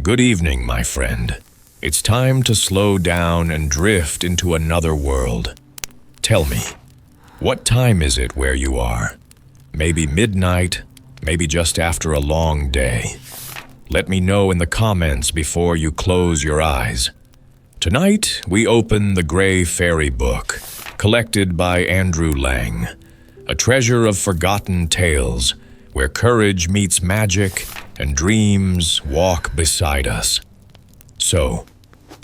Good evening, my friend. It's time to slow down and drift into another world. Tell me, what time is it where you are? Maybe midnight, maybe just after a long day. Let me know in the comments before you close your eyes. Tonight, we open the Gray Fairy book, collected by Andrew Lang, a treasure of forgotten tales where courage meets magic and dreams walk beside us. So,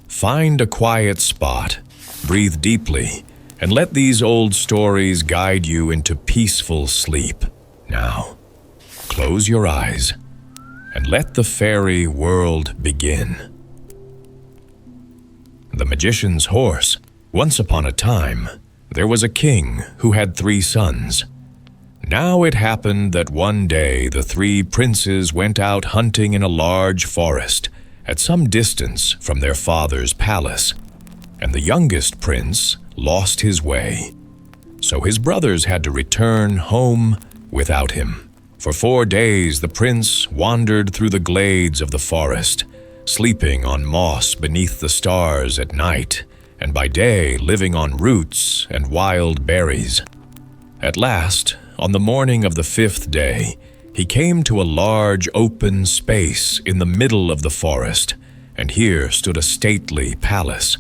find a quiet spot, breathe deeply, and let these old stories guide you into peaceful sleep. Now, close your eyes and let the fairy world begin. The Magician's Horse. Once upon a time, there was a king who had 3 sons. Now it happened that one day the 3 princes went out hunting in a large forest at some distance from their father's palace, and the youngest prince lost his way. So his brothers had to return home without him. For 4 days the prince wandered through the glades of the forest, sleeping on moss beneath the stars at night, and by day living on roots and wild berries. At last, on the morning of the 5th day, he came to a large open space in the middle of the forest, and here stood a stately palace.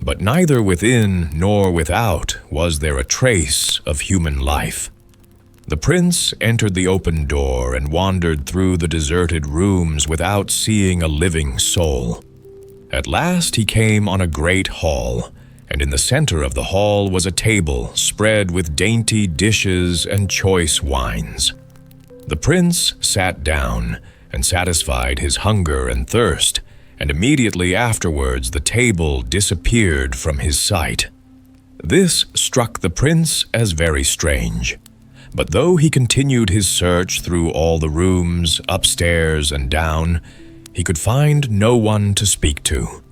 But neither within nor without was there a trace of human life. The prince entered the open door and wandered through the deserted rooms without seeing a living soul. At last he came on a great hall, and in the center of the hall was a table spread with dainty dishes and choice wines. The prince sat down and satisfied his hunger and thirst, and immediately afterwards the table disappeared from his sight. This struck the prince as very strange. But though he continued his search through all the rooms, upstairs and down, he could find no one to speak to.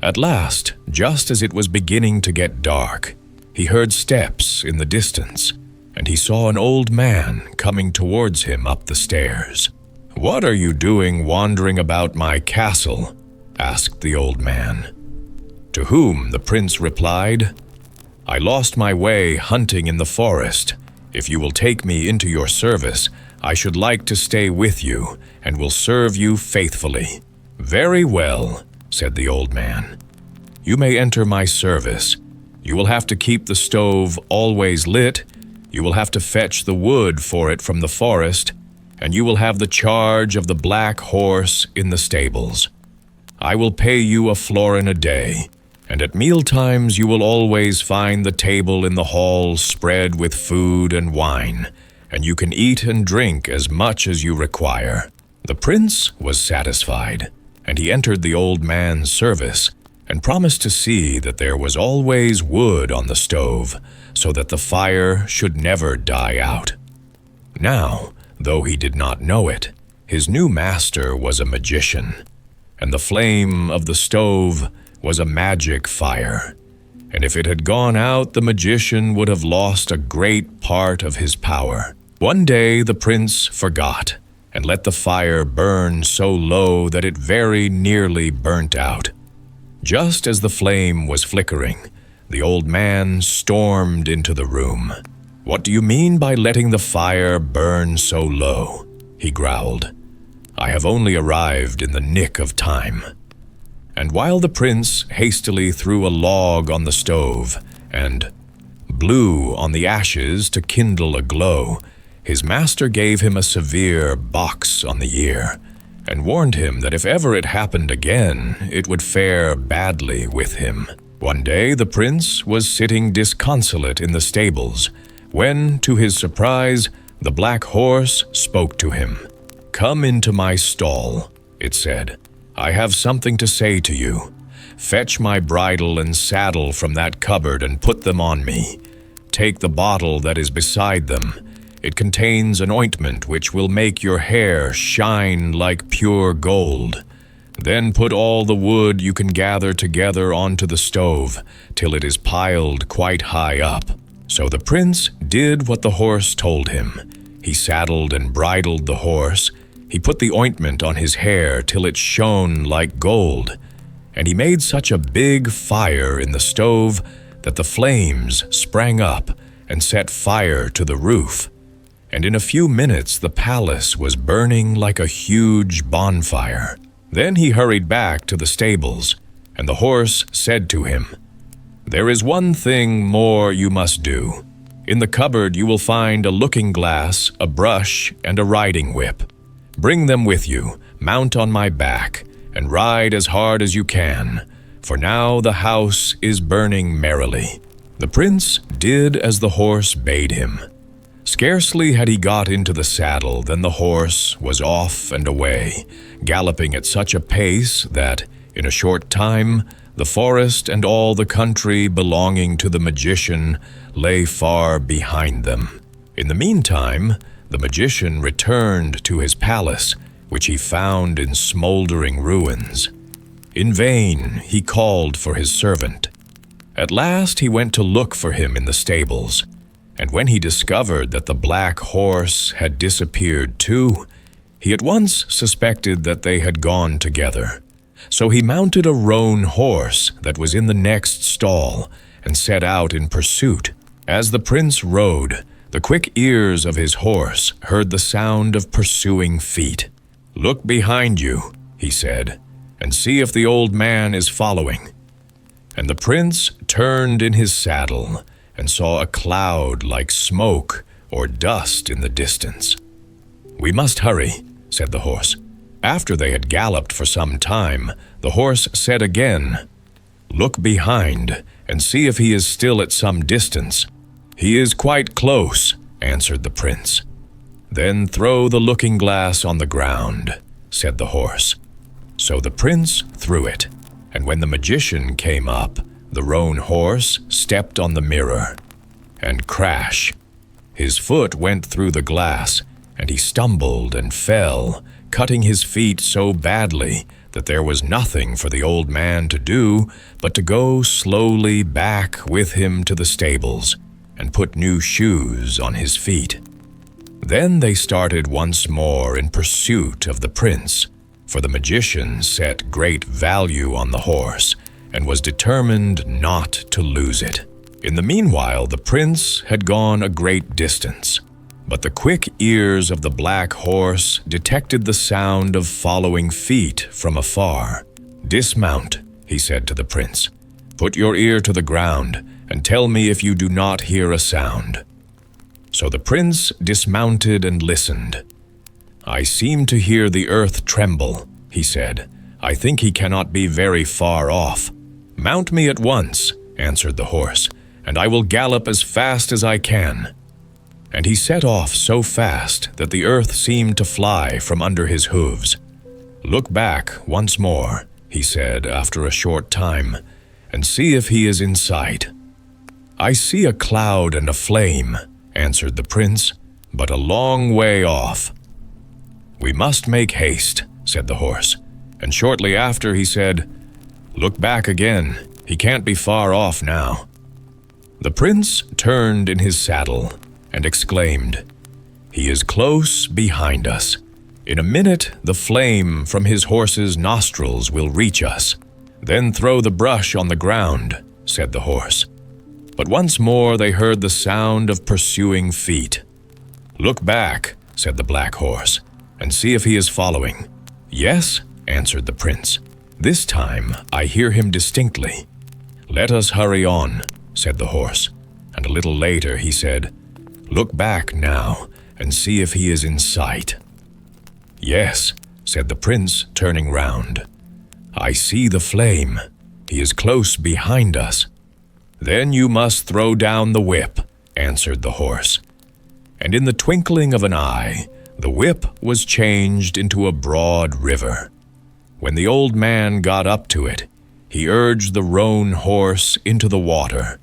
At last, just as it was beginning to get dark, he heard steps in the distance, and he saw an old man coming towards him up the stairs. "What are you doing wandering about my castle?" asked the old man. To whom the prince replied, "I lost my way hunting in the forest. If you will take me into your service, I should like to stay with you and will serve you faithfully." "Very well," said the old man. "You may enter my service. You will have to keep the stove always lit, you will have to fetch the wood for it from the forest, and you will have the charge of the black horse in the stables. I will pay you a florin a day, and at mealtimes you will always find the table in the hall spread with food and wine, and you can eat and drink as much as you require." The prince was satisfied, and he entered the old man's service and promised to see that there was always wood on the stove, so that the fire should never die out. Now, though he did not know it, his new master was a magician, and the flame of the stove was a magic fire, and if it had gone out, the magician would have lost a great part of his power. One day the prince forgot, and let the fire burn so low that it very nearly burnt out. Just as the flame was flickering, the old man stormed into the room. "What do you mean by letting the fire burn so low?" he growled. "I have only arrived in the nick of time." And while the prince hastily threw a log on the stove and blew on the ashes to kindle a glow, his master gave him a severe box on the ear and warned him that if ever it happened again, it would fare badly with him. One day the prince was sitting disconsolate in the stables when, to his surprise, the black horse spoke to him. "Come into my stall," it said. "I have something to say to you. Fetch my bridle and saddle from that cupboard and put them on me. Take the bottle that is beside them. It contains an ointment which will make your hair shine like pure gold. Then put all the wood you can gather together onto the stove till it is piled quite high up." So the prince did what the horse told him. He saddled and bridled the horse, He put the ointment on his hair till it shone like gold, and he made such a big fire in the stove that the flames sprang up and set fire to the roof. And in a few minutes the palace was burning like a huge bonfire. Then he hurried back to the stables, and the horse said to him, "There is one thing more you must do. In the cupboard you will find a looking-glass, a brush, and a riding whip. Bring them with you, mount on my back, and ride as hard as you can, for now the house is burning merrily." The prince did as the horse bade him. Scarcely had he got into the saddle than the horse was off and away, galloping at such a pace that, in a short time, the forest and all the country belonging to the magician lay far behind them. In the meantime, the magician returned to his palace, which he found in smoldering ruins. In vain he called for his servant. At last he went to look for him in the stables, and when he discovered that the black horse had disappeared too, he at once suspected that they had gone together. So he mounted a roan horse that was in the next stall and set out in pursuit. As the prince rode, the quick ears of his horse heard the sound of pursuing feet. "Look behind you," he said, "and see if the old man is following." And the prince turned in his saddle and saw a cloud like smoke or dust in the distance. "We must hurry," said the horse. After they had galloped for some time, the horse said again, "Look behind and see if he is still at some distance." "He is quite close," answered the prince. "Then throw the looking-glass on the ground," said the horse. So the prince threw it, and when the magician came up, the roan horse stepped on the mirror, and crash! His foot went through the glass, and he stumbled and fell, cutting his feet so badly that there was nothing for the old man to do but to go slowly back with him to the stables and put new shoes on his feet. Then they started once more in pursuit of the prince, for the magician set great value on the horse and was determined not to lose it. In the meanwhile, the prince had gone a great distance, but the quick ears of the black horse detected the sound of following feet from afar. "Dismount," he said to the prince. "Put your ear to the ground and tell me if you do not hear a sound." So the prince dismounted and listened. "I seem to hear the earth tremble," he said. "I think he cannot be very far off." "Mount me at once," answered the horse, "and I will gallop as fast as I can." And he set off so fast that the earth seemed to fly from under his hooves. "Look back once more," he said after a short time, "and see if he is in sight." "I see a cloud and a flame," answered the prince, "but a long way off." "We must make haste," said the horse, and shortly after he said, "Look back again, he can't be far off now." The prince turned in his saddle and exclaimed, "He is close behind us. In a minute the flame from his horse's nostrils will reach us." "Then throw the brush on the ground," said the horse. But once more they heard the sound of pursuing feet. "Look back," said the black horse, "and see if he is following." "Yes," answered the prince. "This time I hear him distinctly." "Let us hurry on," said the horse, and a little later he said, "Look back now and see if he is in sight." "Yes," said the prince, turning round. "I see the flame. He is close behind us." "Then you must throw down the whip," answered the horse. And in the twinkling of an eye, the whip was changed into a broad river. When the old man got up to it, he urged the roan horse into the water.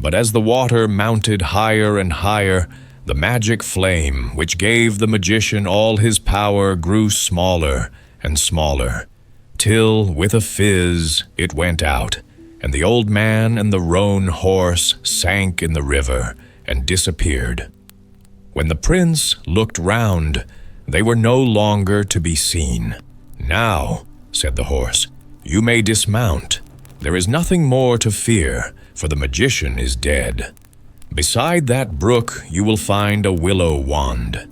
But as the water mounted higher and higher, the magic flame, which gave the magician all his power, grew smaller and smaller, till, with a fizz, it went out, and the old man and the roan horse sank in the river and disappeared. When the prince looked round, They were no longer to be seen. "Now," said the horse, "you may dismount. There is nothing more to fear, for the magician is dead. Beside that brook you will find a willow wand.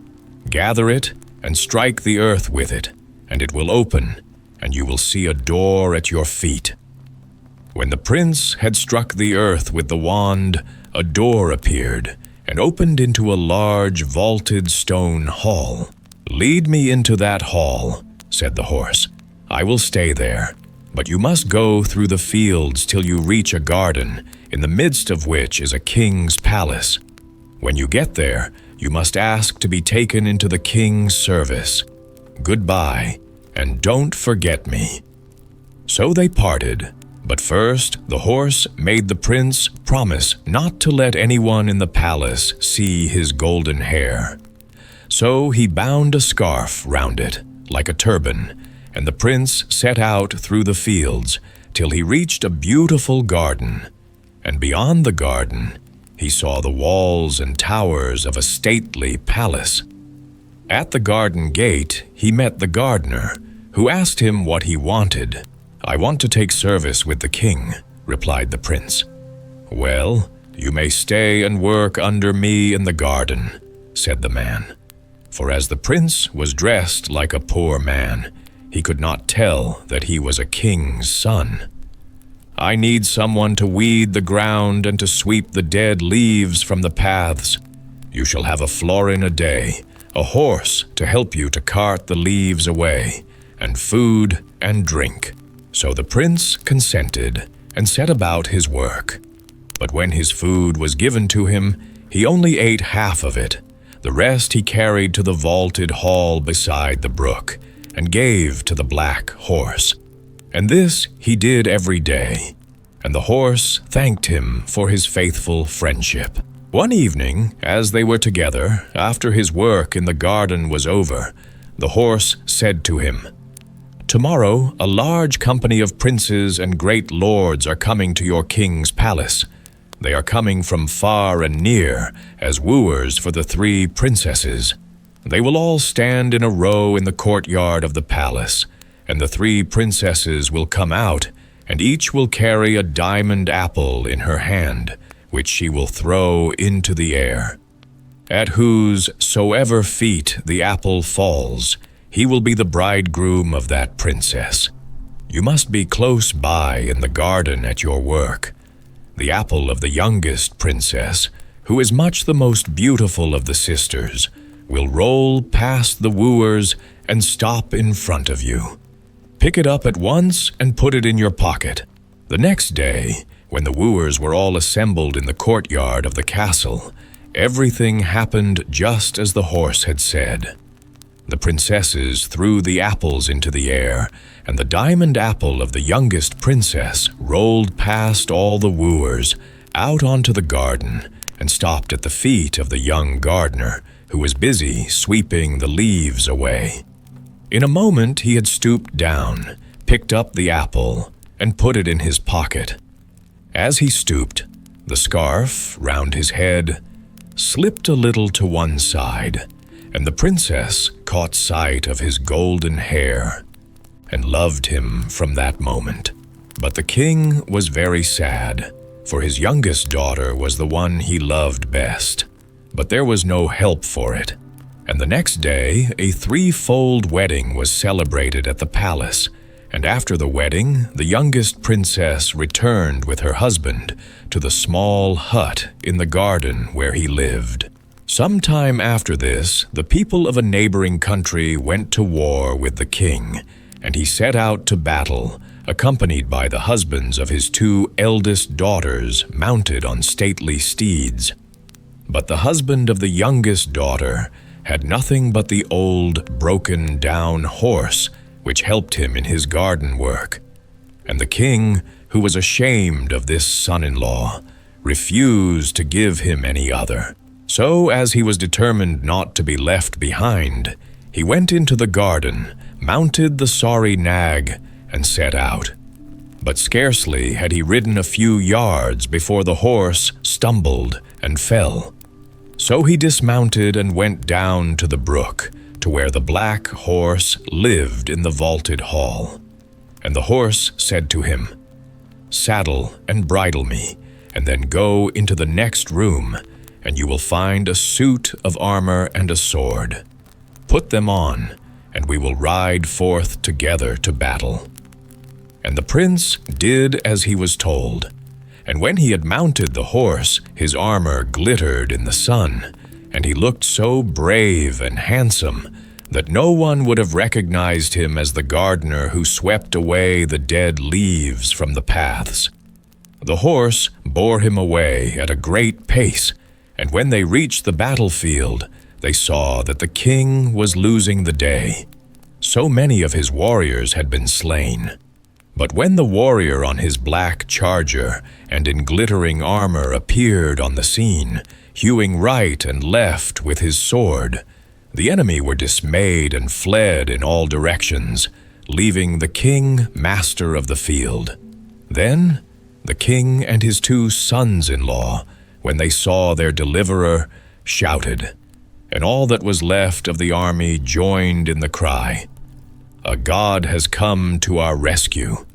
Gather it and strike the earth with it, and it will open, and you will see a door at your feet." When the prince had struck the earth with the wand, a door appeared and opened into a large vaulted stone hall. "Lead me into that hall," said the horse. "I will stay there, but you must go through the fields till you reach a garden, in the midst of which is a king's palace. When you get there, you must ask to be taken into the king's service. Goodbye, and don't forget me." So they parted, but first the horse made the prince promise not to let anyone in the palace see his golden hair. So he bound a scarf round it, like a turban, and the prince set out through the fields till he reached a beautiful garden. And beyond the garden, he saw the walls and towers of a stately palace. At the garden gate, he met the gardener, who asked him what he wanted. "I want to take service with the king," replied the prince. "Well, you may stay and work under me in the garden," said the man. For as the prince was dressed like a poor man, he could not tell that he was a king's son. "I need someone to weed the ground and to sweep the dead leaves from the paths. You shall have a florin a day, a horse to help you to cart the leaves away, and food and drink." So the prince consented and set about his work. But when his food was given to him, he only ate half of it. The rest he carried to the vaulted hall beside the brook and gave to the black horse. And this he did every day, and the horse thanked him for his faithful friendship. One evening, as they were together, after his work in the garden was over, the horse said to him, "Tomorrow a large company of princes and great lords are coming to your king's palace. They are coming from far and near as wooers for the 3 princesses. They will all stand in a row in the courtyard of the palace, and the 3 princesses will come out, and each will carry a diamond apple in her hand, which she will throw into the air. At whosoever feet the apple falls, he will be the bridegroom of that princess. You must be close by in the garden at your work. The apple of the youngest princess, who is much the most beautiful of the sisters, will roll past the wooers and stop in front of you. Pick it up at once and put it in your pocket." The next day, when the wooers were all assembled in the courtyard of the castle, everything happened just as the horse had said. The princesses threw the apples into the air, and the diamond apple of the youngest princess rolled past all the wooers, out onto the garden, and stopped at the feet of the young gardener, who was busy sweeping the leaves away. In a moment he had stooped down, picked up the apple, and put it in his pocket. As he stooped, the scarf round his head slipped a little to one side, and the princess caught sight of his golden hair and loved him from that moment. But the king was very sad, for his youngest daughter was the one he loved best. But there was no help for it, and the next day a 3-fold wedding was celebrated at the palace, and after the wedding the youngest princess returned with her husband to the small hut in the garden where he lived. Some time after this, the people of a neighboring country went to war with the king, and he set out to battle, accompanied by the husbands of his 2 eldest daughters mounted on stately steeds. But the husband of the youngest daughter had nothing but the old, broken-down horse, which helped him in his garden work. And the king, who was ashamed of this son-in-law, refused to give him any other. So, as he was determined not to be left behind, he went into the garden, mounted the sorry nag, and set out. But scarcely had he ridden a few yards before the horse stumbled and fell. So he dismounted and went down to the brook, to where the black horse lived in the vaulted hall. And the horse said to him, "Saddle and bridle me, and then go into the next room, and you will find a suit of armor and a sword. Put them on, and we will ride forth together to battle." And the prince did as he was told. And when he had mounted the horse, his armor glittered in the sun, and he looked so brave and handsome that no one would have recognized him as the gardener who swept away the dead leaves from the paths. The horse bore him away at a great pace, and when they reached the battlefield, they saw that the king was losing the day. So many of his warriors had been slain. But when the warrior on his black charger and in glittering armor appeared on the scene, hewing right and left with his sword, the enemy were dismayed and fled in all directions, leaving the king master of the field. Then the king and his 2 sons-in-law, when they saw their deliverer, shouted, and all that was left of the army joined in the cry, "A god has come to our rescue."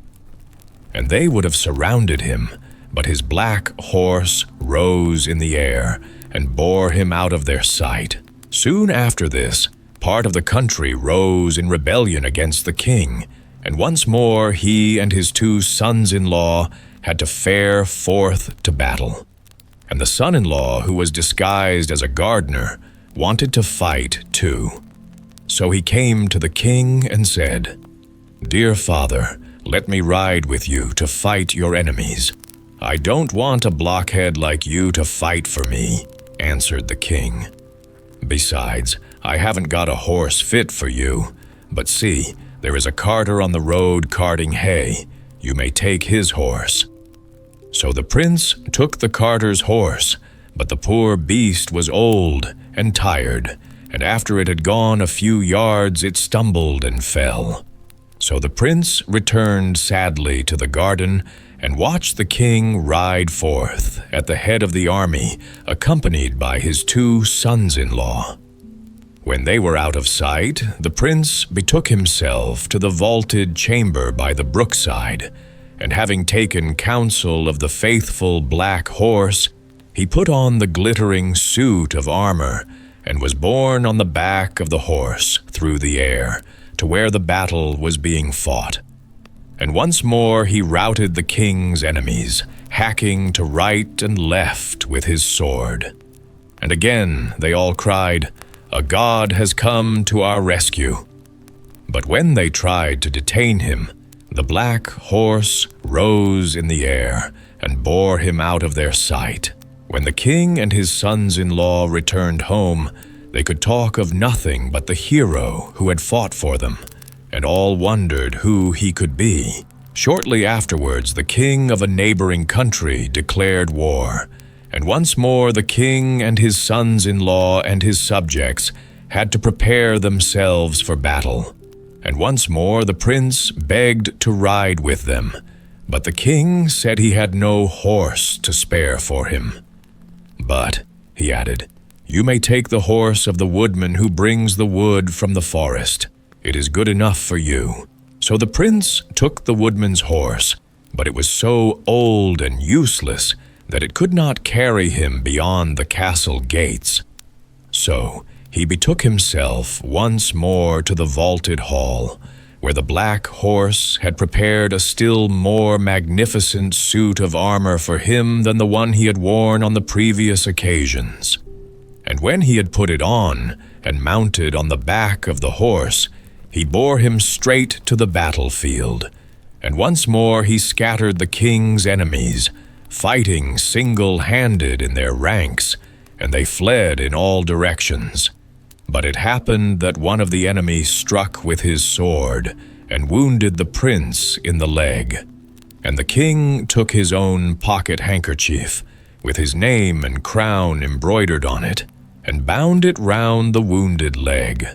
And they would have surrounded him, but his black horse rose in the air and bore him out of their sight. Soon after this, part of the country rose in rebellion against the king, and once more he and his 2 sons-in-law had to fare forth to battle. And the son-in-law, who was disguised as a gardener, wanted to fight too. So he came to the king and said, "Dear father, let me ride with you to fight your enemies." "I don't want a blockhead like you to fight for me," answered the king. "Besides, I haven't got a horse fit for you. But see, there is a carter on the road carting hay. You may take his horse." So the prince took the carter's horse, but the poor beast was old and tired, and after it had gone a few yards it stumbled and fell. So the prince returned sadly to the garden and watched the king ride forth at the head of the army, accompanied by his 2 sons-in-law. When they were out of sight, the prince betook himself to the vaulted chamber by the brookside, and having taken counsel of the faithful black horse, he put on the glittering suit of armor and was borne on the back of the horse through the air to where the battle was being fought. And once more he routed the king's enemies, hacking to right and left with his sword. And again they all cried, "A god has come to our rescue." But when they tried to detain him, the black horse rose in the air and bore him out of their sight. When the king and his sons-in-law returned home, they could talk of nothing but the hero who had fought for them, and all wondered who he could be. Shortly afterwards, the king of a neighboring country declared war, and once more the king and his sons-in-law and his subjects had to prepare themselves for battle. And once more the prince begged to ride with them, but the king said he had no horse to spare for him. "But," he added, "you may take the horse of the woodman who brings the wood from the forest. It is good enough for you." So the prince took the woodman's horse, but it was so old and useless that it could not carry him beyond the castle gates. So he betook himself once more to the vaulted hall, where the black horse had prepared a still more magnificent suit of armor for him than the one he had worn on the previous occasions. And when he had put it on and mounted on the back of the horse, he bore him straight to the battlefield, and once more he scattered the king's enemies, fighting single-handed in their ranks, and they fled in all directions. But it happened that one of the enemy struck with his sword and wounded the prince in the leg. And the king took his own pocket handkerchief, with his name and crown embroidered on it, and bound it round the wounded leg.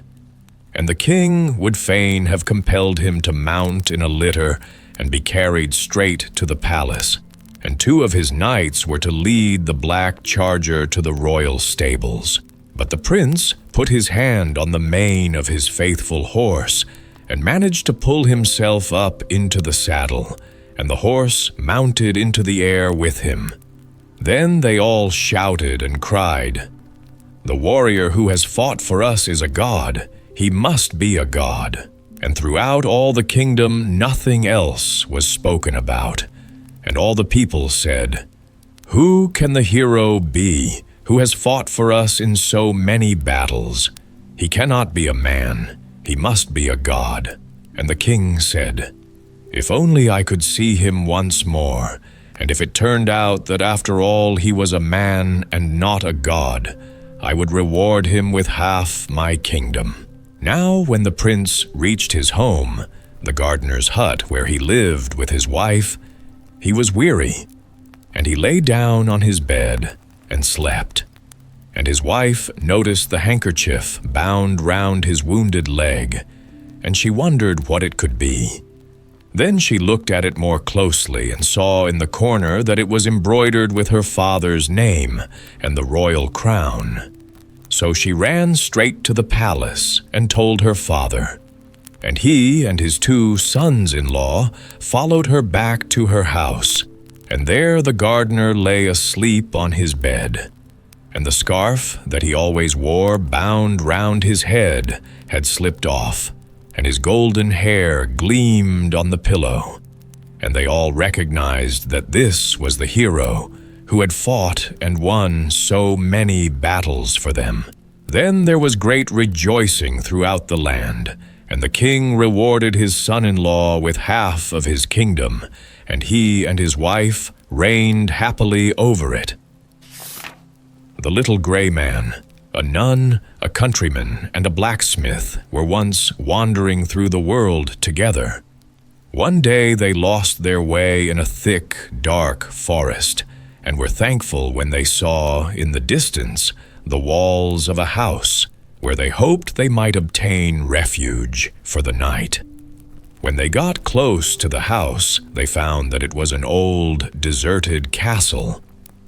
And the king would fain have compelled him to mount in a litter and be carried straight to the palace, and 2 of his knights were to lead the black charger to the royal stables. But the prince put his hand on the mane of his faithful horse and managed to pull himself up into the saddle, and the horse mounted into the air with him. Then they all shouted and cried, "The warrior who has fought for us is a god. He must be a god." And throughout all the kingdom nothing else was spoken about. And all the people said, "Who can the hero be who has fought for us in so many battles? He cannot be a man. He must be a god." And the king said, "If only I could see him once more, and if it turned out that after all he was a man and not a god, I would reward him with half my kingdom." Now when the prince reached his home, the gardener's hut where he lived with his wife, he was weary, and he lay down on his bed and slept. And his wife noticed the handkerchief bound round his wounded leg, and she wondered what it could be. Then she looked at it more closely and saw in the corner that it was embroidered with her father's name and the royal crown. So she ran straight to the palace and told her father. And he and his 2 sons-in-law followed her back to her house, and there the gardener lay asleep on his bed. And the scarf that he always wore bound round his head had slipped off, and his golden hair gleamed on the pillow. And they all recognized that this was the hero who had fought and won so many battles for them. Then there was great rejoicing throughout the land, and the king rewarded his son-in-law with half of his kingdom, and he and his wife reigned happily over it. The little gray man, a nun, a countryman, and a blacksmith were once wandering through the world together. One day they lost their way in a thick, dark forest, and were thankful when they saw, in the distance, the walls of a house, where they hoped they might obtain refuge for the night. When they got close to the house, they found that it was an old, deserted castle,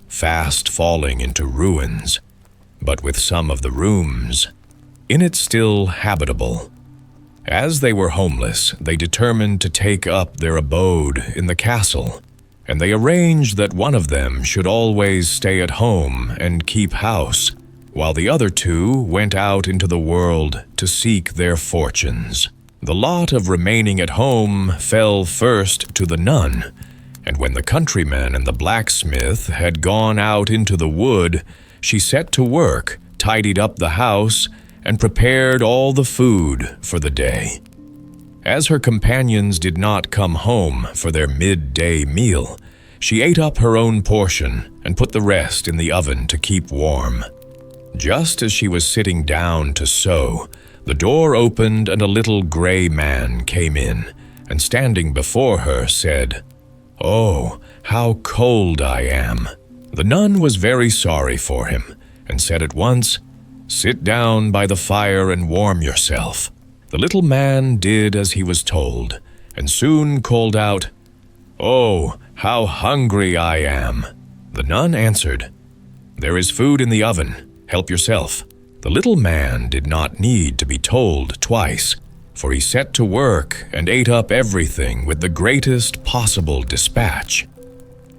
fast falling into ruins, but with some of the rooms in it still habitable. As they were homeless, they determined to take up their abode in the castle, and they arranged that one of them should always stay at home and keep house, while the other 2 went out into the world to seek their fortunes. The lot of remaining at home fell first to the nun, and when the countryman and the blacksmith had gone out into the wood, she set to work, tidied up the house, and prepared all the food for the day. As her companions did not come home for their midday meal, she ate up her own portion and put the rest in the oven to keep warm. Just as she was sitting down to sew, the door opened and a little gray man came in, and standing before her said, "Oh, how cold I am." The nun was very sorry for him, and said at once, "Sit down by the fire and warm yourself." The little man did as he was told, and soon called out, "Oh, how hungry I am." The nun answered, "There is food in the oven. Help yourself." The little man did not need to be told twice, for he set to work and ate up everything with the greatest possible dispatch.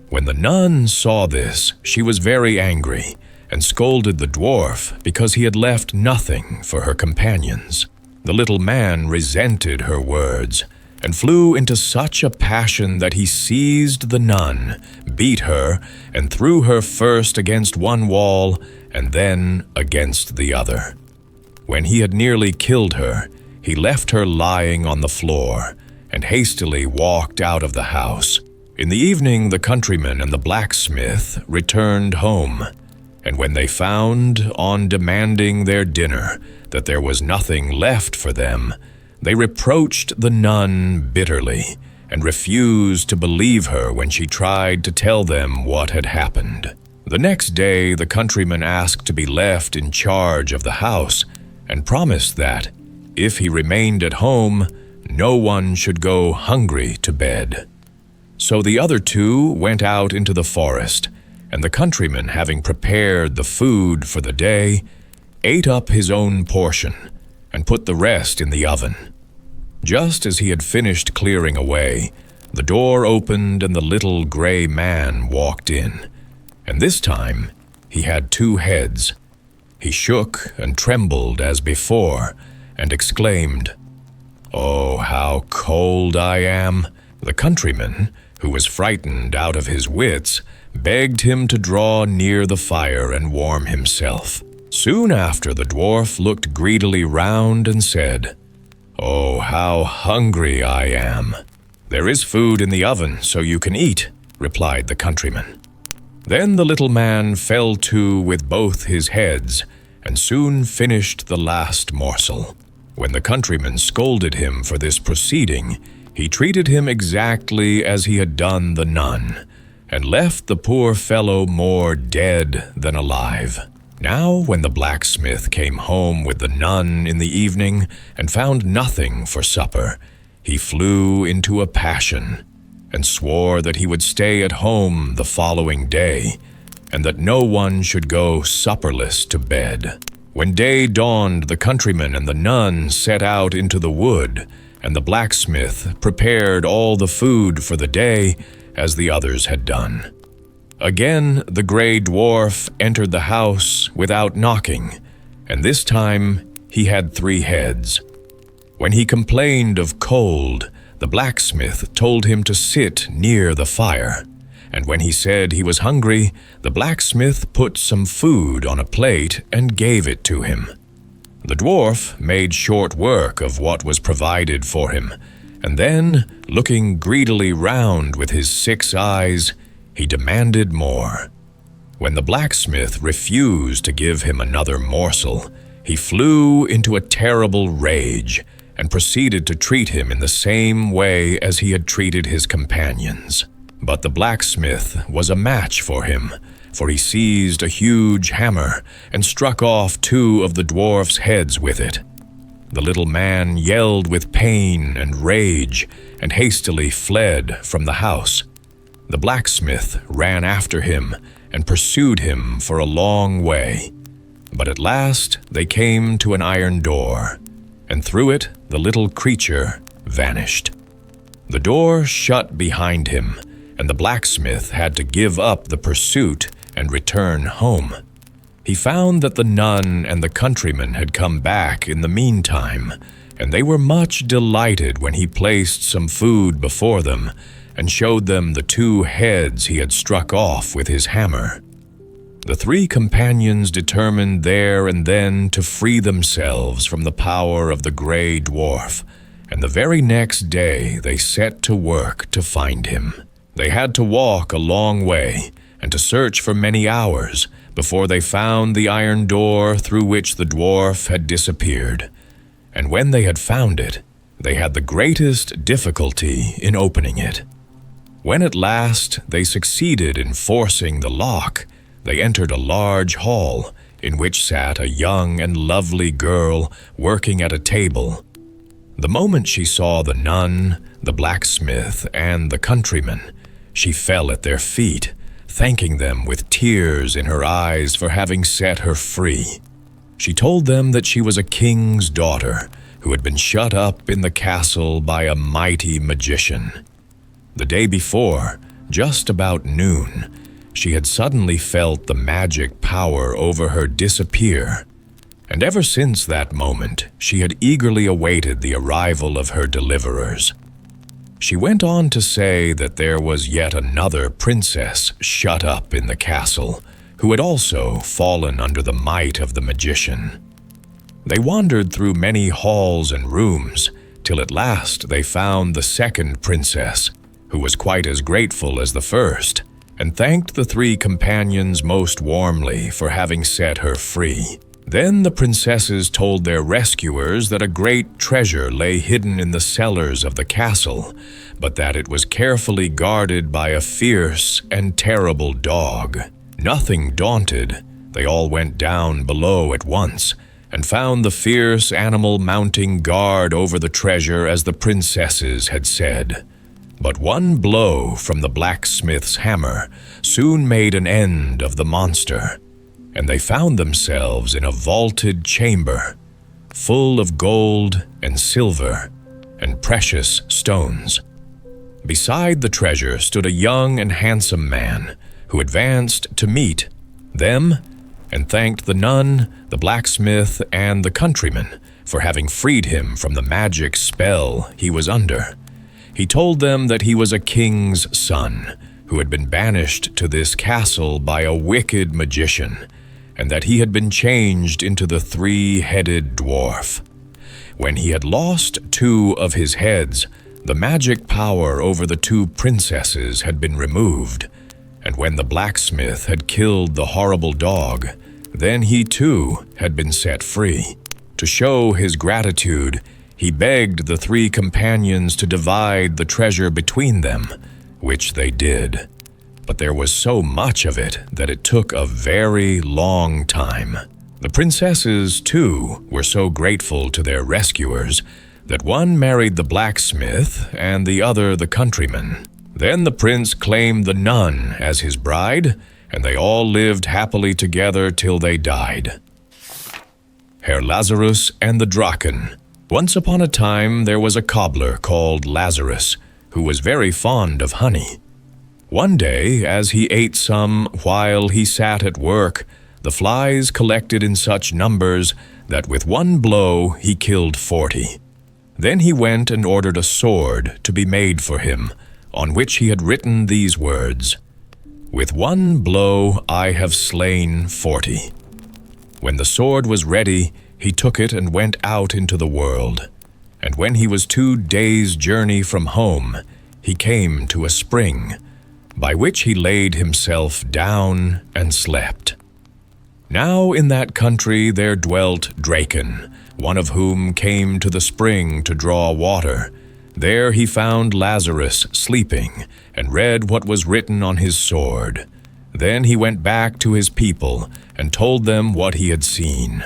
When the nun saw this, she was very angry, and scolded the dwarf because he had left nothing for her companions. The little man resented her words, and flew into such a passion that he seized the nun, beat her, and threw her first against one wall and then against the other. When he had nearly killed her, he left her lying on the floor, and hastily walked out of the house. In the evening the countryman and the blacksmith returned home, and when they found, on demanding their dinner, that there was nothing left for them, they reproached the nun bitterly, and refused to believe her when she tried to tell them what had happened. The next day the countryman asked to be left in charge of the house, and promised that, if he remained at home, no one should go hungry to bed. So the other 2 went out into the forest, and the countryman, having prepared the food for the day, ate up his own portion and put the rest in the oven. Just as he had finished clearing away, the door opened and the little gray man walked in, and this time he had 2 heads. He shook and trembled as before, and exclaimed, "Oh, how cold I am!" The countryman, who was frightened out of his wits, begged him to draw near the fire and warm himself. Soon after, the dwarf looked greedily round and said, "Oh, how hungry I am!" "There is food in the oven, so you can eat," replied the countryman. Then the little man fell to with both his heads, and soon finished the last morsel. When the countryman scolded him for this proceeding, he treated him exactly as he had done the nun, and left the poor fellow more dead than alive. Now, when the blacksmith came home with the nun in the evening and found nothing for supper, he flew into a passion and swore that he would stay at home the following day, and that no one should go supperless to bed. When day dawned, the countryman and the nun set out into the wood, and the blacksmith prepared all the food for the day as the others had done. Again, the gray dwarf entered the house without knocking, and this time he had 3 heads. When he complained of cold, the blacksmith told him to sit near the fire, and when he said he was hungry, the blacksmith put some food on a plate and gave it to him. The dwarf made short work of what was provided for him, and then, looking greedily round with his 6 eyes, he demanded more. When the blacksmith refused to give him another morsel, he flew into a terrible rage and proceeded to treat him in the same way as he had treated his companions. But the blacksmith was a match for him, for he seized a huge hammer and struck off 2 of the dwarf's heads with it. The little man yelled with pain and rage and hastily fled from the house. The blacksmith ran after him and pursued him for a long way. But at last they came to an iron door, and through it the little creature vanished. The door shut behind him, and the blacksmith had to give up the pursuit and return home. He found that the nun and the countryman had come back in the meantime, and they were much delighted when he placed some food before them and showed them the 2 heads he had struck off with his hammer. The 3 companions determined there and then to free themselves from the power of the gray dwarf, and the very next day they set to work to find him. They had to walk a long way and to search for many hours before they found the iron door through which the dwarf had disappeared. And when they had found it, they had the greatest difficulty in opening it. When at last they succeeded in forcing the lock, they entered a large hall in which sat a young and lovely girl working at a table. The moment she saw the nun, the blacksmith, and the countryman, she fell at their feet, thanking them with tears in her eyes for having set her free. She told them that she was a king's daughter who had been shut up in the castle by a mighty magician. The day before, just about noon, she had suddenly felt the magic power over her disappear, and ever since that moment she had eagerly awaited the arrival of her deliverers. She went on to say that there was yet another princess shut up in the castle, who had also fallen under the might of the magician. They wandered through many halls and rooms, till at last they found the second princess, who was quite as grateful as the first, and thanked the 3 companions most warmly for having set her free. Then the princesses told their rescuers that a great treasure lay hidden in the cellars of the castle, but that it was carefully guarded by a fierce and terrible dog. Nothing daunted, they all went down below at once, and found the fierce animal mounting guard over the treasure as the princesses had said. But one blow from the blacksmith's hammer soon made an end of the monster, and they found themselves in a vaulted chamber, full of gold and silver and precious stones. Beside the treasure stood a young and handsome man who advanced to meet them and thanked the nun, the blacksmith, and the countryman for having freed him from the magic spell he was under. He told them that he was a king's son who had been banished to this castle by a wicked magician, and that he had been changed into the three-headed dwarf. When he had lost 2 of his heads, the magic power over the 2 princesses had been removed, and when the blacksmith had killed the horrible dog, then he too had been set free. To show his gratitude, he begged the 3 companions to divide the treasure between them, which they did. But there was so much of it that it took a very long time. The princesses, too, were so grateful to their rescuers that one married the blacksmith and the other the countryman. Then the prince claimed the nun as his bride, and they all lived happily together till they died. Herr Lazarus and the Draken. Once upon a time there was a cobbler called Lazarus, who was very fond of honey. One day, as he ate some while he sat at work, the flies collected in such numbers that with one blow he killed 40. Then he went and ordered a sword to be made for him, on which he had written these words, "With one blow I have slain 40. When the sword was ready, he took it and went out into the world. And when he was 2 days' journey from home, he came to a spring, by which he laid himself down and slept. Now in that country there dwelt Draken, one of whom came to the spring to draw water. There he found Lazarus sleeping, and read what was written on his sword. Then he went back to his people and told them what he had seen.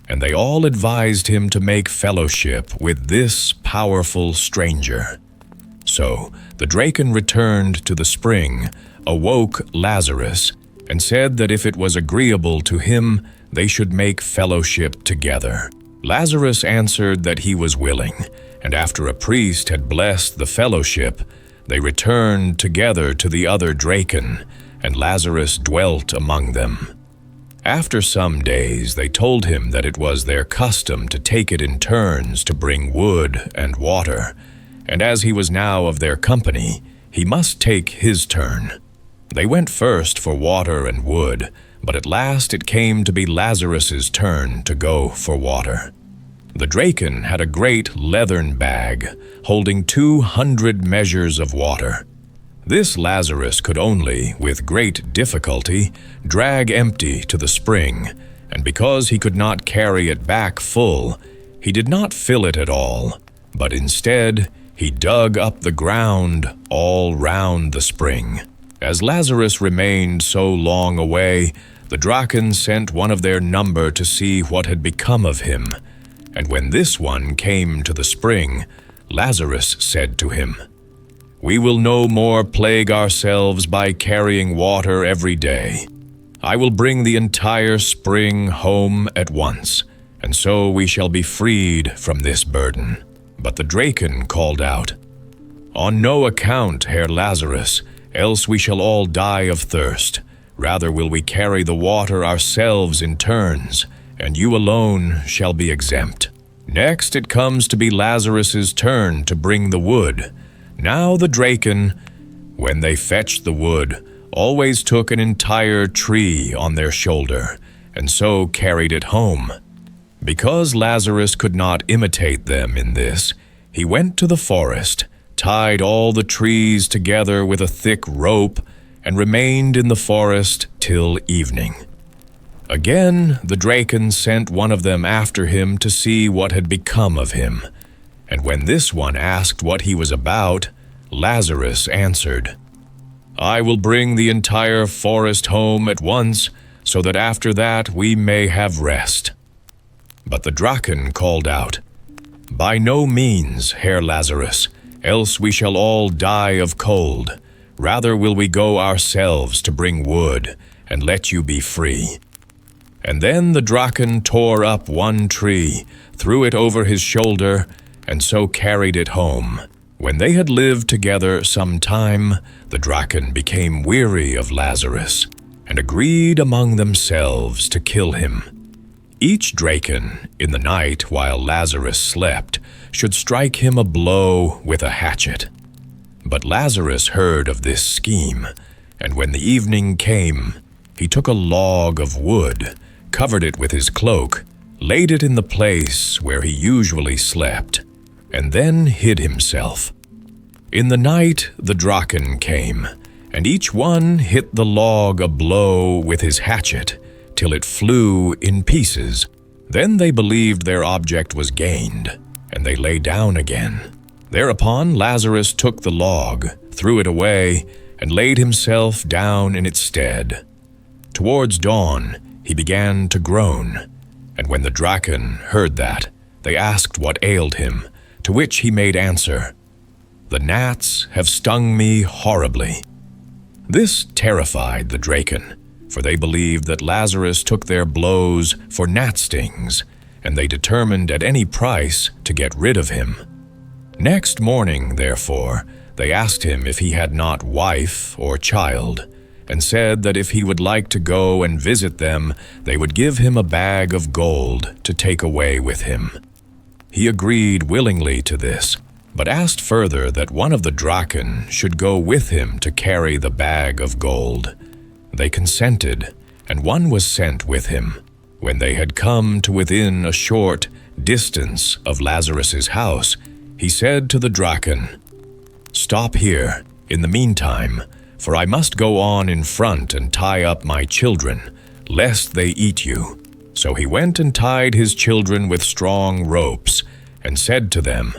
And they all advised him to make fellowship with this powerful stranger. So the Draken returned to the spring, awoke Lazarus, and said that if it was agreeable to him, they should make fellowship together. Lazarus answered that he was willing, and after a priest had blessed the fellowship, they returned together to the other Draken, and Lazarus dwelt among them. After some days they told him that it was their custom to take it in turns to bring wood and water, and as he was now of their company, he must take his turn. They went first for water and wood, but at last it came to be Lazarus's turn to go for water. The Draken had a great leathern bag holding 200 measures of water. This Lazarus could only, with great difficulty, drag empty to the spring, and because he could not carry it back full, he did not fill it at all, but instead he dug up the ground all round the spring. As Lazarus remained so long away, the Draken sent one of their number to see what had become of him, and when this one came to the spring, Lazarus said to him, "We will no more plague ourselves by carrying water every day. I will bring the entire spring home at once, and so we shall be freed from this burden." But the Draken called out, "On no account, Herr Lazarus, else we shall all die of thirst. Rather will we carry the water ourselves in turns, and you alone shall be exempt." Next it comes to be Lazarus's turn to bring the wood. Now the Draken, when they fetched the wood, always took an entire tree on their shoulder, and so carried it home. Because Lazarus could not imitate them in this, he went to the forest, tied all the trees together with a thick rope, and remained in the forest till evening. Again the Draken sent one of them after him to see what had become of him. And when this one asked what he was about, Lazarus answered, "I will bring the entire forest home at once, so that after that we may have rest." But the Draken called out, "By no means, Herr Lazarus, else we shall all die of cold. Rather will we go ourselves to bring wood, and let you be free." And then the Draken tore up one tree, threw it over his shoulder, and so carried it home. When they had lived together some time, the Draken became weary of Lazarus, and agreed among themselves to kill him. Each Draken, in the night while Lazarus slept, should strike him a blow with a hatchet. But Lazarus heard of this scheme, and when the evening came, he took a log of wood, covered it with his cloak, laid it in the place where he usually slept, and then hid himself. In the night the Draken came, and each one hit the log a blow with his hatchet, till it flew in pieces. Then they believed their object was gained, and they lay down again. Thereupon Lazarus took the log, threw it away, and laid himself down in its stead. Towards dawn he began to groan, and when the Draken heard that, they asked what ailed him, to which he made answer, "The gnats have stung me horribly." This terrified the Draken, for they believed that Lazarus took their blows for gnat stings, and they determined at any price to get rid of him. Next morning, therefore, they asked him if he had not wife or child, and said that if he would like to go and visit them, they would give him a bag of gold to take away with him. He agreed willingly to this, but asked further that one of the Draken should go with him to carry the bag of gold. They consented, and one was sent with him. When they had come to within a short distance of Lazarus's house, he said to the Draken, "Stop here, in the meantime, for I must go on in front and tie up my children, lest they eat you." So he went and tied his children with strong ropes, and said to them,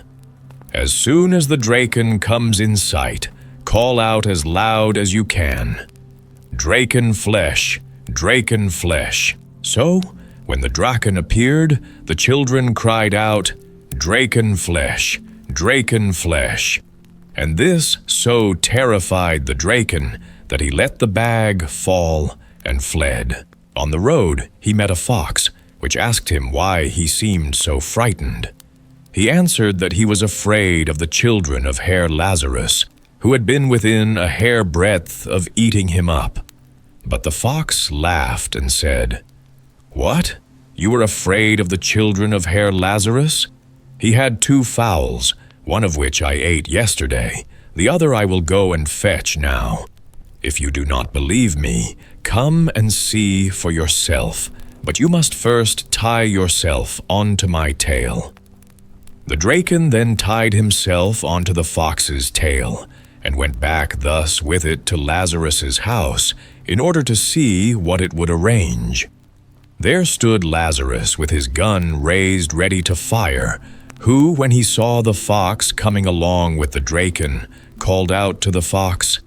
"As soon as the Draken comes in sight, call out as loud as you can, 'Draken flesh, Draken flesh.'" So, when the Draken appeared, the children cried out, "Draken flesh, Draken flesh." And this so terrified the Draken that he let the bag fall and fled. On the road he met a fox, which asked him why he seemed so frightened. He answered that he was afraid of the children of Herr Lazarus, who had been within a hair-breadth of eating him up. But the fox laughed and said, "What? You were afraid of the children of Herr Lazarus? He had 2 fowls, one of which I ate yesterday. The other I will go and fetch now. If you do not believe me, come and see for yourself, but you must first tie yourself onto my tail." The Draken then tied himself onto the fox's tail, and went back thus with it to Lazarus's house, in order to see what it would arrange. There stood Lazarus with his gun raised ready to fire, who, when he saw the fox coming along with the Draken, called out to the fox,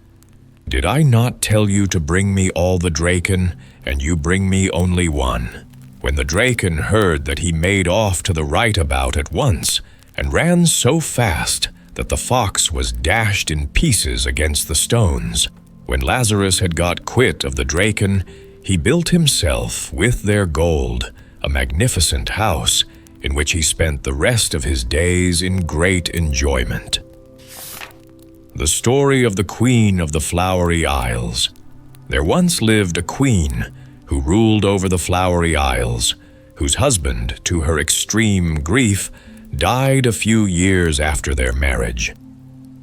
"Did I not tell you to bring me all the Draken, and you bring me only one?" When the Draken heard that, he made off to the right about at once, and ran so fast that the fox was dashed in pieces against the stones. When Lazarus had got quit of the Draken, he built himself, with their gold, a magnificent house, in which he spent the rest of his days in great enjoyment. The story of the Queen of the Flowery Isles. There once lived a queen who ruled over the Flowery Isles, whose husband, to her extreme grief, died a few years after their marriage.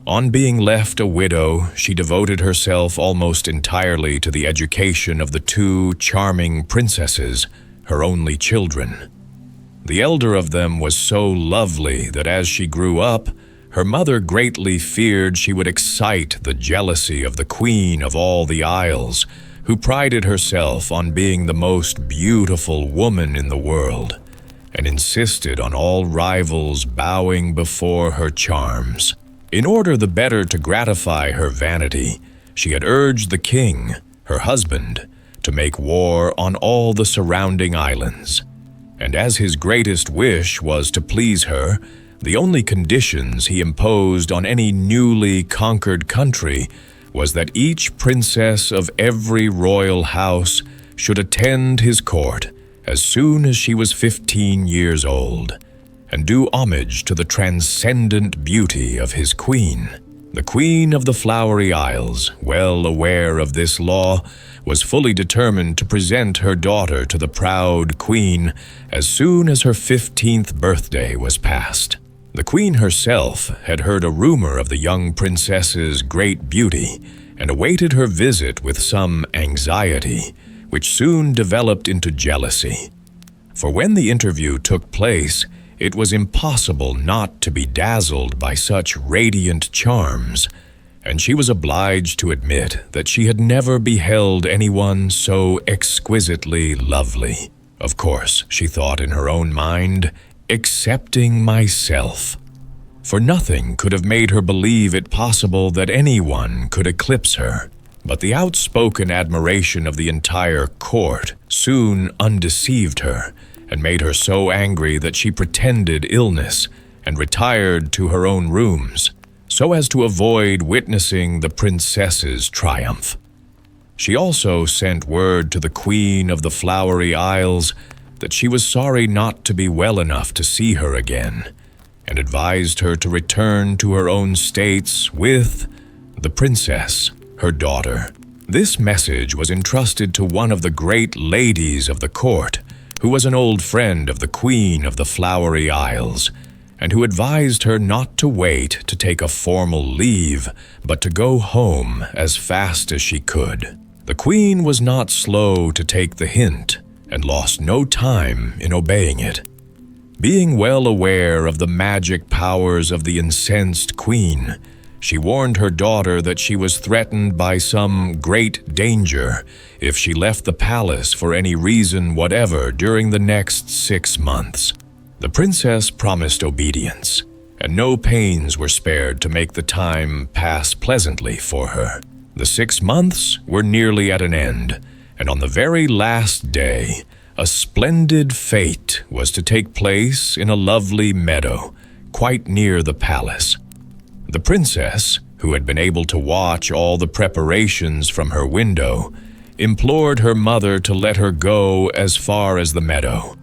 On being left a widow, she devoted herself almost entirely to the education of the 2 charming princesses, her only children. The elder of them was so lovely that as she grew up, her mother greatly feared she would excite the jealousy of the Queen of all the Isles, who prided herself on being the most beautiful woman in the world, and insisted on all rivals bowing before her charms. In order the better to gratify her vanity, she had urged the king, her husband, to make war on all the surrounding islands. And as his greatest wish was to please her, the only conditions he imposed on any newly conquered country was that each princess of every royal house should attend his court as soon as she was 15 years old, and do homage to the transcendent beauty of his queen. The Queen of the Flowery Isles, well aware of this law, was fully determined to present her daughter to the proud queen as soon as her 15th birthday was past. The queen herself had heard a rumor of the young princess's great beauty and awaited her visit with some anxiety, which soon developed into jealousy. For when the interview took place, it was impossible not to be dazzled by such radiant charms, and she was obliged to admit that she had never beheld anyone so exquisitely lovely. Of course, she thought in her own mind, excepting myself. For nothing could have made her believe it possible that anyone could eclipse her. But the outspoken admiration of the entire court soon undeceived her, and made her so angry that she pretended illness and retired to her own rooms, so as to avoid witnessing the princess's triumph. She also sent word to the Queen of the Flowery Isles that she was sorry not to be well enough to see her again, and advised her to return to her own states with the princess, her daughter. This message was entrusted to one of the great ladies of the court, who was an old friend of the Queen of the Flowery Isles, and who advised her not to wait to take a formal leave, but to go home as fast as she could. The Queen was not slow to take the hint, and lost no time in obeying it. Being well aware of the magic powers of the incensed queen, she warned her daughter that she was threatened by some great danger if she left the palace for any reason whatever during the next 6 months. The princess promised obedience, and no pains were spared to make the time pass pleasantly for her. The 6 months were nearly at an end, and on the very last day, a splendid fete was to take place in a lovely meadow, quite near the palace. The princess, who had been able to watch all the preparations from her window, implored her mother to let her go as far as the meadow.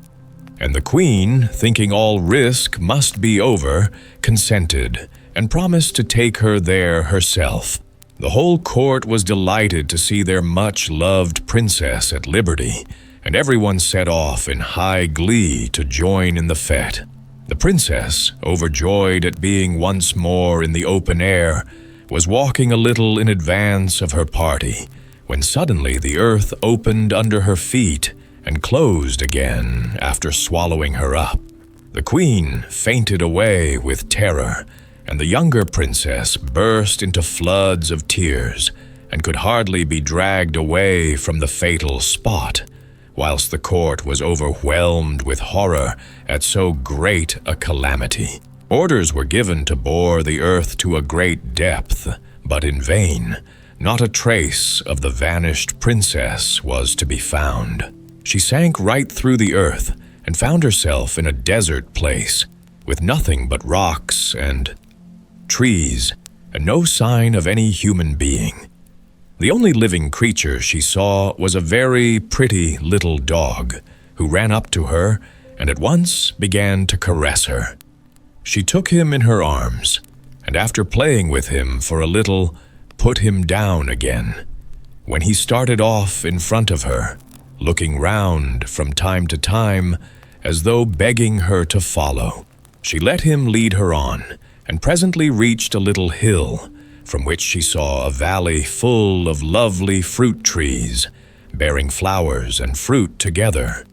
And the queen, thinking all risk must be over, consented and promised to take her there herself. The whole court was delighted to see their much-loved princess at liberty, and everyone set off in high glee to join in the fete. The princess, overjoyed at being once more in the open air, was walking a little in advance of her party, when suddenly the earth opened under her feet and closed again after swallowing her up. The queen fainted away with terror, and the younger princess burst into floods of tears and could hardly be dragged away from the fatal spot, whilst the court was overwhelmed with horror at so great a calamity. Orders were given to bore the earth to a great depth, but in vain. Not a trace of the vanished princess was to be found. She sank right through the earth and found herself in a desert place, with nothing but rocks and trees, and no sign of any human being. The only living creature she saw was a very pretty little dog, who ran up to her and at once began to caress her. She took him in her arms, and after playing with him for a little, put him down again. When he started off in front of her, looking round from time to time as though begging her to follow, she let him lead her on, and presently reached a little hill, from which she saw a valley full of lovely fruit trees, bearing flowers and fruit together.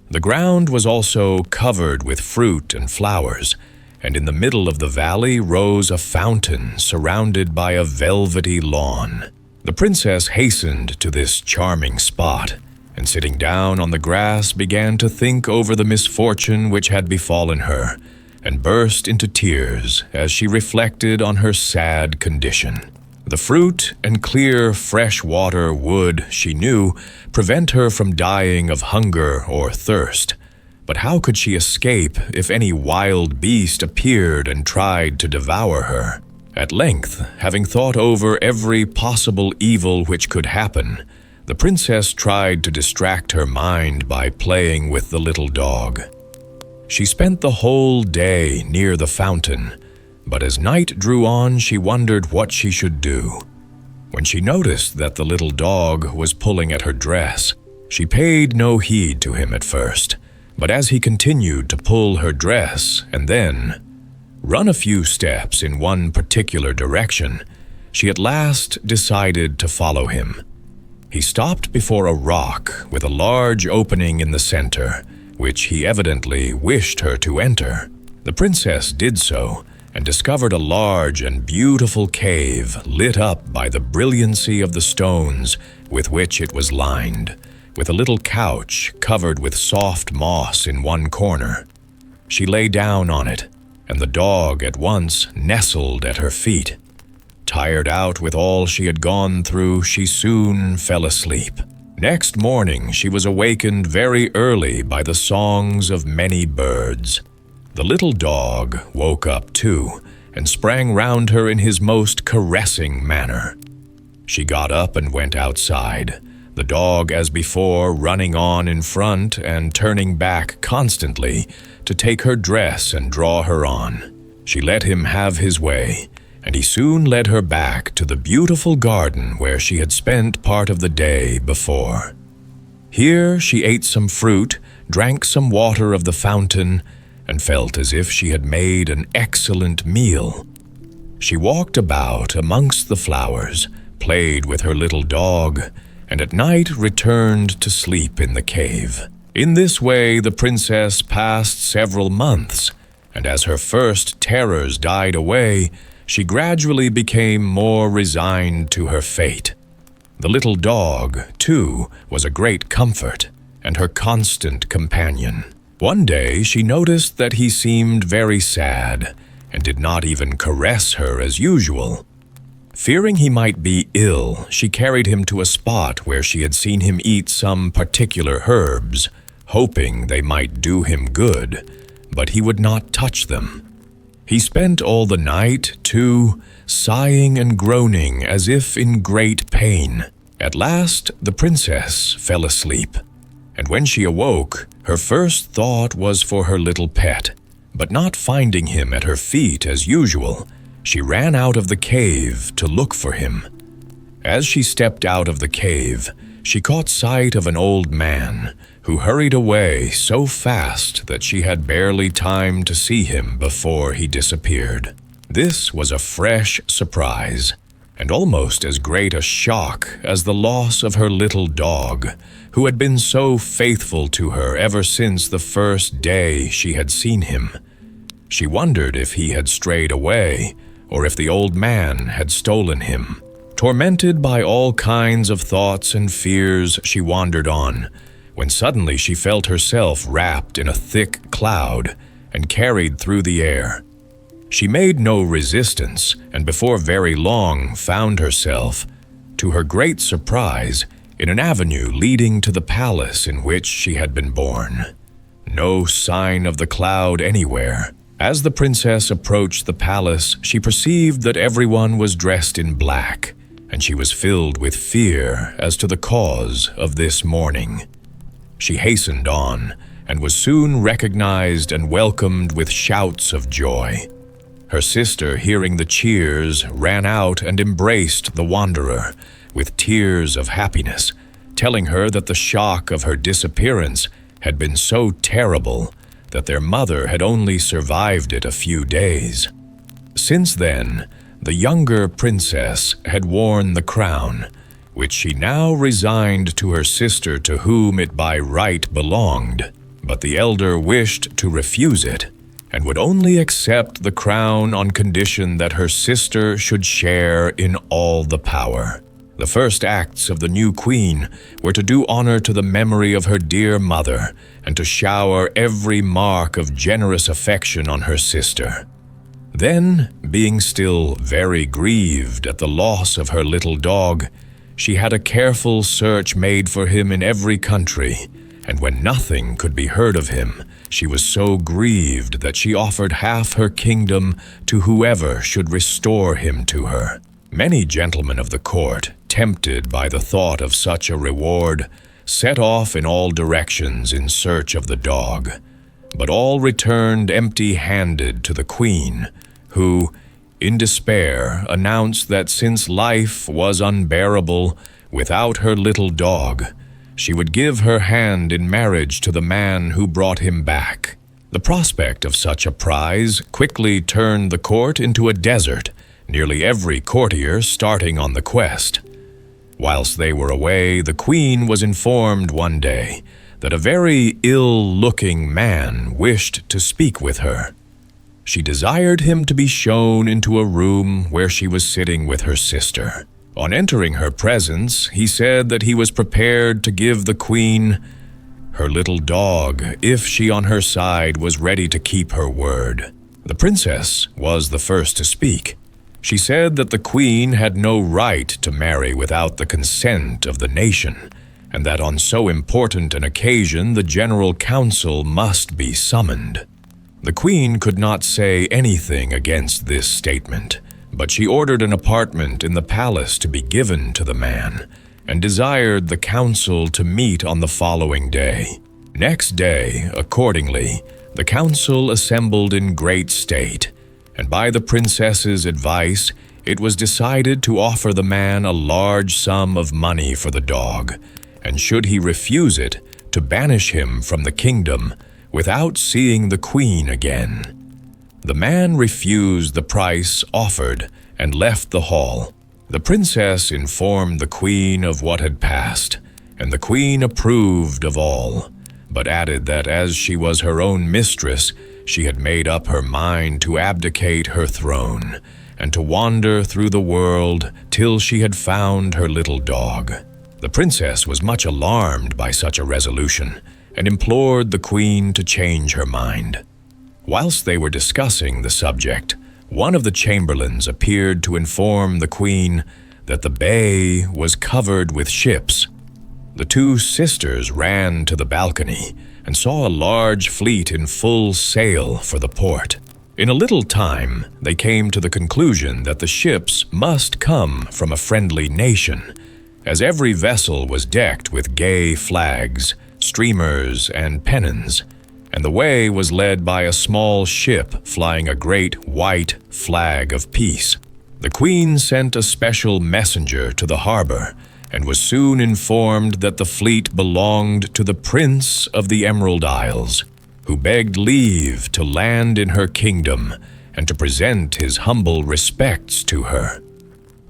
The ground was also covered with fruit and flowers, and in the middle of the valley rose a fountain surrounded by a velvety lawn. The princess hastened to this charming spot, and sitting down on the grass began to think over the misfortune which had befallen her, and burst into tears as she reflected on her sad condition. The fruit and clear, fresh water would, she knew, prevent her from dying of hunger or thirst. But how could she escape if any wild beast appeared and tried to devour her? At length, having thought over every possible evil which could happen, The princess tried to distract her mind by playing with the little dog. She spent the whole day near the fountain, but as night drew on, she wondered what she should do. When she noticed that the little dog was pulling at her dress, she paid no heed to him at first, but as he continued to pull her dress and then run a few steps in one particular direction, she at last decided to follow him. He stopped before a rock with a large opening in the center, which he evidently wished her to enter. The princess did so, and discovered a large and beautiful cave lit up by the brilliancy of the stones with which it was lined, with a little couch covered with soft moss in one corner. She lay down on it, and the dog at once nestled at her feet. Tired out with all she had gone through, she soon fell asleep. Next morning, she was awakened very early by the songs of many birds. The little dog woke up too, and sprang round her in his most caressing manner. She got up and went outside, the dog as before running on in front and turning back constantly to take her dress and draw her on. She let him have his way, and he soon led her back to the beautiful garden where she had spent part of the day before. Here she ate some fruit, drank some water of the fountain, and felt as if she had made an excellent meal. She walked about amongst the flowers, played with her little dog, and at night returned to sleep in the cave. In this way the princess passed several months, and as her first terrors died away, she gradually became more resigned to her fate. The little dog, too, was a great comfort, and her constant companion. One day she noticed that he seemed very sad, and did not even caress her as usual. Fearing he might be ill, she carried him to a spot where she had seen him eat some particular herbs, hoping they might do him good, but he would not touch them. He spent all the night, too, sighing and groaning as if in great pain. At last the princess fell asleep, and when she awoke, her first thought was for her little pet, but not finding him at her feet as usual, she ran out of the cave to look for him. As she stepped out of the cave, she caught sight of an old man who hurried away so fast that she had barely time to see him before he disappeared. This was a fresh surprise, and almost as great a shock as the loss of her little dog, who had been so faithful to her ever since the first day she had seen him. She wondered if he had strayed away, or if the old man had stolen him. Tormented by all kinds of thoughts and fears, she wandered on, when suddenly she felt herself wrapped in a thick cloud and carried through the air. She made no resistance, and before very long found herself, to her great surprise, in an avenue leading to the palace in which she had been born. No sign of the cloud anywhere. As the princess approached the palace, she perceived that everyone was dressed in black, and she was filled with fear as to the cause of this mourning. She hastened on, and was soon recognized and welcomed with shouts of joy. Her sister, hearing the cheers, ran out and embraced the wanderer with tears of happiness, telling her that the shock of her disappearance had been so terrible that their mother had only survived it a few days. Since then, the younger princess had worn the crown, which she now resigned to her sister to whom it by right belonged, but the elder wished to refuse it, and would only accept the crown on condition that her sister should share in all the power. The first acts of the new queen were to do honor to the memory of her dear mother and to shower every mark of generous affection on her sister. Then, being still very grieved at the loss of her little dog, she had a careful search made for him in every country, and when nothing could be heard of him, she was so grieved that she offered half her kingdom to whoever should restore him to her. Many gentlemen of the court, tempted by the thought of such a reward, set off in all directions in search of the dog, but all returned empty-handed to the queen, who, in despair, announced that since life was unbearable without her little dog, she would give her hand in marriage to the man who brought him back. The prospect of such a prize quickly turned the court into a desert, nearly every courtier starting on the quest. Whilst they were away, the queen was informed one day that a very ill-looking man wished to speak with her. She desired him to be shown into a room where she was sitting with her sister. On entering her presence, he said that he was prepared to give the queen her little dog if she on her side was ready to keep her word. The princess was the first to speak. She said that the queen had no right to marry without the consent of the nation, and that on so important an occasion the general council must be summoned. The queen could not say anything against this statement, but she ordered an apartment in the palace to be given to the man, and desired the council to meet on the following day. Next day, accordingly, the council assembled in great state, and by the princess's advice, it was decided to offer the man a large sum of money for the dog, and should he refuse it, to banish him from the kingdom without seeing the queen again. The man refused the price offered and left the hall. The princess informed the queen of what had passed, and the queen approved of all, but added that as she was her own mistress, she had made up her mind to abdicate her throne, and to wander through the world till she had found her little dog. The princess was much alarmed by such a resolution, and implored the queen to change her mind. Whilst they were discussing the subject, one of the chamberlains appeared to inform the queen that the bay was covered with ships. The two sisters ran to the balcony and saw a large fleet in full sail for the port. In a little time, they came to the conclusion that the ships must come from a friendly nation, as every vessel was decked with gay flags, streamers, and pennons, and the way was led by a small ship flying a great white flag of peace. The queen sent a special messenger to the harbor, and was soon informed that the fleet belonged to the Prince of the Emerald Isles, who begged leave to land in her kingdom and to present his humble respects to her.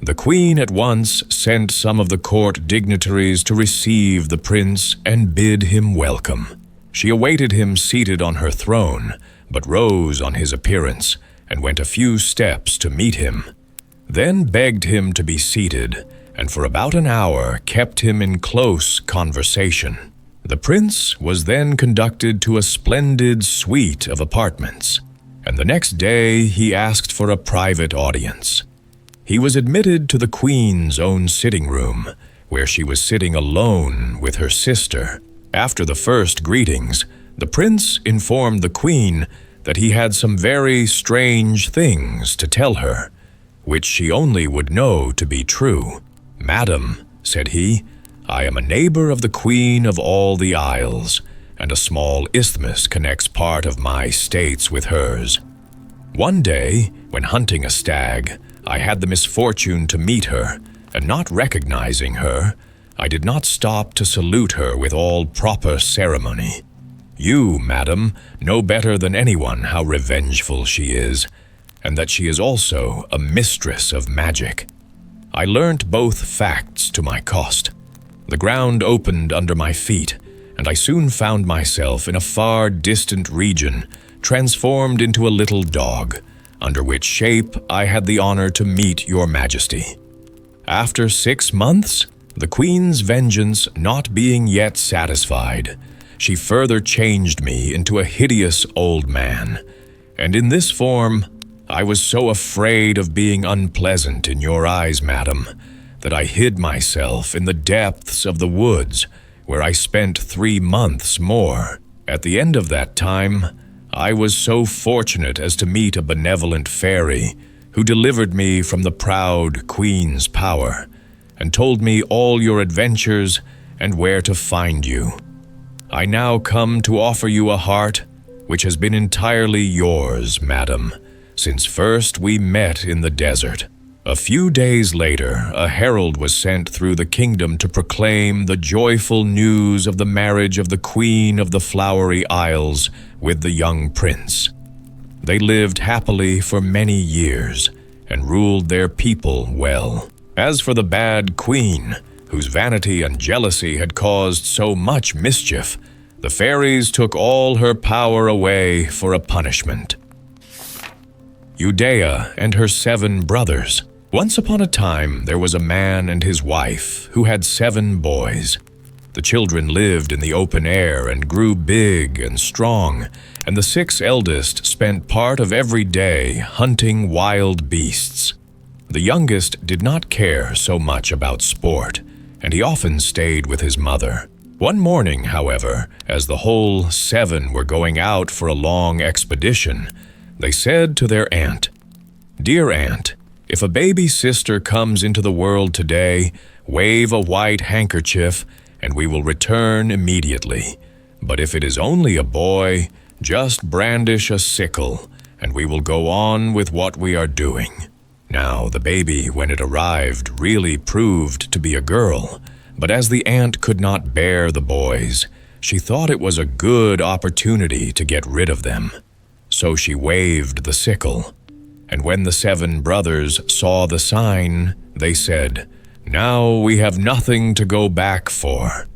The queen at once sent some of the court dignitaries to receive the prince and bid him welcome. She awaited him seated on her throne, but rose on his appearance and went a few steps to meet him, then begged him to be seated, and for about an hour kept him in close conversation. The prince was then conducted to a splendid suite of apartments, and the next day he asked for a private audience. He was admitted to the queen's own sitting room, where she was sitting alone with her sister. After the first greetings, the prince informed the queen that he had some very strange things to tell her, which she only would know to be true. "Madam," said he, "I am a neighbor of the Queen of all the Isles, and a small isthmus connects part of my states with hers. One day, when hunting a stag, I had the misfortune to meet her, and not recognizing her, I did not stop to salute her with all proper ceremony. You, madam, know better than anyone how revengeful she is, and that she is also a mistress of magic. I learnt both facts to my cost. The ground opened under my feet, and I soon found myself in a far distant region, transformed into a little dog, under which shape I had the honor to meet your majesty. After 6 months, the queen's vengeance not being yet satisfied, she further changed me into a hideous old man, and in this form I was so afraid of being unpleasant in your eyes, madam, that I hid myself in the depths of the woods, where I spent 3 months more. At the end of that time, I was so fortunate as to meet a benevolent fairy, who delivered me from the proud queen's power, and told me all your adventures and where to find you. I now come to offer you a heart which has been entirely yours, madam, since first we met in the desert. A few days later, a herald was sent through the kingdom to proclaim the joyful news of the marriage of the Queen of the Flowery Isles with the young prince. They lived happily for many years and ruled their people well. As for the bad queen, whose vanity and jealousy had caused so much mischief, the fairies took all her power away for a punishment. Udea and her 7 brothers. Once upon a time, there was a man and his wife who had 7 boys. The children lived in the open air and grew big and strong, and the 6 eldest spent part of every day hunting wild beasts. The youngest did not care so much about sport, and he often stayed with his mother. One morning, however, as the whole 7 were going out for a long expedition, they said to their aunt, "Dear aunt, if a baby sister comes into the world today, wave a white handkerchief, and we will return immediately. But if it is only a boy, just brandish a sickle, and we will go on with what we are doing." Now, the baby, when it arrived, really proved to be a girl, but as the aunt could not bear the boys, she thought it was a good opportunity to get rid of them. So she waved the sickle, and when the 7 brothers saw the sign, they said, "Now we have nothing to go back for,"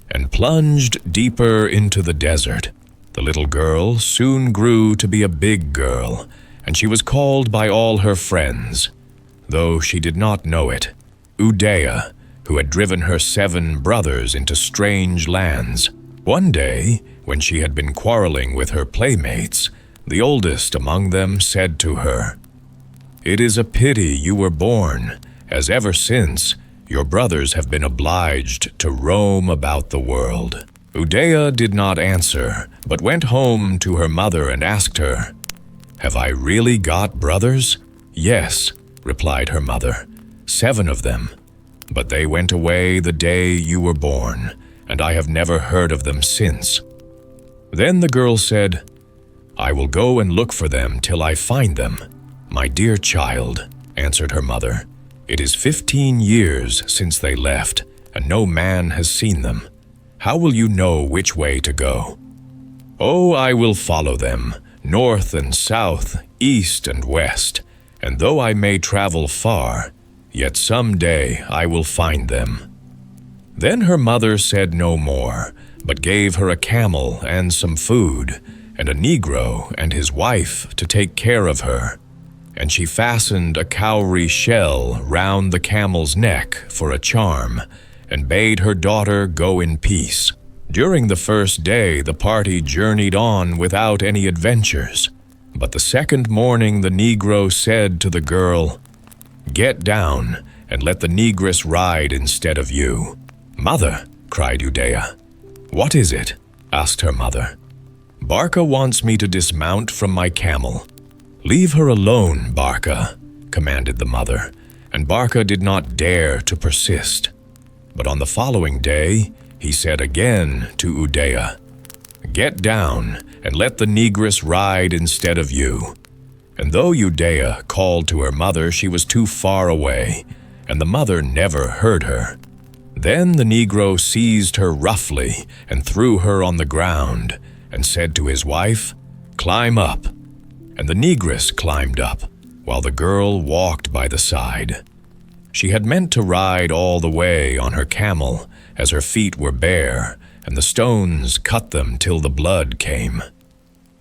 and plunged deeper into the desert. The little girl soon grew to be a big girl, and she was called by all her friends, though she did not know it, Udea, who had driven her 7 brothers into strange lands. One day, when she had been quarreling with her playmates, the oldest among them said to her, "It is a pity you were born, as ever since your brothers have been obliged to roam about the world." Udea did not answer, but went home to her mother and asked her, "Have I really got brothers?" "Yes," replied her mother, 7 of them. "But they went away the day you were born, and I have never heard of them since." Then the girl said, "I will go and look for them till I find them." "My dear child," answered her mother, "it is 15 years since they left, and no man has seen them. How will you know which way to go?" "Oh, I will follow them, north and south, east and west, and though I may travel far, yet some day I will find them." Then her mother said no more, but gave her a camel and some food, and a Negro and his wife to take care of her. And she fastened a cowrie shell round the camel's neck for a charm, and bade her daughter go in peace. During the first day, the party journeyed on without any adventures. But the second morning, the Negro said to the girl, "Get down, and let the negress ride instead of you." "Mother," cried Udea. "What is it?" asked her mother. "Barca wants me to dismount from my camel." "Leave her alone, Barca," commanded the mother, and Barca did not dare to persist. But on the following day, he said again to Udea, "Get down, and let the negress ride instead of you." And though Udea called to her mother, she was too far away, and the mother never heard her. Then the Negro seized her roughly and threw her on the ground, and said to his wife, "Climb up." And the negress climbed up, while the girl walked by the side. She had meant to ride all the way on her camel, as her feet were bare, and the stones cut them till the blood came.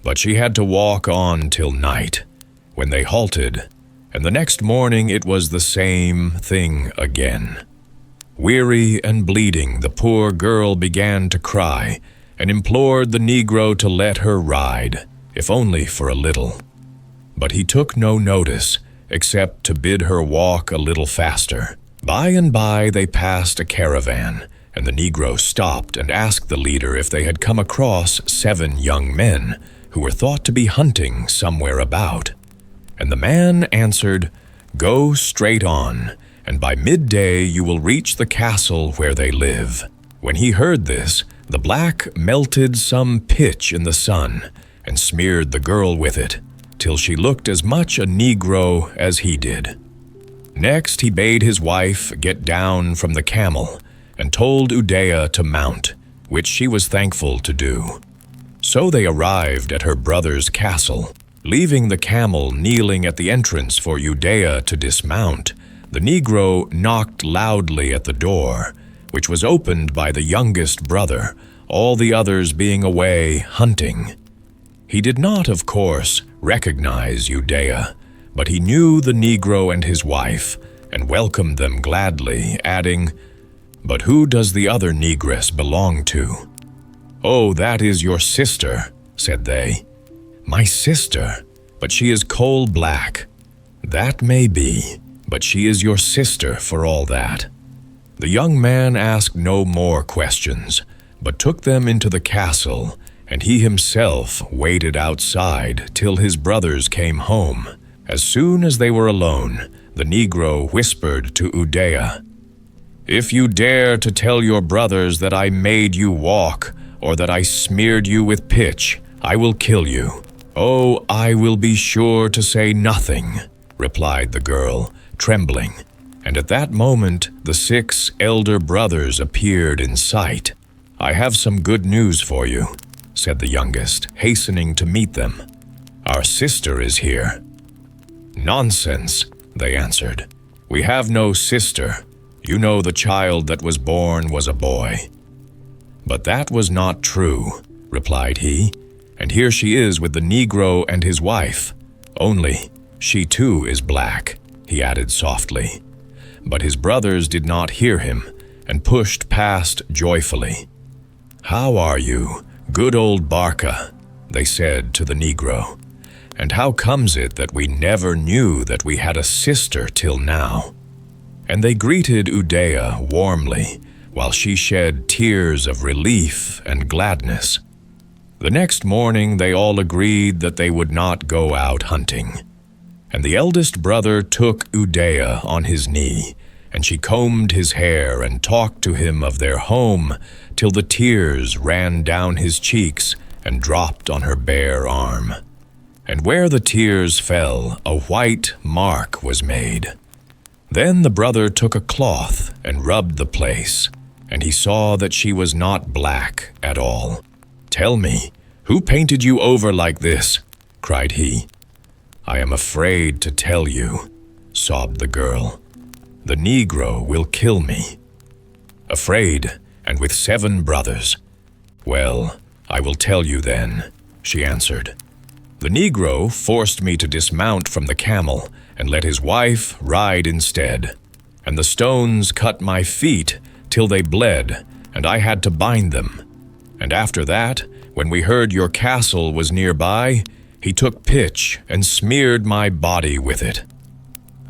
But she had to walk on till night, when they halted, and the next morning it was the same thing again. Weary and bleeding, the poor girl began to cry, and implored the Negro to let her ride, if only for a little. But he took no notice, except to bid her walk a little faster. By and by they passed a caravan, and the Negro stopped and asked the leader if they had come across 7 young men who were thought to be hunting somewhere about. And the man answered, "Go straight on, and by midday you will reach the castle where they live." When he heard this, the black melted some pitch in the sun and smeared the girl with it, till she looked as much a Negro as he did. Next he bade his wife get down from the camel and told Udea to mount, which she was thankful to do. So they arrived at her brother's castle. Leaving the camel kneeling at the entrance for Udea to dismount, the Negro knocked loudly at the door, which was opened by the youngest brother, all the others being away hunting. He did not, of course, recognize Udea, but he knew the Negro and his wife, and welcomed them gladly, adding, "But who does the other negress belong to?" "Oh, that is your sister," said they. "My sister? But she is coal-black." "That may be, but she is your sister for all that." The young man asked no more questions, but took them into the castle, and he himself waited outside till his brothers came home. As soon as they were alone, the Negro whispered to Udea, "If you dare to tell your brothers that I made you walk, or that I smeared you with pitch, I will kill you." "Oh, I will be sure to say nothing," replied the girl, trembling. And at that moment the 6 elder brothers appeared in sight. "I have some good news for you," said the youngest, hastening to meet them. "Our sister is here." "Nonsense," they answered. "We have no sister. You know the child that was born was a boy." "But that was not true," replied he, "and here she is with the Negro and his wife. Only, she too is black," he added softly. But his brothers did not hear him, and pushed past joyfully. "How are you, good old Barca?" they said to the Negro. "And how comes it that we never knew that we had a sister till now?" And they greeted Udea warmly, while she shed tears of relief and gladness. The next morning they all agreed that they would not go out hunting. And the eldest brother took Udea on his knee, and she combed his hair and talked to him of their home till the tears ran down his cheeks and dropped on her bare arm. And where the tears fell, a white mark was made. Then the brother took a cloth and rubbed the place, and he saw that she was not black at all. "Tell me, who painted you over like this?" cried he. "I am afraid to tell you," sobbed the girl. "The Negro will kill me." "Afraid, and with 7 brothers. Well, I will tell you then," she answered. "The Negro forced me to dismount from the camel and let his wife ride instead, and the stones cut my feet till they bled, and I had to bind them. And after that, when we heard your castle was nearby, he took pitch and smeared my body with it."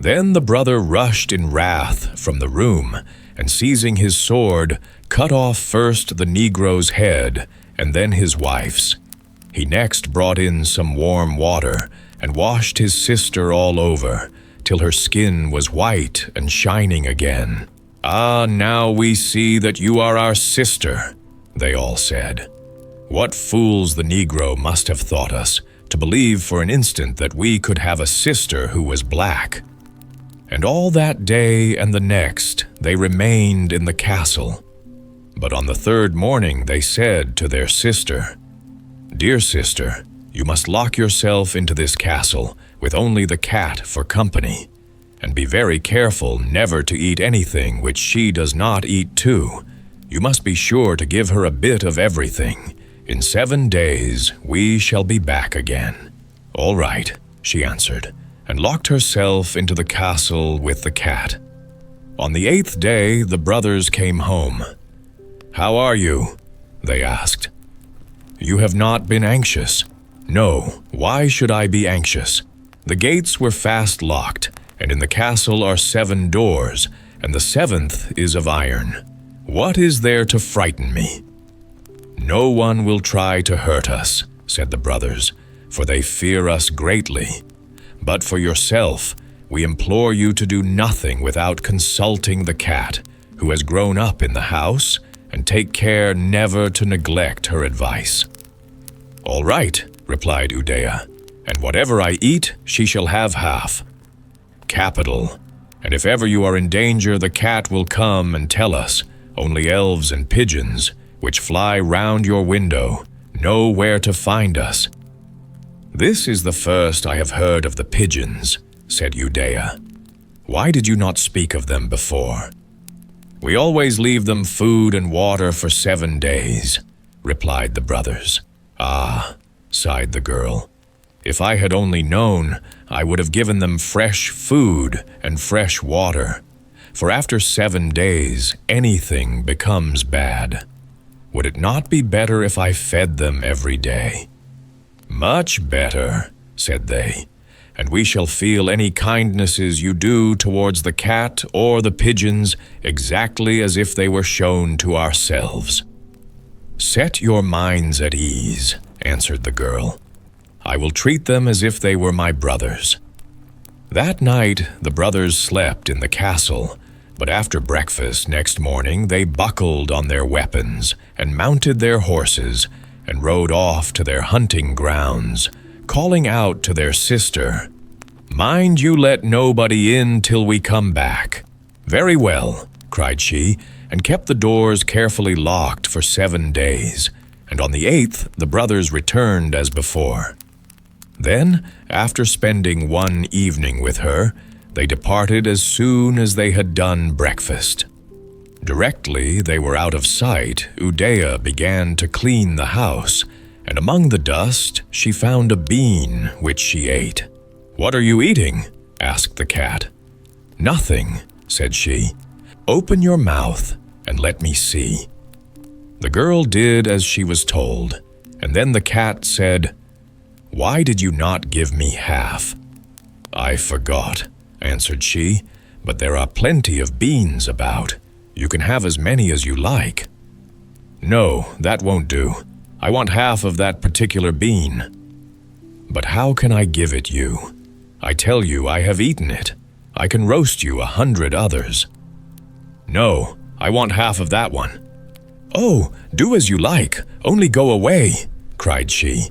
Then the brother rushed in wrath from the room, and seizing his sword, cut off first the Negro's head and then his wife's. He next brought in some warm water and washed his sister all over, till her skin was white and shining again. "Ah, now we see that you are our sister," they all said. What fools the Negro must have thought us, to believe for an instant that we could have a sister who was black. And all that day and the next they remained in the castle. But on the 3rd morning they said to their sister, "Dear sister, you must lock yourself into this castle with only the cat for company, and be very careful never to eat anything which she does not eat too. You must be sure to give her a bit of everything. In 7 days we shall be back again." "All right," she answered, and locked herself into the castle with the cat. On the 8th day the brothers came home. "How are you?" they asked. "You have not been anxious?" "No, why should I be anxious? The gates were fast locked, and in the castle are 7 doors, and the 7th is of iron. What is there to frighten me?" "No one will try to hurt us," said the brothers, "for they fear us greatly. But for yourself, we implore you to do nothing without consulting the cat, who has grown up in the house, and take care never to neglect her advice." "All right," replied Udea, "and whatever I eat, she shall have half." "Capital. And if ever you are in danger, the cat will come and tell us. Only elves and pigeons, which fly round your window, know where to find us." "This is the first I have heard of the pigeons," said Udea. "Why did you not speak of them before?" "We always leave them food and water for 7 days," replied the brothers. "Ah," sighed the girl, "if I had only known, I would have given them fresh food and fresh water. For after 7 days, anything becomes bad. Would it not be better if I fed them every day?" "Much better," said they, "and we shall feel any kindnesses you do towards the cat or the pigeons exactly as if they were shown to ourselves." "Set your minds at ease," answered the girl. "I will treat them as if they were my brothers." That night the brothers slept in the castle, but after breakfast next morning they buckled on their weapons and mounted their horses and rode off to their hunting grounds, calling out to their sister, "Mind you let nobody in till we come back." "Very well," cried she, and kept the doors carefully locked for 7 days, and on the 8th the brothers returned as before. Then, after spending one evening with her, they departed as soon as they had done breakfast. Directly they were out of sight, Udea began to clean the house, and among the dust she found a bean which she ate. "What are you eating?" asked the cat. "Nothing," said she. "Open your mouth and let me see." The girl did as she was told, and then the cat said, "Why did you not give me half?" "I forgot," answered she, "but there are plenty of beans about. You can have as many as you like." "No, that won't do. I want half of that particular bean." "But how can I give it you? I tell you I have eaten it. I can roast you 100 others." "No, I want half of that one." "Oh, do as you like, only go away," cried she.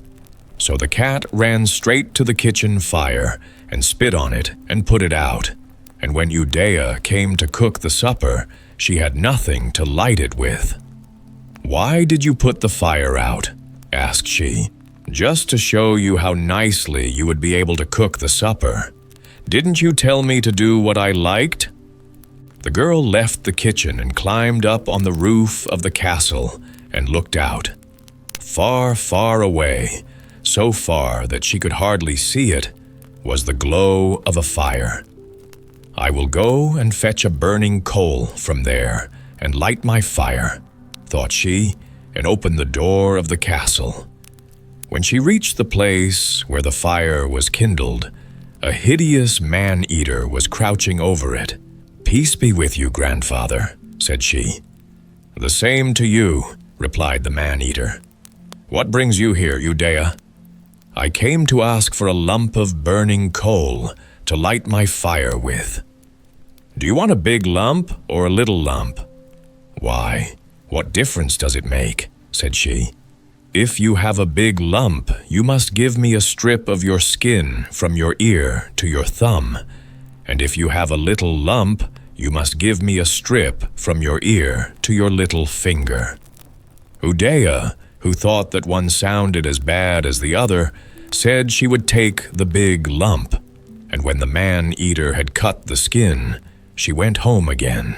So the cat ran straight to the kitchen fire and spit on it and put it out. And when Udea came to cook the supper, she had nothing to light it with. "Why did you put the fire out?" asked she. "Just to show you how nicely you would be able to cook the supper. Didn't you tell me to do what I liked?" The girl left the kitchen and climbed up on the roof of the castle and looked out. Far, far away, so far that she could hardly see it, was the glow of a fire. "I will go and fetch a burning coal from there and light my fire," thought she, and opened the door of the castle. When she reached the place where the fire was kindled, a hideous man-eater was crouching over it. "Peace be with you, grandfather," said she. "The same to you," replied the man-eater. "What brings you here, Udea?" "I came to ask for a lump of burning coal to light my fire with." "Do you want a big lump or a little lump?" "Why, what difference does it make?" said she. "If you have a big lump, you must give me a strip of your skin from your ear to your thumb, and if you have a little lump, you must give me a strip from your ear to your little finger." Udea, who thought that one sounded as bad as the other, said she would take the big lump, and when the man-eater had cut the skin, she went home again.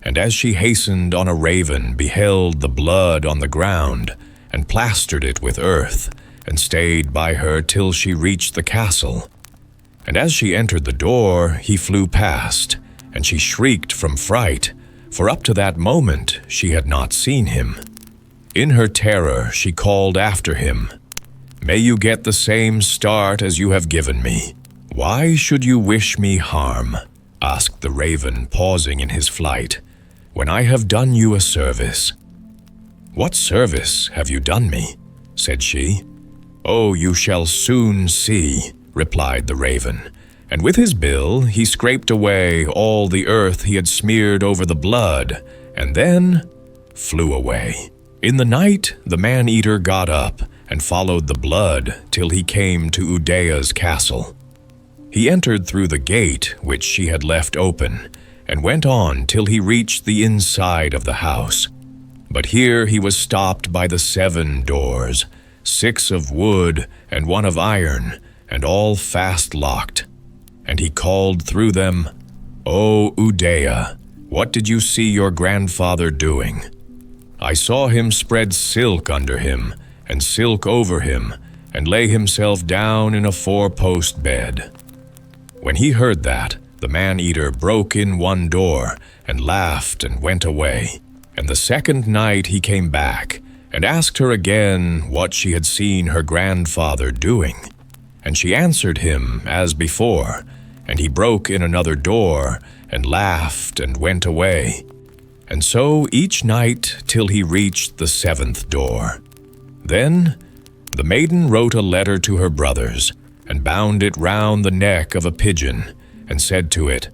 And as she hastened on, a raven beheld the blood on the ground, and plastered it with earth, and stayed by her till she reached the castle. And as she entered the door, he flew past, and she shrieked from fright, for up to that moment she had not seen him. In her terror she called after him, "May you get the same start as you have given me." "Why should you wish me harm?" asked the raven, pausing in his flight, "when I have done you a service." "What service have you done me?" said she. "Oh, you shall soon see," replied the raven, and with his bill he scraped away all the earth he had smeared over the blood, and then flew away. In the night, the man-eater got up and followed the blood till he came to Udea's castle. He entered through the gate which she had left open, and went on till he reached the inside of the house. But here he was stopped by the 7 doors, 6 of wood and 1 of iron, and all fast locked. And he called through them, "O Udea, what did you see your grandfather doing? I saw him spread silk under him, and silk over him, and lay himself down in a 4-post bed." When he heard that, the man-eater broke in 1 door, and laughed and went away. And the 2nd night he came back, and asked her again what she had seen her grandfather doing. And she answered him as before, and he broke in another door, and laughed and went away. And so each night till he reached the 7th door. Then the maiden wrote a letter to her brothers, and bound it round the neck of a pigeon, and said to it,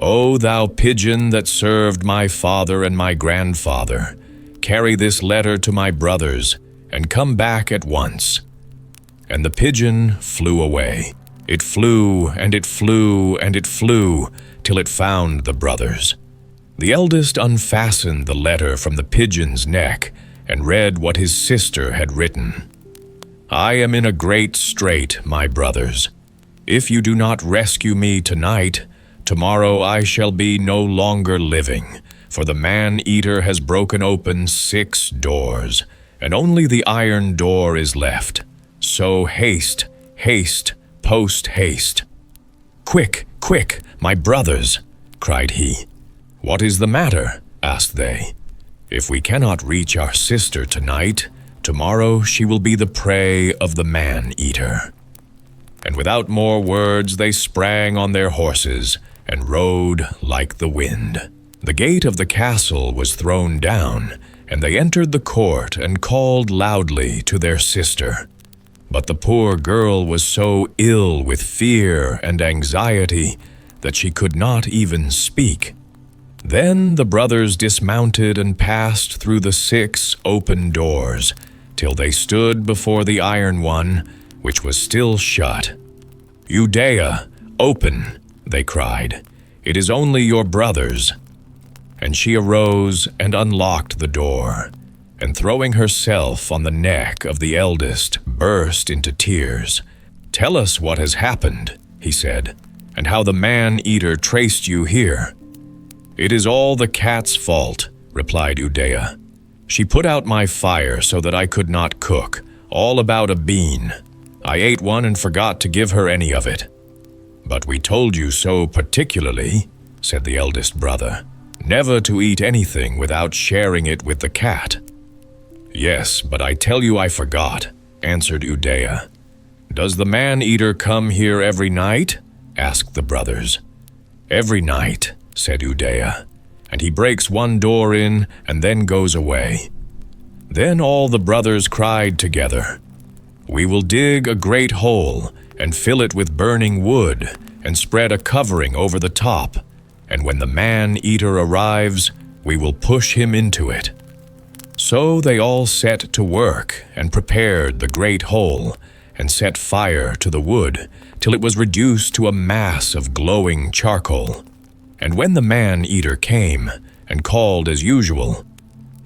"O thou pigeon that served my father and my grandfather, carry this letter to my brothers, and come back at once." And the pigeon flew away. It flew, and it flew, and it flew, till it found the brothers. The eldest unfastened the letter from the pigeon's neck, and read what his sister had written. "I am in a great strait, my brothers. If you do not rescue me tonight, tomorrow I shall be no longer living, for the man-eater has broken open 6 doors, and only the iron door is left. So haste, haste, post-haste." "Quick, quick, my brothers," cried he. "What is the matter?" asked they. "If we cannot reach our sister tonight, tomorrow she will be the prey of the man-eater." And without more words they sprang on their horses, and rode like the wind. The gate of the castle was thrown down, and they entered the court and called loudly to their sister. But the poor girl was so ill with fear and anxiety that she could not even speak. Then the brothers dismounted and passed through the 6 open doors, till they stood before the iron one, which was still shut. "Udea, open," they cried. "It is only your brothers." And she arose and unlocked the door, and throwing herself on the neck of the eldest, burst into tears. "Tell us what has happened," he said, "and how the man-eater traced you here." "It is all the cat's fault," replied Udea. "She put out my fire so that I could not cook, all about a bean. I ate one and forgot to give her any of it." "But we told you so particularly," said the eldest brother, "never to eat anything without sharing it with the cat." "Yes, but I tell you I forgot," answered Udea. "Does the man-eater come here every night?" asked the brothers. "Every night," said Udea, "and he breaks 1 door in and then goes away." Then all the brothers cried together, "We will dig a great hole and fill it with burning wood and spread a covering over the top, and when the man-eater arrives, we will push him into it." So they all set to work and prepared the great hole and set fire to the wood till it was reduced to a mass of glowing charcoal. And when the man-eater came and called as usual,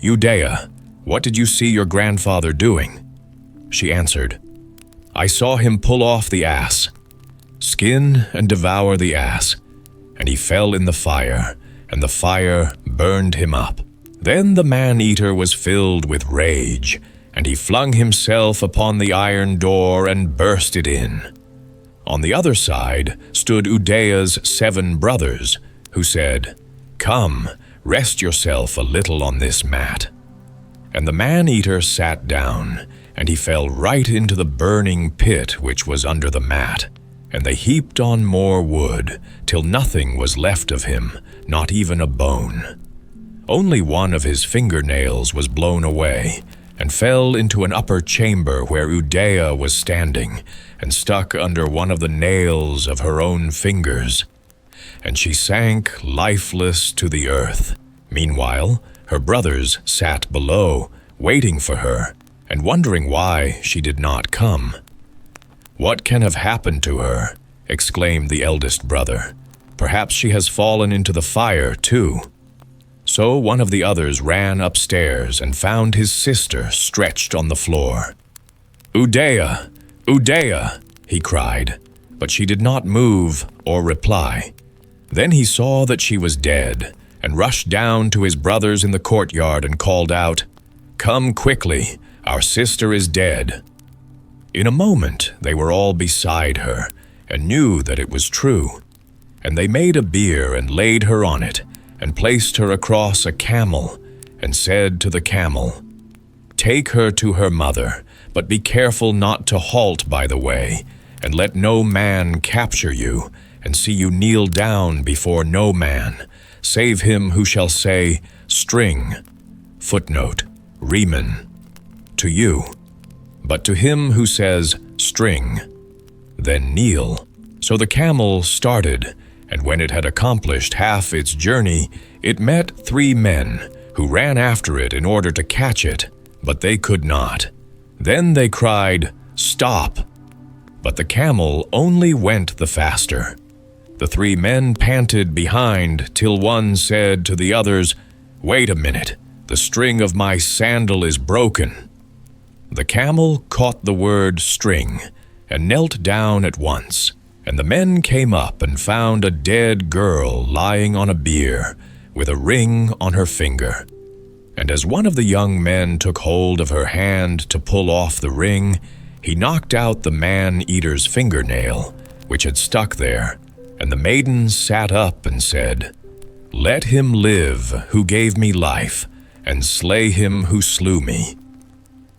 "Udea, what did you see your grandfather doing?" She answered, "I saw him pull off the ass, skin and devour the ass, and he fell in the fire, and the fire burned him up. Then the man-eater was filled with rage, and he flung himself upon the iron door and burst it in. On the other side stood Udea's 7 brothers, who said, 'Come, rest yourself a little on this mat.' And the man-eater sat down, and he fell right into the burning pit which was under the mat, and they heaped on more wood, till nothing was left of him, not even a bone. Only one of his fingernails was blown away, and fell into an upper chamber where Udea was standing, and stuck under one of the nails of her own fingers. And she sank lifeless to the earth. Meanwhile, her brothers sat below, waiting for her, and wondering why she did not come. "What can have happened to her?" exclaimed the eldest brother. "Perhaps she has fallen into the fire, too." So one of the others ran upstairs and found his sister stretched on the floor. "Udea! Udea!" he cried, but she did not move or reply. Then he saw that she was dead, and rushed down to his brothers in the courtyard and called out, "Come quickly, our sister is dead." In a moment they were all beside her, and knew that it was true. And they made a bier and laid her on it, and placed her across a camel, and said to the camel, "Take her to her mother, but be careful not to halt by the way, and let no man capture you, and see you kneel down before no man, save him who shall say, 'String,' footnote, Riemen, to you. But to him who says, 'String,' then kneel." So the camel started, and when it had accomplished half its journey, it met 3 men, who ran after it in order to catch it, but they could not. Then they cried, "Stop!" But the camel only went the faster. The 3 men panted behind, till one said to the others, "Wait a minute, the string of my sandal is broken." The camel caught the word "string," and knelt down at once. And the men came up and found a dead girl lying on a bier, with a ring on her finger. And as one of the young men took hold of her hand to pull off the ring, he knocked out the man-eater's fingernail, which had stuck there. And the maiden sat up and said, "Let him live who gave me life, and slay him who slew me."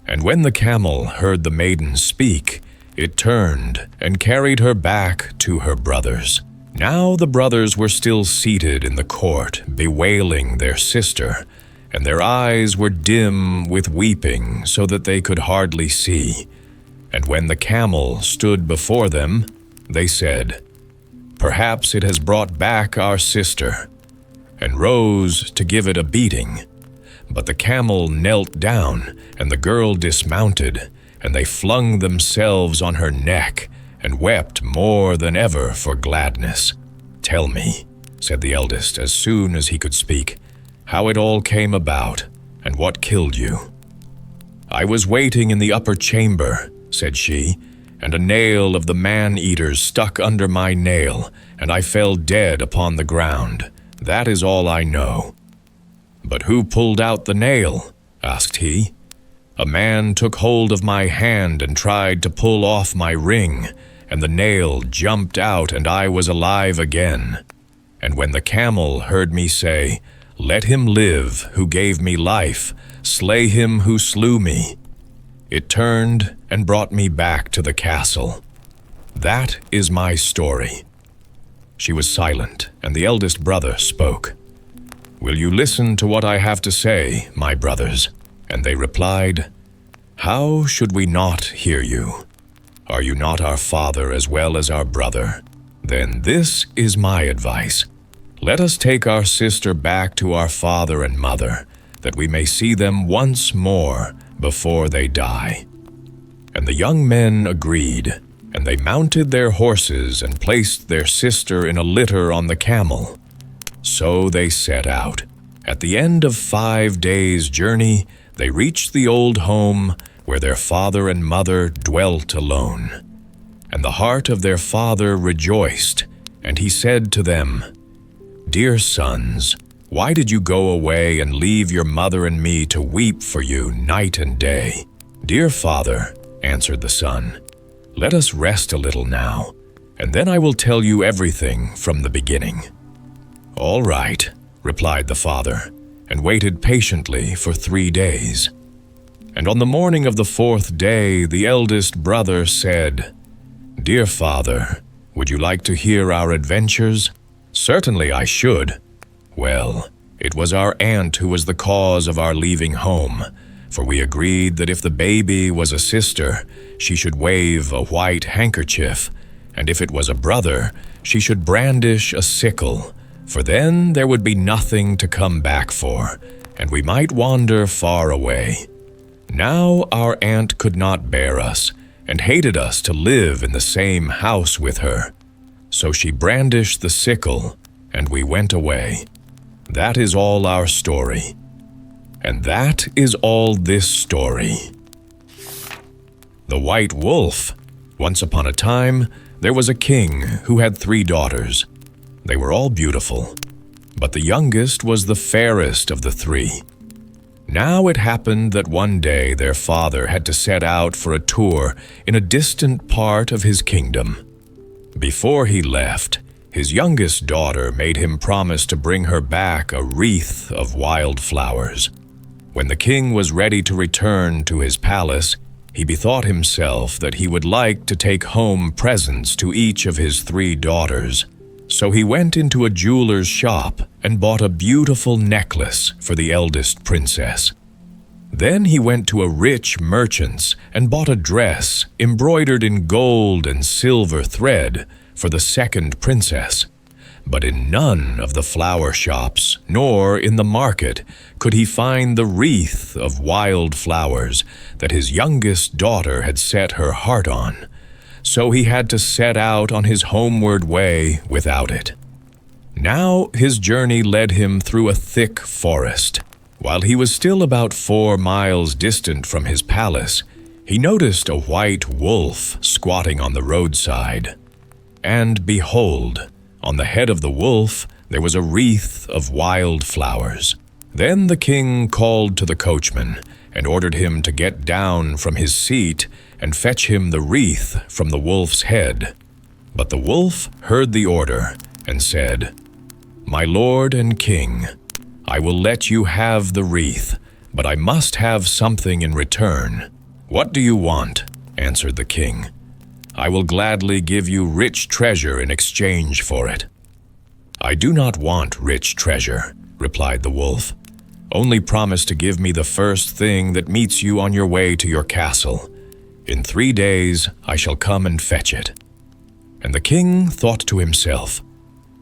And when the camel heard the maiden speak, it turned and carried her back to her brothers. Now the brothers were still seated in the court, bewailing their sister, and their eyes were dim with weeping, so that they could hardly see. And when the camel stood before them, they said, "Perhaps it has brought back our sister," and rose to give it a beating. But the camel knelt down, and the girl dismounted, and they flung themselves on her neck, and wept more than ever for gladness. "Tell me," said the eldest as soon as he could speak, "how it all came about, and what killed you." "I was waiting in the upper chamber," said she, "and a nail of the man-eater's stuck under my nail, and I fell dead upon the ground. That is all I know." "But who pulled out the nail?" asked he. "A man took hold of my hand and tried to pull off my ring, and the nail jumped out, and I was alive again. And when the camel heard me say, 'Let him live who gave me life, slay him who slew me,' it turned and brought me back to the castle. That is my story." She was silent, and the eldest brother spoke. "Will you listen to what I have to say, my brothers?" And they replied, "How should we not hear you? Are you not our father as well as our brother? Then this is my advice. Let us take our sister back to our father and mother, that we may see them once more before they die." And the young men agreed, and they mounted their horses and placed their sister in a litter on the camel. So they set out. At the end of 5 days' journey, they reached the old home where their father and mother dwelt alone. And the heart of their father rejoiced, and he said to them, "Dear sons, why did you go away and leave your mother and me to weep for you night and day?" "Dear father," answered the son, "let us rest a little now, and then I will tell you everything from the beginning." "All right," replied the father, and waited patiently for 3 days. And on the morning of the 4th day, the eldest brother said, "Dear father, would you like to hear our adventures?" "Certainly I should." "Well, it was our aunt who was the cause of our leaving home. for we agreed that if the baby was a sister, she should wave a white handkerchief, and if it was a brother, she should brandish a sickle, for then there would be nothing to come back for, and we might wander far away. Now our aunt could not bear us, and hated us to live in the same house with her. So she brandished the sickle, and we went away. That is all our story. And that is all this story. The White Wolf. Once upon a time, there was a king who had 3 daughters. They were all beautiful, but the youngest was the fairest of the 3. Now it happened that one day their father had to set out for a tour in a distant part of his kingdom. Before he left, his youngest daughter made him promise to bring her back a wreath of wild flowers. When the king was ready to return to his palace, he bethought himself that he would like to take home presents to each of his 3 daughters. So he went into a jeweler's shop and bought a beautiful necklace for the eldest princess. Then he went to a rich merchant's and bought a dress embroidered in gold and silver thread for the second princess. But in none of the flower shops, nor in the market, could he find the wreath of wild flowers that his youngest daughter had set her heart on. So he had to set out on his homeward way without it. Now his journey led him through a thick forest. While he was still about 4 miles distant from his palace, he noticed a white wolf squatting on the roadside. And behold, on the head of the wolf there was a wreath of wild flowers. Then the king called to the coachman and ordered him to get down from his seat and fetch him the wreath from the wolf's head. But the wolf heard the order and said, "My lord and king, I will let you have the wreath, but I must have something in return." "What do you want?" answered the king. "I will gladly give you rich treasure in exchange for it." "I do not want rich treasure," replied the wolf. "Only promise to give me the first thing that meets you on your way to your castle. In 3 days I shall come and fetch it." And the king thought to himself,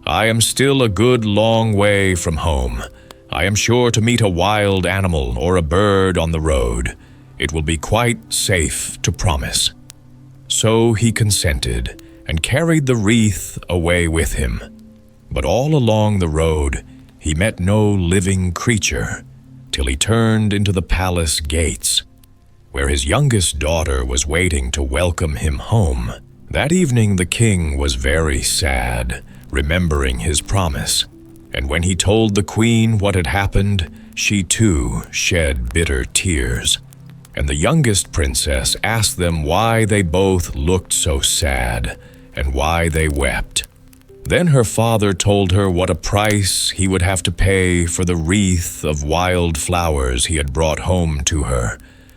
"I am still a good long way from home. I am sure to meet a wild animal or a bird on the road. It will be quite safe to promise." So he consented and carried the wreath away with him. But all along the road he met no living creature, till he turned into the palace gates, where his youngest daughter was waiting to welcome him home. That evening the king was very sad, remembering his promise, and when he told the queen what had happened, she too shed bitter tears. And the youngest princess asked them why they both looked so sad, and why they wept. Then her father told her what a price he would have to pay for the wreath of wild flowers he had brought home to her,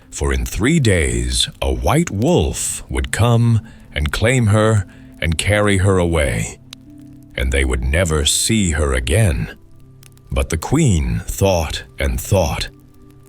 for in 3 days a white wolf would come and claim her and carry her away, and they would never see her again. But the queen thought and thought,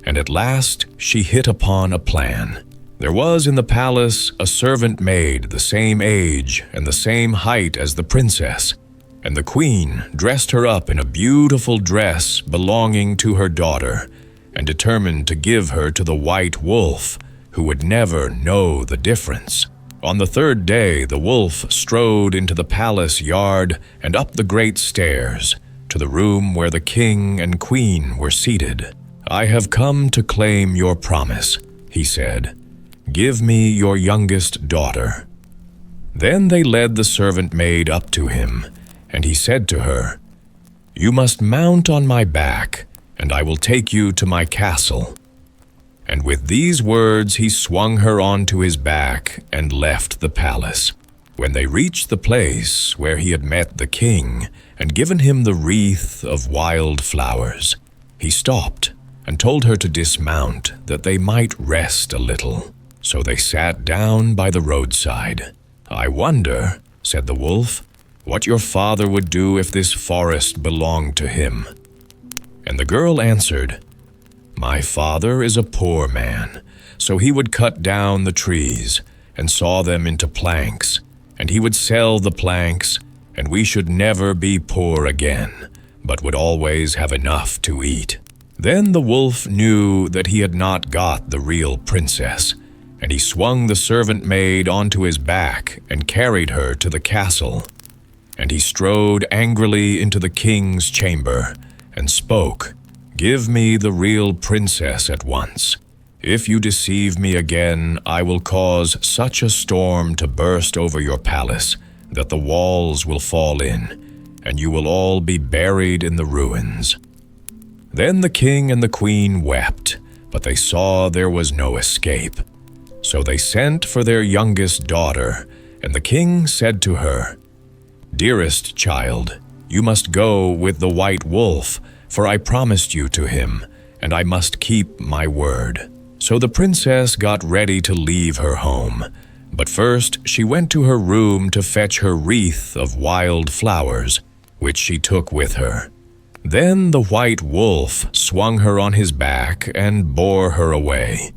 and at last she hit upon a plan. There was in the palace a servant maid the same age and the same height as the princess, and the queen dressed her up in a beautiful dress belonging to her daughter, and determined to give her to the white wolf, who would never know the difference. On the 3rd day the wolf strode into the palace yard and up the great stairs, to the room where the king and queen were seated. "I have come to claim your promise," he said. "Give me your youngest daughter." Then they led the servant maid up to him, and he said to her, "You must mount on my back, and I will take you to my castle." And with these words he swung her onto his back and left the palace. When they reached the place where he had met the king and given him the wreath of wild flowers, he stopped and told her to dismount, that they might rest a little. So they sat down by the roadside. "I wonder," said the wolf, "what your father would do if this forest belonged to him." And the girl answered, My father is a poor man, so he would cut down the trees and saw them into planks, and he would sell the planks, and we should never be poor again, but would always have enough to eat. Then the wolf knew that he had not got the real princess, and he swung the servant maid onto his back and carried her to the castle. And he strode angrily into the king's chamber and spoke, "Give me the real princess at once. If you deceive me again, I will cause such a storm to burst over your palace that the walls will fall in, and you will all be buried in the ruins." Then the king and the queen wept, but they saw there was no escape. So they sent for their youngest daughter, and the king said to her, "Dearest child, you must go with the white wolf, for I promised you to him, and I must keep my word." So the princess got ready to leave her home, but first she went to her room to fetch her wreath of wild flowers, which she took with her. Then the white wolf swung her on his back and bore her away.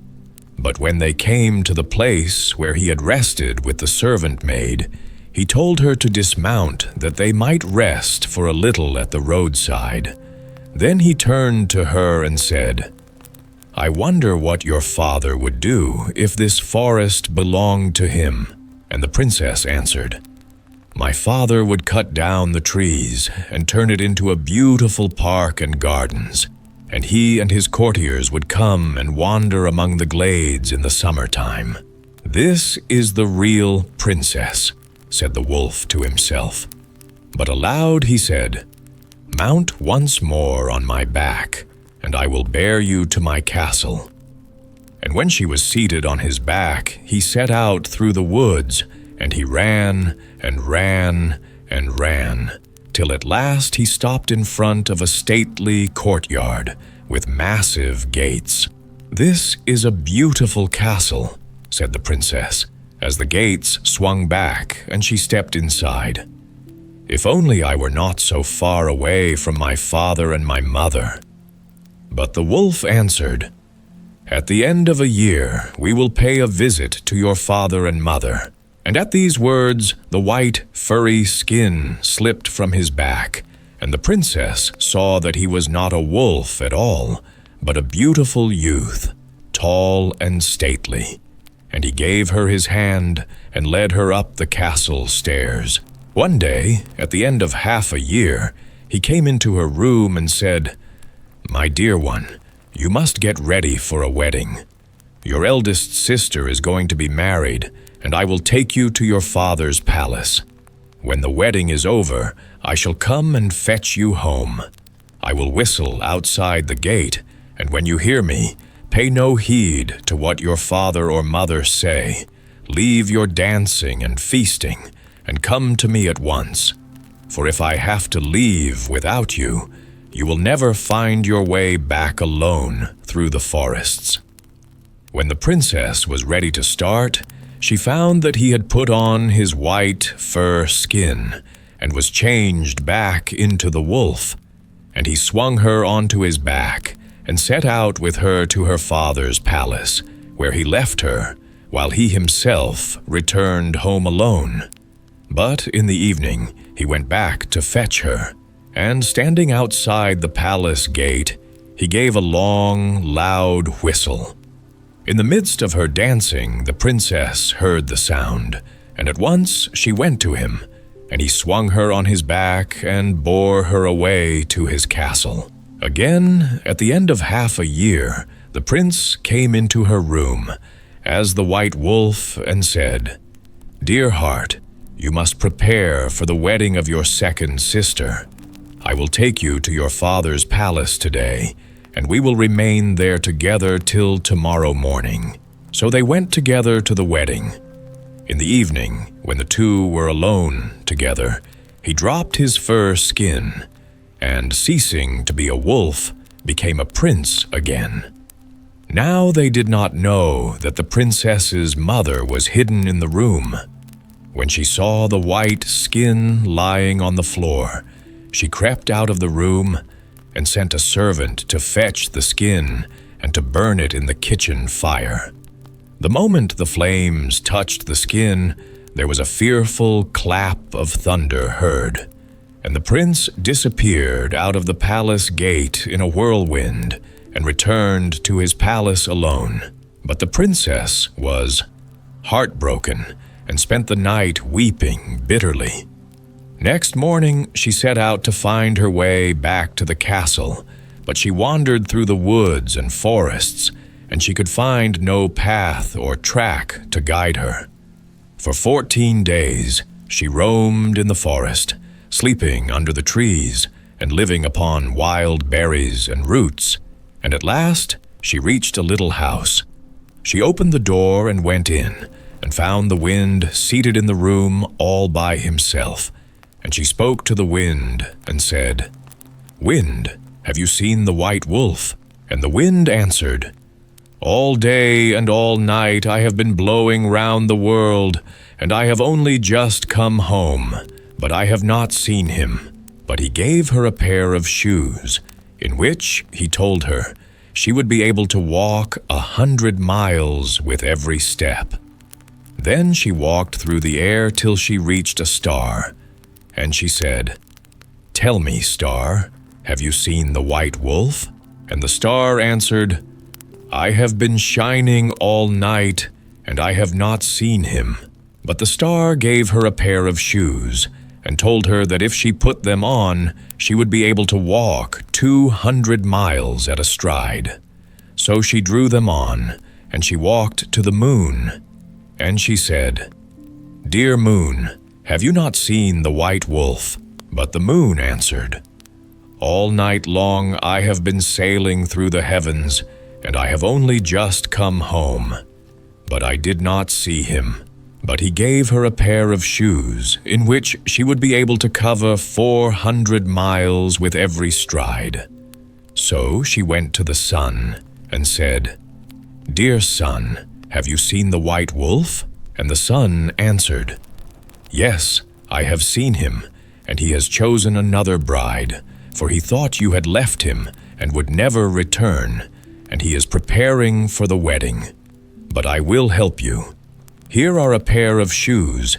But when they came to the place where he had rested with the servant maid, he told her to dismount that they might rest for a little at the roadside. Then he turned to her and said, "I wonder what your father would do if this forest belonged to him." And the princess answered, "My father would cut down the trees and turn it into a beautiful park and gardens, and he and his courtiers would come and wander among the glades in the summertime. This is the real princess," said the wolf to himself. But aloud he said, "Mount once more on my back, and I will bear you to my castle." And when she was seated on his back, he set out through the woods, and he ran and ran and ran, till at last he stopped in front of a stately courtyard with massive gates. "This is a beautiful castle," said the princess, as the gates swung back and she stepped inside. "If only I were not so far away from my father and my mother." But the wolf answered, "At the end of a year we will pay a visit to your father and mother." And at these words the white, furry skin slipped from his back, and the princess saw that he was not a wolf at all, but a beautiful youth, tall and stately. And he gave her his hand and led her up the castle stairs. One day, at the end of half a year, he came into her room and said, "My dear one, you must get ready for a wedding. Your eldest sister is going to be married, and I will take you to your father's palace. When the wedding is over, I shall come and fetch you home. I will whistle outside the gate, and when you hear me, pay no heed to what your father or mother say. Leave your dancing and feasting, and come to me at once. For if I have to leave without you, you will never find your way back alone through the forests." When the princess was ready to start, she found that he had put on his white fur skin and was changed back into the wolf, and he swung her onto his back and set out with her to her father's palace, where he left her, while he himself returned home alone. But in the evening he went back to fetch her, and standing outside the palace gate, he gave a long, loud whistle. In the midst of her dancing, the princess heard the sound, and at once she went to him, and he swung her on his back and bore her away to his castle. Again, at the end of half a year, the prince came into her room, as the white wolf, and said, "Dear heart, you must prepare for the wedding of your second sister. I will take you to your father's palace today, and we will remain there together till tomorrow morning." So they went together to the wedding. In the evening, when the two were alone together, he dropped his fur skin, and ceasing to be a wolf, became a prince again. Now they did not know that the princess's mother was hidden in the room. When she saw the white skin lying on the floor, she crept out of the room and sent a servant to fetch the skin and to burn it in the kitchen fire. The moment the flames touched the skin, there was a fearful clap of thunder heard, and the prince disappeared out of the palace gate in a whirlwind and returned to his palace alone. But the princess was heartbroken and spent the night weeping bitterly. Next morning, she set out to find her way back to the castle, but she wandered through the woods and forests, and she could find no path or track to guide her. For 14 days, she roamed in the forest, sleeping under the trees and living upon wild berries and roots, and at last she reached a little house. She opened the door and went in, and found the wind seated in the room all by himself. And she spoke to the wind and said, "Wind, have you seen the white wolf?" And the wind answered, "All day and all night I have been blowing round the world, and I have only just come home, but I have not seen him." But he gave her a pair of shoes, in which, he told her, she would be able to walk 100 miles with every step. Then she walked through the air till she reached a star, and she said, "Tell me, star, have you seen the white wolf?" And the star answered, "I have been shining all night, and I have not seen him." But the star gave her a pair of shoes, and told her that if she put them on, she would be able to walk 200 miles at a stride. So she drew them on, and she walked to the moon. And she said, "Dear moon, have you not seen the white wolf?" But the moon answered, "All night long I have been sailing through the heavens, and I have only just come home. But I did not see him." But he gave her a pair of shoes, in which she would be able to cover 400 miles with every stride. So she went to the sun and said, "Dear sun, have you seen the white wolf?" And the sun answered, "Yes, I have seen him, and he has chosen another bride, for he thought you had left him and would never return, and he is preparing for the wedding. But I will help you. Here are a pair of shoes.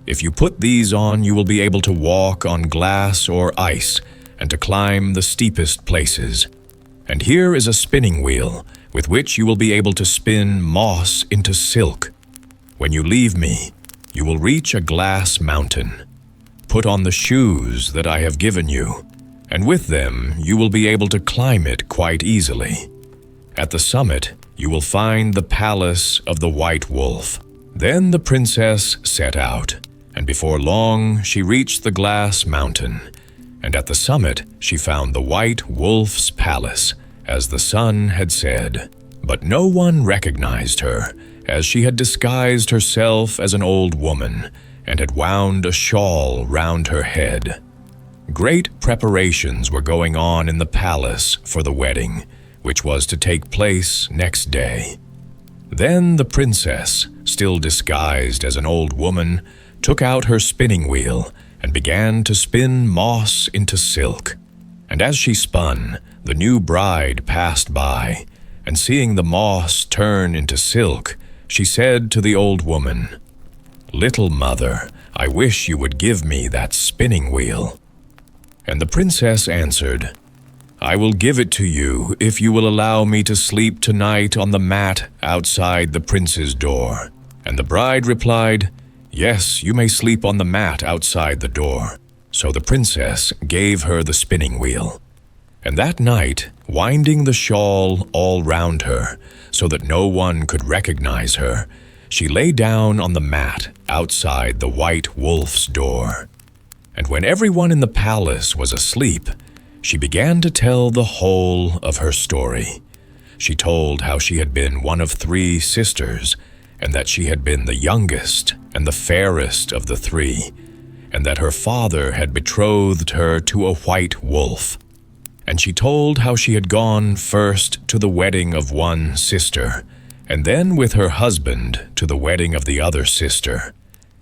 If you put these on, you will be able to walk on glass or ice and to climb the steepest places. And here is a spinning wheel with which you will be able to spin moss into silk. When you leave me, you will reach a glass mountain. Put on the shoes that I have given you, and with them you will be able to climb it quite easily. At the summit, you will find the palace of the white wolf." Then the princess set out, and before long she reached the glass mountain, and at the summit she found the white wolf's palace, as the sun had said. But no one recognized her, as she had disguised herself as an old woman, and had wound a shawl round her head. Great preparations were going on in the palace for the wedding, which was to take place next day. Then the princess, still disguised as an old woman, took out her spinning wheel and began to spin moss into silk. And as she spun, the new bride passed by, and seeing the moss turn into silk, she said to the old woman, "Little mother, I wish you would give me that spinning wheel." And the princess answered, "I will give it to you if you will allow me to sleep tonight on the mat outside the prince's door." And the bride replied, "Yes, you may sleep on the mat outside the door." So the princess gave her the spinning wheel. And that night, winding the shawl all round her, so that no one could recognize her, she lay down on the mat outside the white wolf's door. And when everyone in the palace was asleep, she began to tell the whole of her story. She told how she had been one of 3 sisters, and that she had been the youngest and the fairest of the 3, and that her father had betrothed her to a white wolf. And she told how she had gone first to the wedding of one sister, and then with her husband to the wedding of the other sister,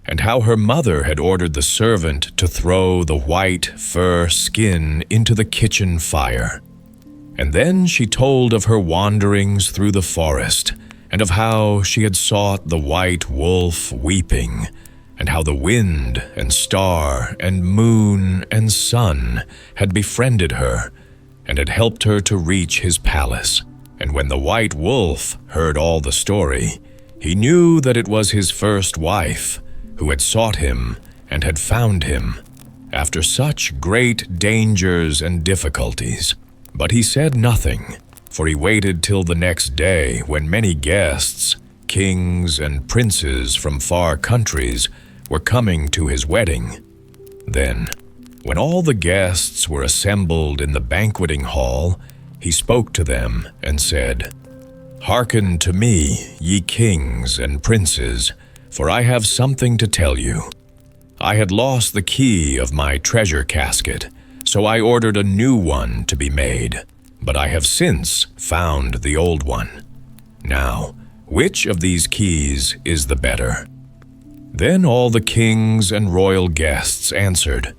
and how her mother had ordered the servant to throw the white fur skin into the kitchen fire. And then she told of her wanderings through the forest, and of how she had sought the white wolf weeping, and how the wind and star and moon and sun had befriended her, and had helped her to reach his palace. And when the white wolf heard all the story, he knew that it was his first wife, who had sought him and had found him, after such great dangers and difficulties. But he said nothing, for he waited till the next day, when many guests, kings and princes from far countries, were coming to his wedding. Then, when all the guests were assembled in the banqueting hall, he spoke to them and said, "Hearken to me, ye kings and princes, for I have something to tell you. I had lost the key of my treasure casket, so I ordered a new one to be made, but I have since found the old one. Now, which of these keys is the better?" Then all the kings and royal guests answered,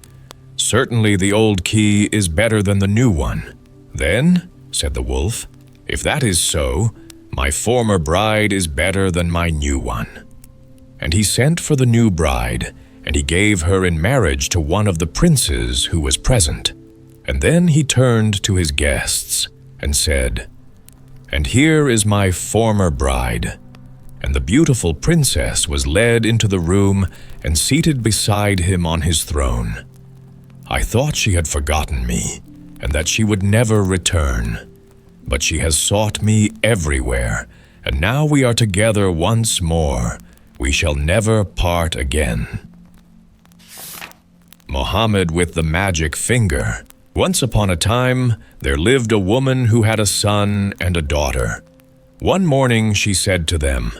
"Certainly the old key is better than the new one." "Then," said the wolf, "if that is so, my former bride is better than my new one." And he sent for the new bride, and he gave her in marriage to one of the princes who was present. And then he turned to his guests and said, "And here is my former bride." And the beautiful princess was led into the room and seated beside him on his throne. I thought she had forgotten me, and that she would never return. But she has sought me everywhere, and now we are together once more. We shall never part again. Mohammed with the magic finger. Once upon a time, there lived a woman who had a son and a daughter. One morning she said to them,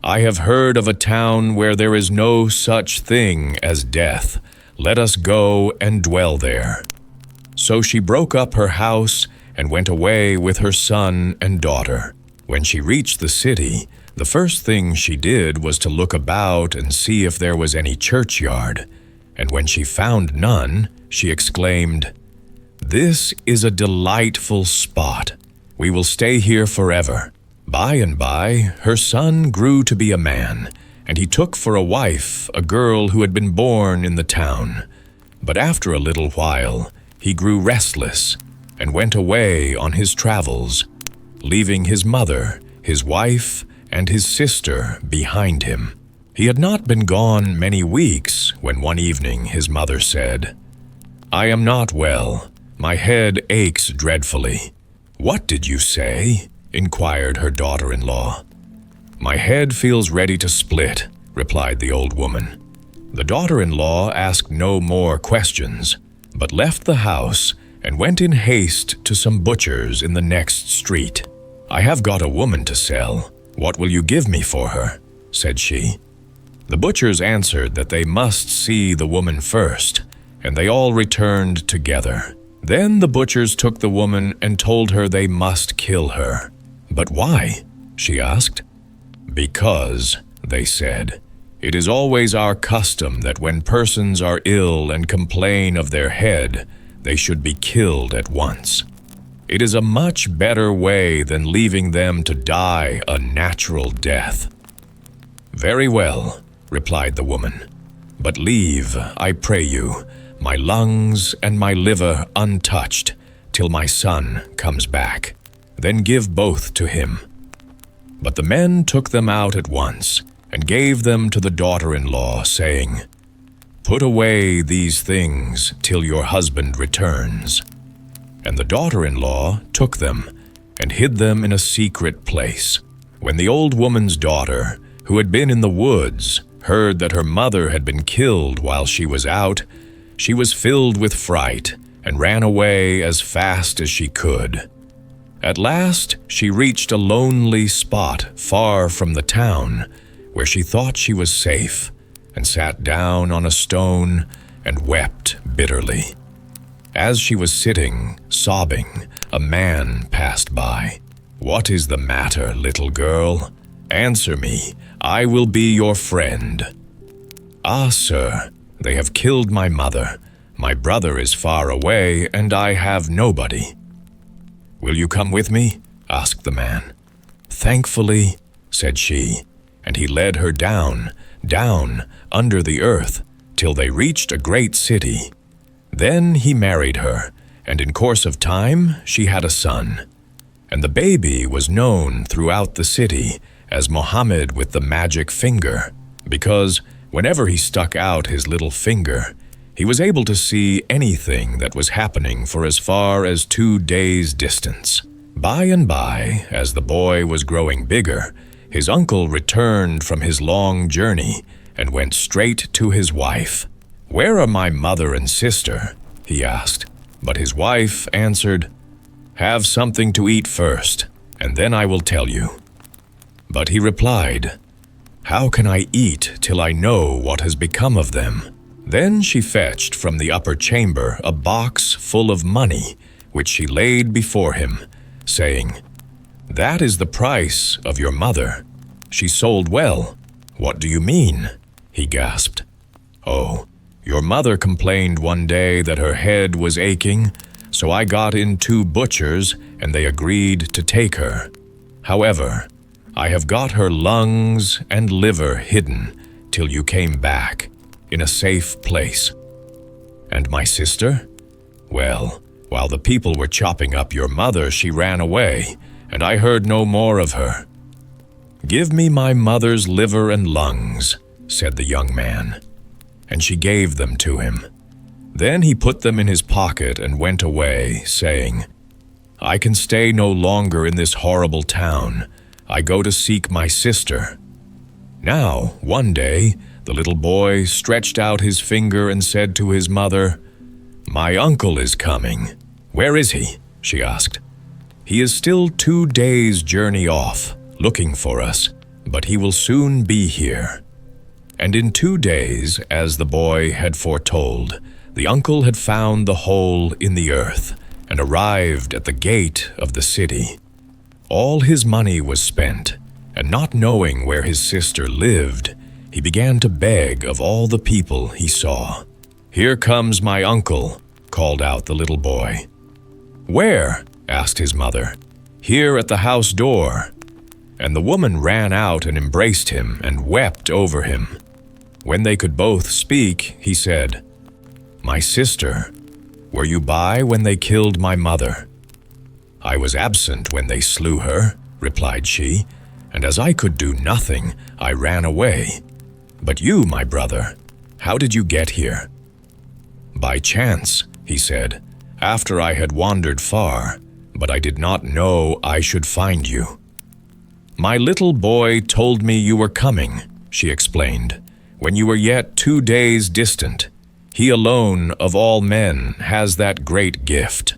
"I have heard of a town where there is no such thing as death. Let us go and dwell there." So she broke up her house and went away with her son and daughter. When she reached the city, the first thing she did was to look about and see if there was any churchyard. And when she found none, she exclaimed, "This is a delightful spot. We will stay here forever." By and by, her son grew to be a man, and he took for a wife a girl who had been born in the town. But after a little while, he grew restless and went away on his travels, leaving his mother, his wife, and his sister behind him. He had not been gone many weeks when one evening his mother said, "I am not well. My head aches dreadfully." "What did you say?" inquired her daughter-in-law. "My head feels ready to split," replied the old woman. The daughter-in-law asked no more questions, but left the house and went in haste to some butchers in the next street. "I have got a woman to sell. What will you give me for her?" said she. The butchers answered that they must see the woman first, and they all returned together. Then the butchers took the woman and told her they must kill her. "But why?" she asked. "Because," they said, "it is always our custom that when persons are ill and complain of their head, they should be killed at once. It is a much better way than leaving them to die a natural death." "Very well," replied the woman, "but leave, I pray you, my lungs and my liver untouched till my son comes back. Then give both to him." But the men took them out at once and gave them to the daughter-in-law, saying, "Put away these things till your husband returns." And the daughter-in-law took them and hid them in a secret place. When the old woman's daughter, who had been in the woods, heard that her mother had been killed while she was out, she was filled with fright and ran away as fast as she could. At last she reached a lonely spot far from the town, where she thought she was safe, and sat down on a stone and wept bitterly. As she was sitting, sobbing, a man passed by. "What is the matter, little girl? Answer me, I will be your friend." "Ah, sir, they have killed my mother. My brother is far away, and I have nobody." "Will you come with me?" asked the man. "Thankfully," said she, and he led her down, down, under the earth, till they reached a great city. Then he married her, and in course of time she had a son. And the baby was known throughout the city as Mohammed with the magic finger, because whenever he stuck out his little finger, he was able to see anything that was happening for as far as 2 days' distance. By and by, as the boy was growing bigger, his uncle returned from his long journey and went straight to his wife. "Where are my mother and sister?" he asked. But his wife answered, "Have something to eat first, and then I will tell you." But he replied, "How can I eat till I know what has become of them?" Then she fetched from the upper chamber a box full of money, which she laid before him, saying, "That is the price of your mother. She sold well." "What do you mean?" he gasped. "Oh, your mother complained one day that her head was aching, so I got in 2 butchers and they agreed to take her. However, I have got her lungs and liver hidden till you came back, in a safe place. And my sister? Well, while the people were chopping up your mother, she ran away, and I heard no more of her." "Give me my mother's liver and lungs," said the young man, and she gave them to him. Then he put them in his pocket and went away, saying, "I can stay no longer in this horrible town. I go to seek my sister." Now, one day, the little boy stretched out his finger and said to his mother, "My uncle is coming." "Where is he?" she asked. "He is still 2 days' journey off, looking for us, but he will soon be here." And in 2 days, as the boy had foretold, the uncle had found the hole in the earth and arrived at the gate of the city. All his money was spent, and not knowing where his sister lived, he began to beg of all the people he saw. "Here comes my uncle," called out the little boy. "Where?" asked his mother. "Here at the house door." And the woman ran out and embraced him and wept over him. When they could both speak, he said, "My sister, were you by when they killed my mother?" "I was absent when they slew her," replied she, "and as I could do nothing, I ran away. But you, my brother, how did you get here?" "By chance," he said, "after I had wandered far, but I did not know I should find you." "My little boy told me you were coming," she explained, "when you were yet 2 days distant. He alone of all men has that great gift."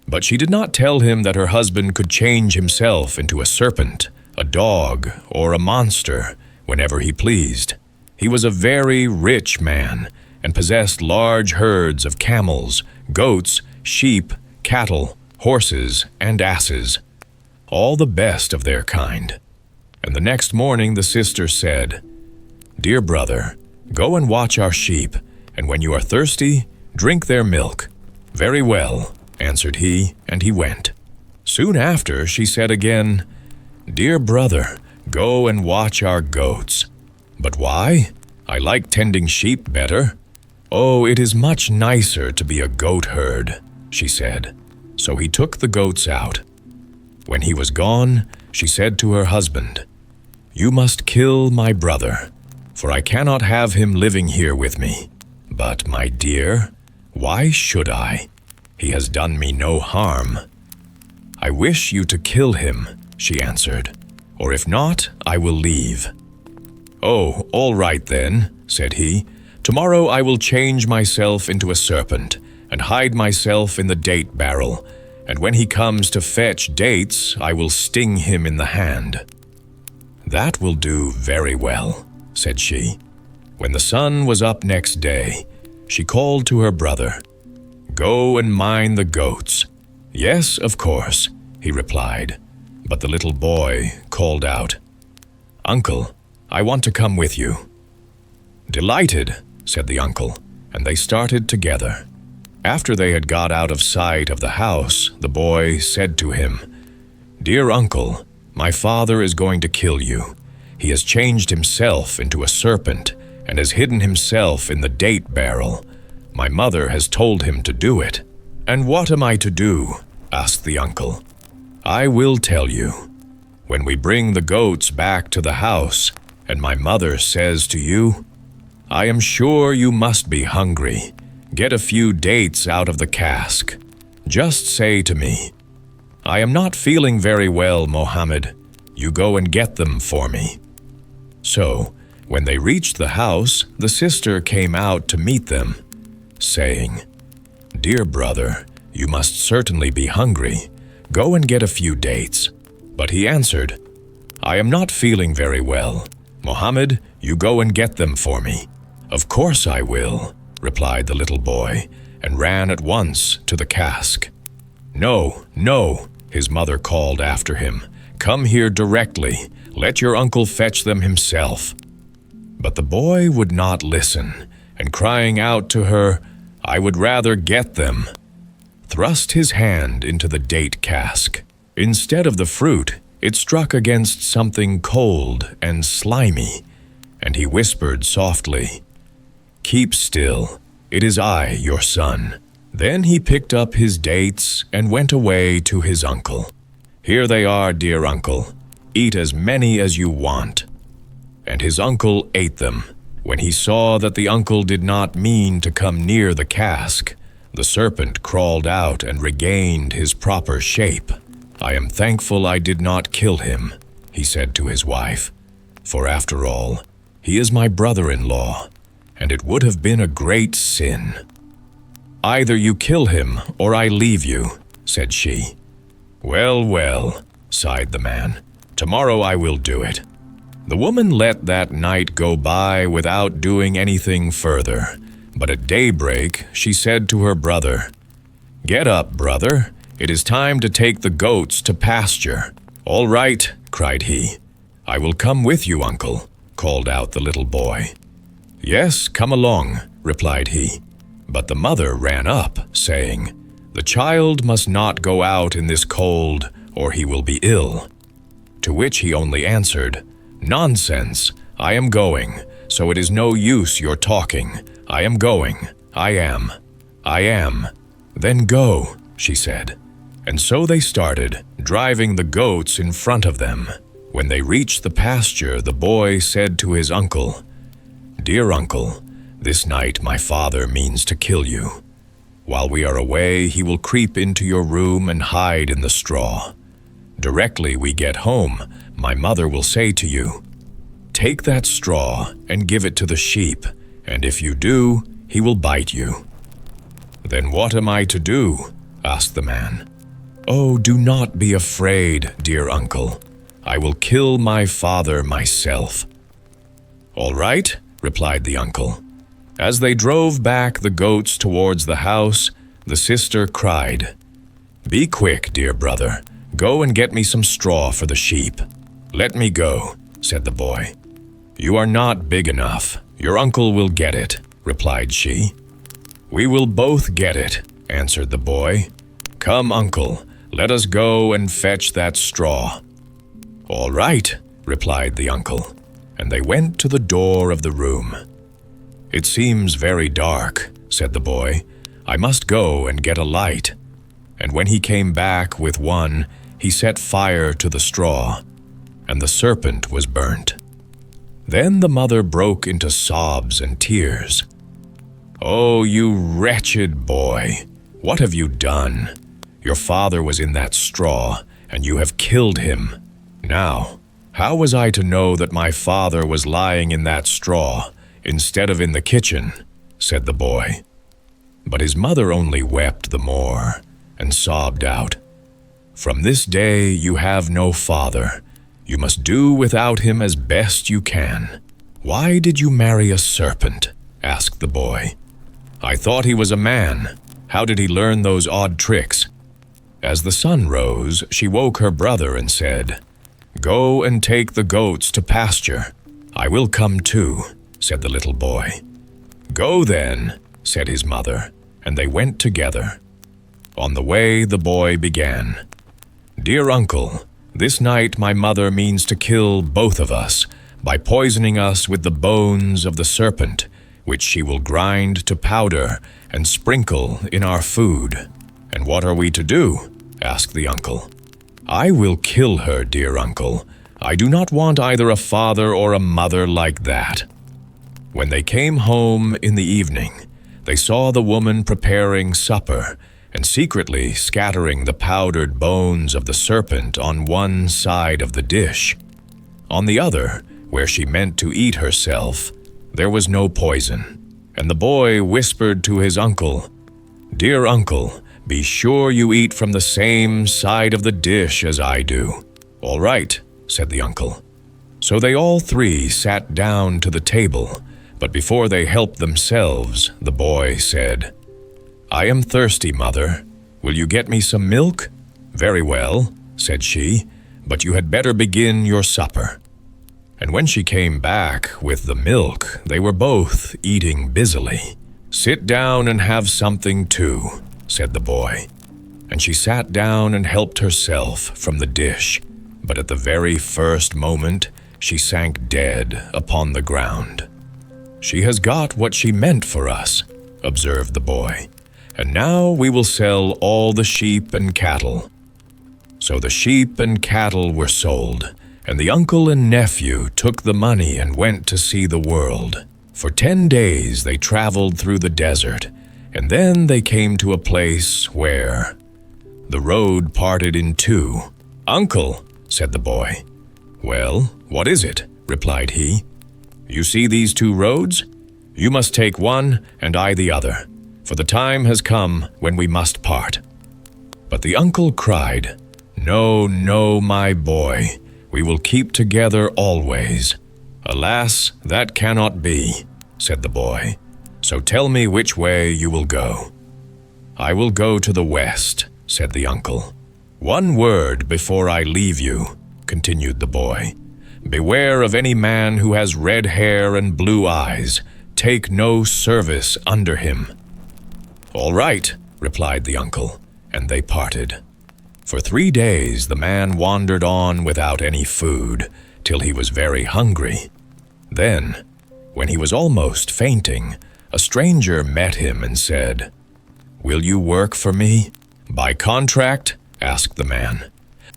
But she did not tell him that her husband could change himself into a serpent, a dog, or a monster whenever he pleased. He was a very rich man and possessed large herds of camels, goats, sheep, cattle, horses, and asses, all the best of their kind. And the next morning the sister said, "Dear brother, go and watch our sheep, and when you are thirsty, drink their milk." "Very well," answered he, and he went. Soon after she said again, "Dear brother, go and watch our goats." "But why? I like tending sheep better." "Oh, it is much nicer to be a goat herd," she said. So he took the goats out. When he was gone, she said to her husband, "You must kill my brother, for I cannot have him living here with me." "But, my dear, why should I? He has done me no harm." "I wish you to kill him," she answered, "or if not, I will leave." "Oh, all right then," said he. "Tomorrow I will change myself into a serpent and hide myself in the date barrel, and when he comes to fetch dates, I will sting him in the hand." "That will do very well," said she. When the sun was up next day, she called to her brother, "Go and mind the goats." "Yes, of course," he replied. But the little boy called out, "Uncle, I want to come with you." "Delighted," said the uncle, and they started together. After they had got out of sight of the house, the boy said to him, "Dear uncle, my father is going to kill you. He has changed himself into a serpent and has hidden himself in the date barrel. My mother has told him to do it." "And what am I to do?" asked the uncle. "I will tell you. When we bring the goats back to the house, and my mother says to you, 'I am sure you must be hungry. Get a few dates out of the cask.' Just say to me, 'I am not feeling very well, Mohammed. You go and get them for me.'" So, when they reached the house, the sister came out to meet them, saying, "Dear brother, you must certainly be hungry. Go and get a few dates." But he answered, "I am not feeling very well. Mohammed, you go and get them for me." "Of course I will," replied the little boy, and ran at once to the cask. "No, no," his mother called after him. "Come here directly. Let your uncle fetch them himself." But the boy would not listen, and crying out to her, "I would rather get them," thrust his hand into the date cask. Instead of the fruit, it struck against something cold and slimy, and he whispered softly, "Keep still. It is I, your son." Then he picked up his dates and went away to his uncle. "Here they are, dear uncle. Eat as many as you want." And his uncle ate them. When he saw that the uncle did not mean to come near the cask, the serpent crawled out and regained his proper shape. "I am thankful I did not kill him," he said to his wife, "for after all, he is my brother-in-law, and it would have been a great sin." "Either you kill him or I leave you," said she. "Well, well," sighed the man, "tomorrow I will do it." The woman let that night go by without doing anything further, but at daybreak she said to her brother, "Get up, brother. It is time to take the goats to pasture." "All right," cried he. "I will come with you, uncle," called out the little boy. "Yes, come along," replied he. But the mother ran up, saying, "The child must not go out in this cold, or he will be ill." To which he only answered, "Nonsense, I am going, so it is no use your talking. I am going, I am. "Then go," she said. And so they started, driving the goats in front of them. When they reached the pasture, the boy said to his uncle, "Dear uncle, this night my father means to kill you. While we are away, he will creep into your room and hide in the straw. Directly we get home, my mother will say to you, 'Take that straw and give it to the sheep, and if you do, he will bite you.'" "Then what am I to do?" asked the man. "Oh, do not be afraid, dear uncle. I will kill my father myself." "All right," replied the uncle. As they drove back the goats towards the house, the sister cried, "Be quick, dear brother. Go and get me some straw for the sheep." "Let me go," said the boy. "You are not big enough. Your uncle will get it," replied she. "We will both get it," answered the boy. "Come, uncle, let us go and fetch that straw." "All right," replied the uncle, and they went to the door of the room. "It seems very dark," said the boy. "I must go and get a light." And when he came back with one, he set fire to the straw, and the serpent was burnt. Then the mother broke into sobs and tears. "Oh, you wretched boy, what have you done? Your father was in that straw, and you have killed him. Now, how was I to know that my father was lying in that straw instead of in the kitchen?" said the boy. But his mother only wept the more and sobbed out, "From this day you have no father. You must do without him as best you can." "Why did you marry a serpent?" asked the boy. "I thought he was a man. How did he learn those odd tricks?" As the sun rose, she woke her brother and said, "Go and take the goats to pasture." "I will come too," said the little boy. "Go then," said his mother, and they went together. On the way, the boy began, "Dear uncle, this night my mother means to kill both of us by poisoning us with the bones of the serpent, which she will grind to powder and sprinkle in our food." "And what are we to do?" asked the uncle. "I will kill her, dear uncle. I do not want either a father or a mother like that." When they came home in the evening, they saw the woman preparing supper and secretly scattering the powdered bones of the serpent on one side of the dish. On the other, where she meant to eat herself, there was no poison, and the boy whispered to his uncle, "Dear uncle, be sure you eat from the same side of the dish as I do." "All right," said the uncle. So they all three sat down to the table, but before they helped themselves, the boy said, "I am thirsty, mother. Will you get me some milk?" "Very well," said she, "but you had better begin your supper." And when she came back with the milk, they were both eating busily. "Sit down and have something too," said the boy. And she sat down and helped herself from the dish, but at the very first moment she sank dead upon the ground. "She has got what she meant for us," observed the boy, "and now we will sell all the sheep and cattle." So the sheep and cattle were sold, and the uncle and nephew took the money and went to see the world. For 10 days they traveled through the desert, and then they came to a place where the road parted in two. "Uncle," said the boy. "Well, what is it?" replied he. "You see these two roads? You must take one and I the other, for the time has come when we must part." But the uncle cried, "No, no, my boy, we will keep together always." "Alas, that cannot be," said the boy. "So tell me which way you will go." "I will go to the west," said the uncle. "One word before I leave you," continued the boy. "Beware of any man who has red hair and blue eyes. Take no service under him." "All right," replied the uncle, and they parted. For 3 days the man wandered on without any food, till he was very hungry. Then, when he was almost fainting, a stranger met him and said, "Will you work for me?" "By contract?" asked the man.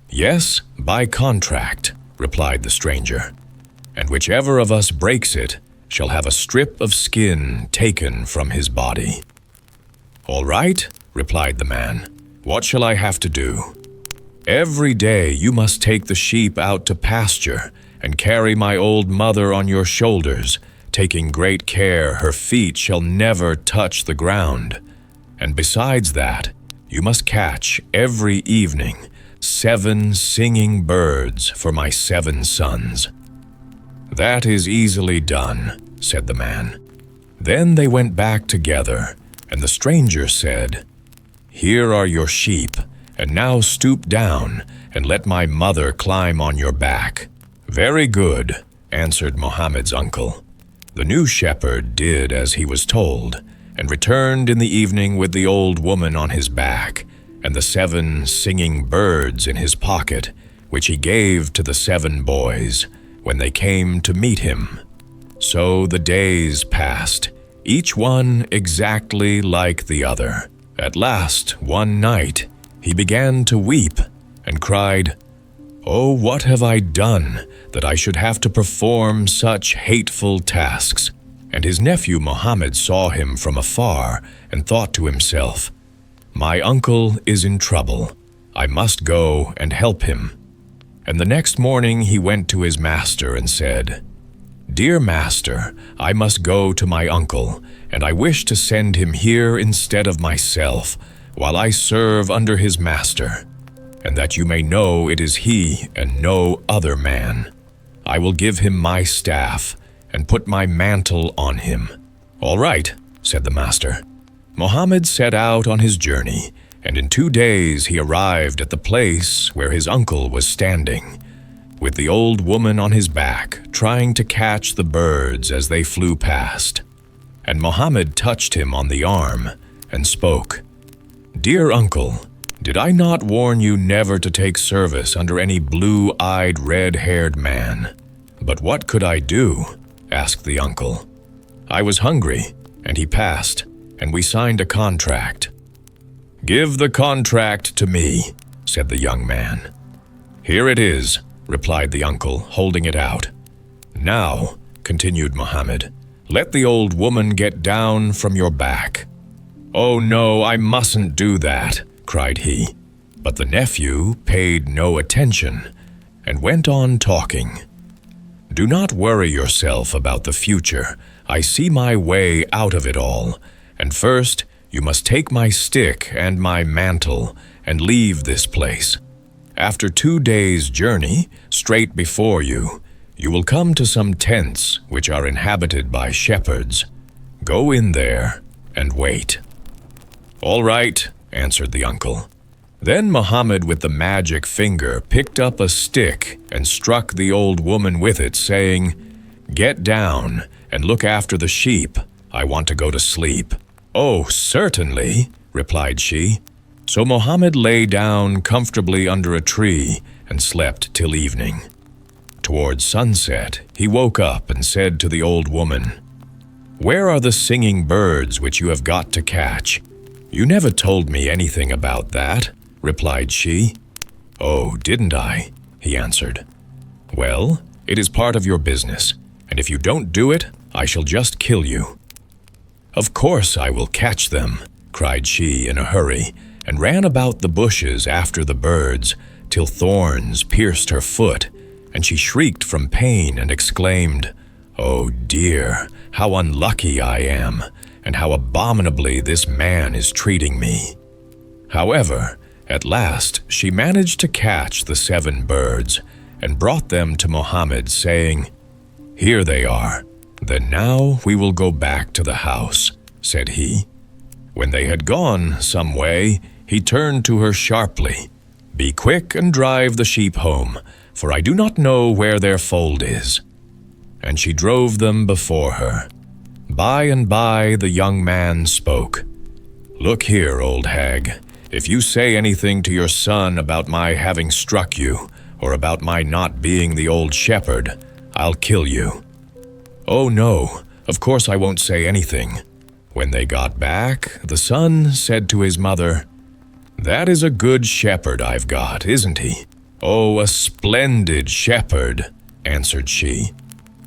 "Yes, by contract," replied the stranger, "and whichever of us breaks it shall have a strip of skin taken from his body." "All right," replied the man. "What shall I have to do?" "Every day you must take the sheep out to pasture and carry my old mother on your shoulders, taking great care her feet shall never touch the ground. And besides that, you must catch every evening 7 singing birds for my 7 sons." "That is easily done," said the man. Then they went back together, and the stranger said, "Here are your sheep, and now stoop down and let my mother climb on your back." "Very good," answered Mohammed's uncle. The new shepherd did as he was told, and returned in the evening with the old woman on his back, and the 7 singing birds in his pocket, which he gave to the 7 boys when they came to meet him. So the days passed, each one exactly like the other. At last, one night, he began to weep and cried, "Oh, what have I done that I should have to perform such hateful tasks?" And his nephew Mohammed saw him from afar and thought to himself, "My uncle is in trouble. I must go and help him." And the next morning he went to his master and said, "Dear master, I must go to my uncle, and I wish to send him here instead of myself, while I serve under his master, and that you may know it is he and no other man. I will give him my staff and put my mantle on him." "All right," said the master. Mohammed set out on his journey, and in 2 days he arrived at the place where his uncle was standing, with the old woman on his back, trying to catch the birds as they flew past. And Mohammed touched him on the arm, and spoke. "Dear uncle, did I not warn you never to take service under any blue-eyed, red-haired man? But what could I do?" asked the uncle. "I was hungry, and he passed, and we signed a contract." "Give the contract to me," said the young man. "Here it is," replied the uncle, holding it out. "Now," continued Mohammed, "let the old woman get down from your back." "Oh no, I mustn't do that," cried he. But the nephew paid no attention and went on talking. "Do not worry yourself about the future. I see my way out of it all. And first, you must take my stick and my mantle and leave this place. After 2 days' journey, straight before you, you will come to some tents which are inhabited by shepherds. Go in there and wait." "All right," answered the uncle. Then Mohammed with the magic finger picked up a stick and struck the old woman with it, saying, "Get down and look after the sheep. I want to go to sleep." "Oh, certainly," replied she. So Mohammed lay down comfortably under a tree and slept till evening. Towards sunset, he woke up and said to the old woman, "Where are the singing birds which you have got to catch?" "You never told me anything about that," replied she. "Oh, didn't I?" he answered. "Well, it is part of your business, and if you don't do it, I shall just kill you." "Of course I will catch them," cried she in a hurry, and ran about the bushes after the birds, till thorns pierced her foot, and she shrieked from pain and exclaimed, "Oh dear, how unlucky I am, and how abominably this man is treating me." However, at last she managed to catch the 7 birds, and brought them to Mohammed, saying, "Here they are. Then now we will go back to the house," said he. When they had gone some way, he turned to her sharply. "Be quick and drive the sheep home, for I do not know where their fold is." And she drove them before her. By and by the young man spoke. "Look here, old hag, if you say anything to your son about my having struck you, or about my not being the old shepherd, I'll kill you." "Oh no, of course I won't say anything." When they got back, the son said to his mother, "That is a good shepherd I've got, isn't he?" "Oh, a splendid shepherd," answered she.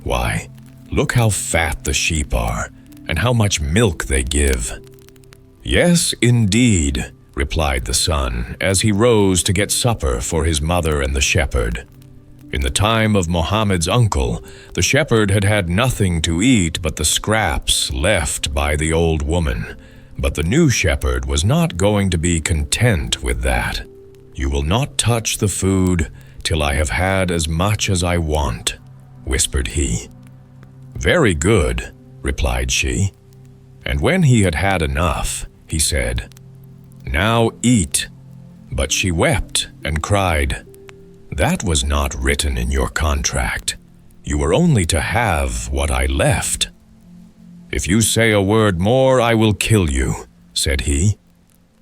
"Why, look how fat the sheep are, and how much milk they give." "Yes, indeed," replied the son, as he rose to get supper for his mother and the shepherd. In the time of Mohammed's uncle, the shepherd had had nothing to eat but the scraps left by the old woman, but the new shepherd was not going to be content with that. "You will not touch the food till I have had as much as I want," whispered he. "Very good," replied she. And when he had had enough, he said, "Now eat." But she wept and cried, "That was not written in your contract. You were only to have what I left." "If you say a word more, I will kill you," said he.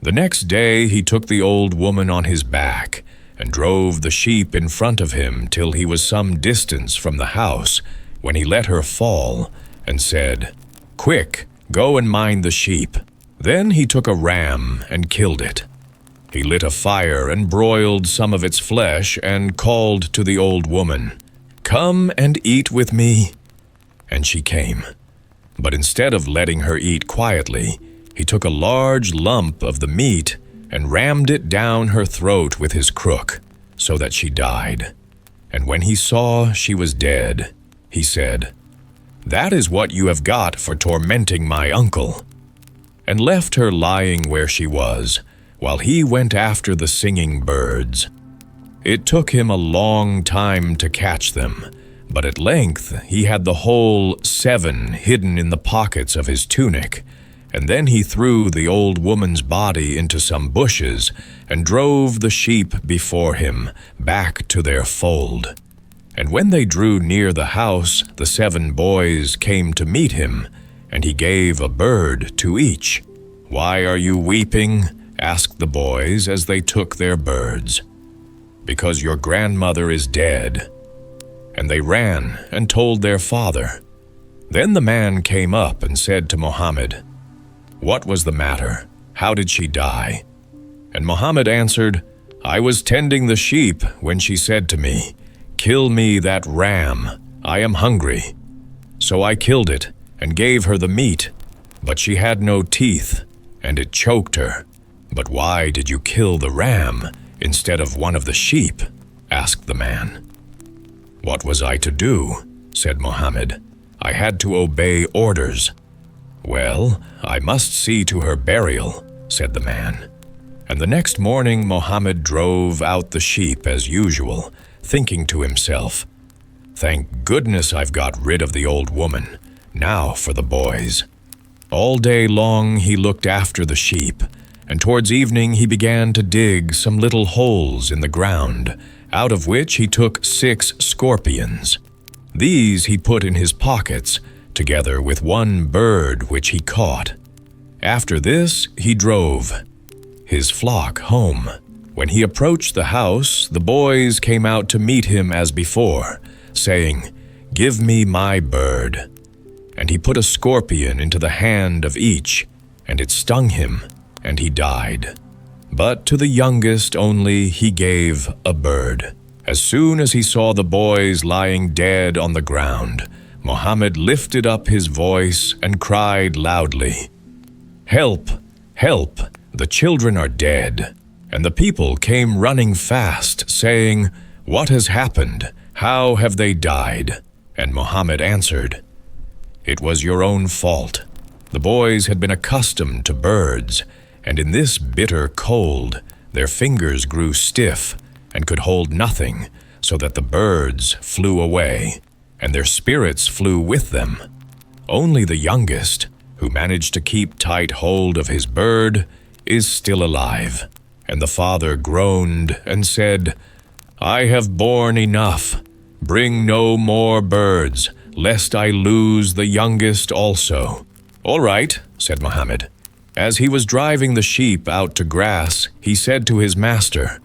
The next day he took the old woman on his back and drove the sheep in front of him till he was some distance from the house, when he let her fall and said, "Quick, go and mind the sheep." Then he took a ram and killed it. He lit a fire and broiled some of its flesh and called to the old woman, "Come and eat with me." And she came. But instead of letting her eat quietly, he took a large lump of the meat and rammed it down her throat with his crook, so that she died. And when he saw she was dead, he said, "That is what you have got for tormenting my uncle," and left her lying where she was, while he went after the singing birds. It took him a long time to catch them, but at length he had the whole 7 hidden in the pockets of his tunic, and then he threw the old woman's body into some bushes and drove the sheep before him back to their fold. And when they drew near the house, the 7 boys came to meet him, and he gave a bird to each. "Why are you weeping?" asked the boys as they took their birds. "Because your grandmother is dead." And they ran and told their father. Then the man came up and said to Mohammed, "What was the matter? How did she die?" And Mohammed answered, "I was tending the sheep when she said to me, 'Kill me that ram, I am hungry.' So I killed it and gave her the meat, but she had no teeth, and it choked her." "But why did you kill the ram instead of one of the sheep?" asked the man. "What was I to do?" said Mohammed. "I had to obey orders." "Well, I must see to her burial," said the man. And the next morning Mohammed drove out the sheep as usual, thinking to himself, "Thank goodness I've got rid of the old woman. Now for the boys." All day long he looked after the sheep, and towards evening he began to dig some little holes in the ground, out of which he took 6 scorpions. These he put in his pockets, together with one bird which he caught. After this he drove his flock home. When he approached the house, the boys came out to meet him as before, saying, "Give me my bird." And he put a scorpion into the hand of each, and it stung him, and he died. But to the youngest only he gave a bird. As soon as he saw the boys lying dead on the ground, Mohammed lifted up his voice and cried loudly, "Help! Help! The children are dead." And the people came running fast, saying, "What has happened? How have they died?" And Mohammed answered, "It was your own fault. The boys had been accustomed to birds, and in this bitter cold their fingers grew stiff and could hold nothing, so that the birds flew away, and their spirits flew with them. Only the youngest, who managed to keep tight hold of his bird, is still alive." And the father groaned and said, "I have borne enough. Bring no more birds, lest I lose the youngest also." "All right," said Mohammed. As he was driving the sheep out to grass, he said to his master,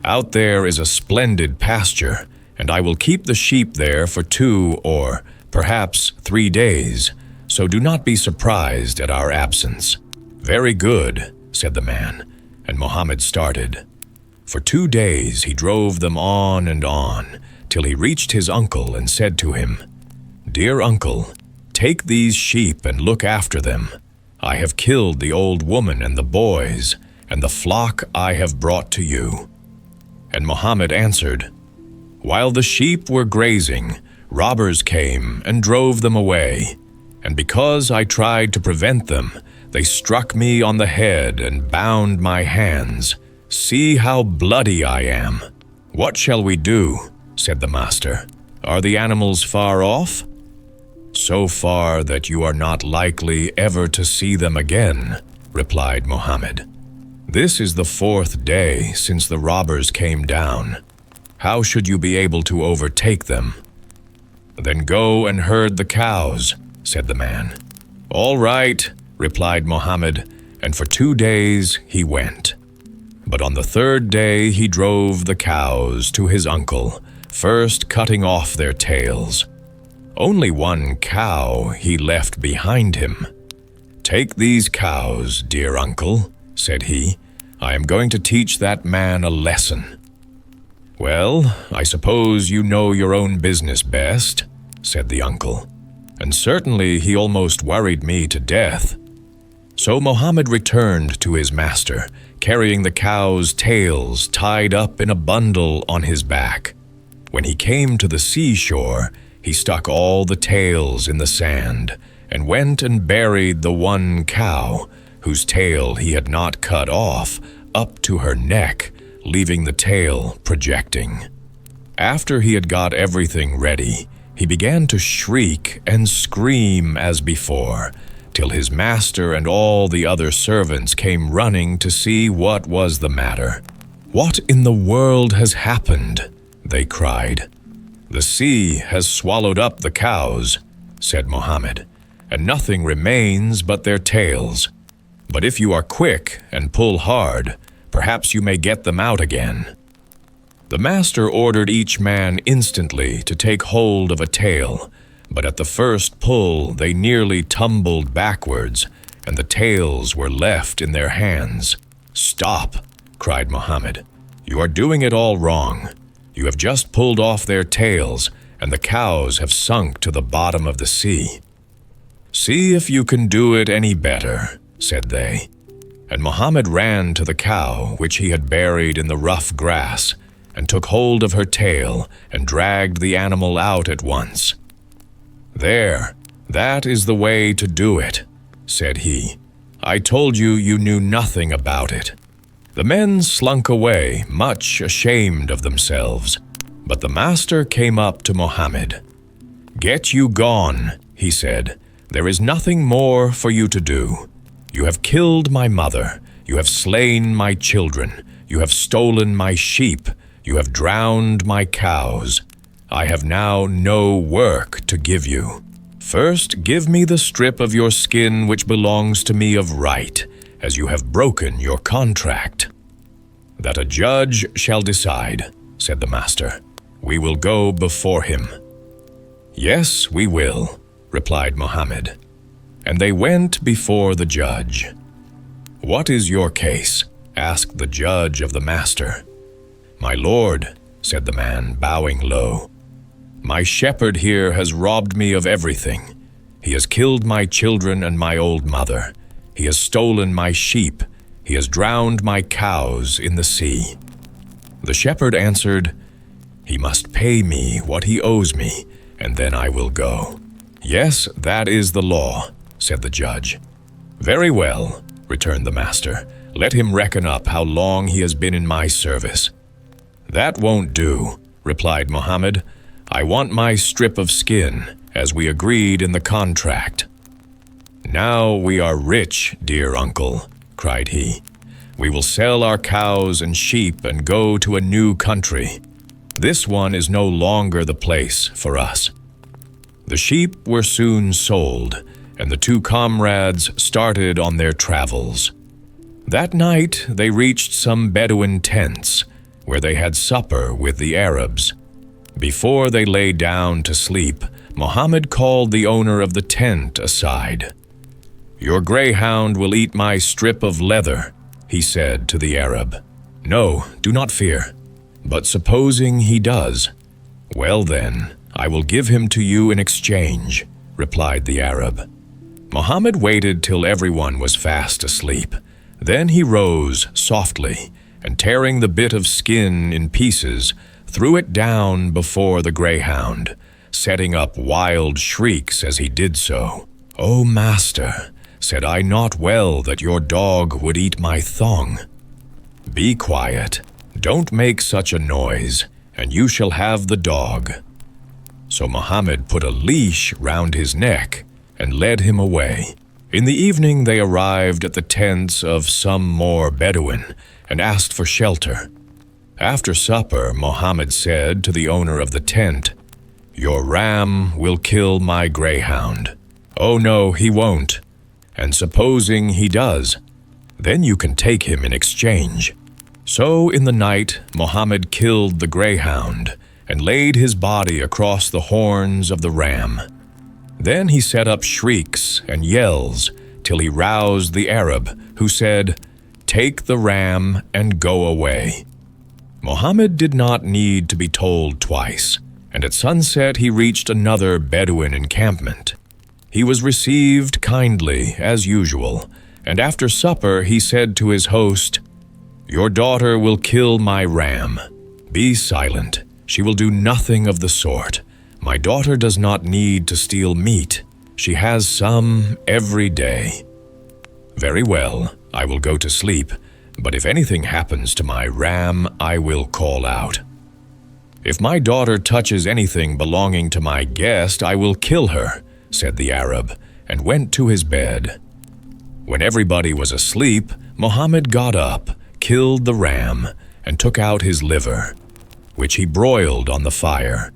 "Out there is a splendid pasture, and I will keep the sheep there for 2 or perhaps 3 days, so do not be surprised at our absence." "Very good," said the man, and Mohammed started. For 2 days he drove them on and on, till he reached his uncle and said to him, "Dear uncle, take these sheep and look after them. I have killed the old woman and the boys, and the flock I have brought to you." And Mohammed answered, "While the sheep were grazing, robbers came and drove them away, and because I tried to prevent them, they struck me on the head and bound my hands. See how bloody I am." "What shall we do?" said the master. "Are the animals far off?" "So far that you are not likely ever to see them again," replied Mohammed. "This is the 4th day since the robbers came down. How should you be able to overtake them?" "Then go and herd the cows," said the man. "All right," replied Mohammed, and for 2 days he went. But on the 3rd day he drove the cows to his uncle, first cutting off their tails. Only 1 cow he left behind him. "Take these cows, dear uncle," said he. "I am going to teach that man a lesson." "Well, I suppose you know your own business best," said the uncle. "And certainly he almost worried me to death." So Mohammed returned to his master, carrying the cows' tails tied up in a bundle on his back. When he came to the seashore, he stuck all the tails in the sand and went and buried the 1 cow, whose tail he had not cut off, up to her neck, leaving the tail projecting. After he had got everything ready, he began to shriek and scream as before, till his master and all the other servants came running to see what was the matter. "What in the world has happened?" they cried. "The sea has swallowed up the cows," said Mohammed, "and nothing remains but their tails." But if you are quick and pull hard, perhaps you may get them out again." The master ordered each man instantly to take hold of a tail, but at the first pull they nearly tumbled backwards, and the tails were left in their hands. "Stop!" cried Mohammed. "You are doing it all wrong. You have just pulled off their tails, and the cows have sunk to the bottom of the sea." "See if you can do it any better," said they. And Mohammed ran to the cow, which he had buried in the rough grass, and took hold of her tail and dragged the animal out at once. "There, that is the way to do it," said he. "I told you you knew nothing about it." The men slunk away, much ashamed of themselves. But the master came up to Mohammed. "Get you gone," he said. "There is nothing more for you to do. You have killed my mother. You have slain my children. You have stolen my sheep. You have drowned my cows. I have now no work to give you. First, give me the strip of your skin which belongs to me of right, as you have broken your contract." "That a judge shall decide," said the master. "We will go before him." "Yes, we will," replied Mohammed. And they went before the judge. "What is your case?" asked the judge of the master. "My lord," said the man, bowing low, "my shepherd here has robbed me of everything. He has killed my children and my old mother. He has stolen my sheep. He has drowned my cows in the sea." The shepherd answered, "He must pay me what he owes me, and then I will go." "Yes, that is the law," said the judge. "Very well," returned the master. "Let him reckon up how long he has been in my service." "That won't do," replied Mohammed. "I want my strip of skin, as we agreed in the contract." "Now we are rich, dear uncle," cried he. "We will sell our cows and sheep and go to a new country. This one is no longer the place for us." The sheep were soon sold, and the two comrades started on their travels. That night they reached some Bedouin tents, where they had supper with the Arabs. Before they lay down to sleep, Mohammed called the owner of the tent aside. "Your greyhound will eat my strip of leather," he said to the Arab. "No, do not fear. But supposing he does, well then, I will give him to you in exchange," replied the Arab. Mohammed waited till everyone was fast asleep. Then he rose softly, and tearing the bit of skin in pieces, threw it down before the greyhound, setting up wild shrieks as he did so. "O master, said I not well that your dog would eat my thong? Be quiet, don't make such a noise, and you shall have the dog." So Mohammed put a leash round his neck and led him away. In the evening they arrived at the tents of some more Bedouin and asked for shelter. After supper, Mohammed said to the owner of the tent, "Your ram will kill my greyhound." "Oh no, he won't. And supposing he does, then you can take him in exchange." So in the night, Mohammed killed the greyhound and laid his body across the horns of the ram. Then he set up shrieks and yells till he roused the Arab, who said, "Take the ram and go away." Mohammed did not need to be told twice, and at sunset he reached another Bedouin encampment. He was received kindly, as usual, and after supper he said to his host, "Your daughter will kill my ram. Be silent. She will do nothing of the sort. My daughter does not need to steal meat. She has some every day." "Very well, I will go to sleep, but if anything happens to my ram, I will call out. If my daughter touches anything belonging to my guest, I will kill her," said the Arab, and went to his bed. When everybody was asleep, Mohammed got up, killed the ram, and took out his liver, which he broiled on the fire.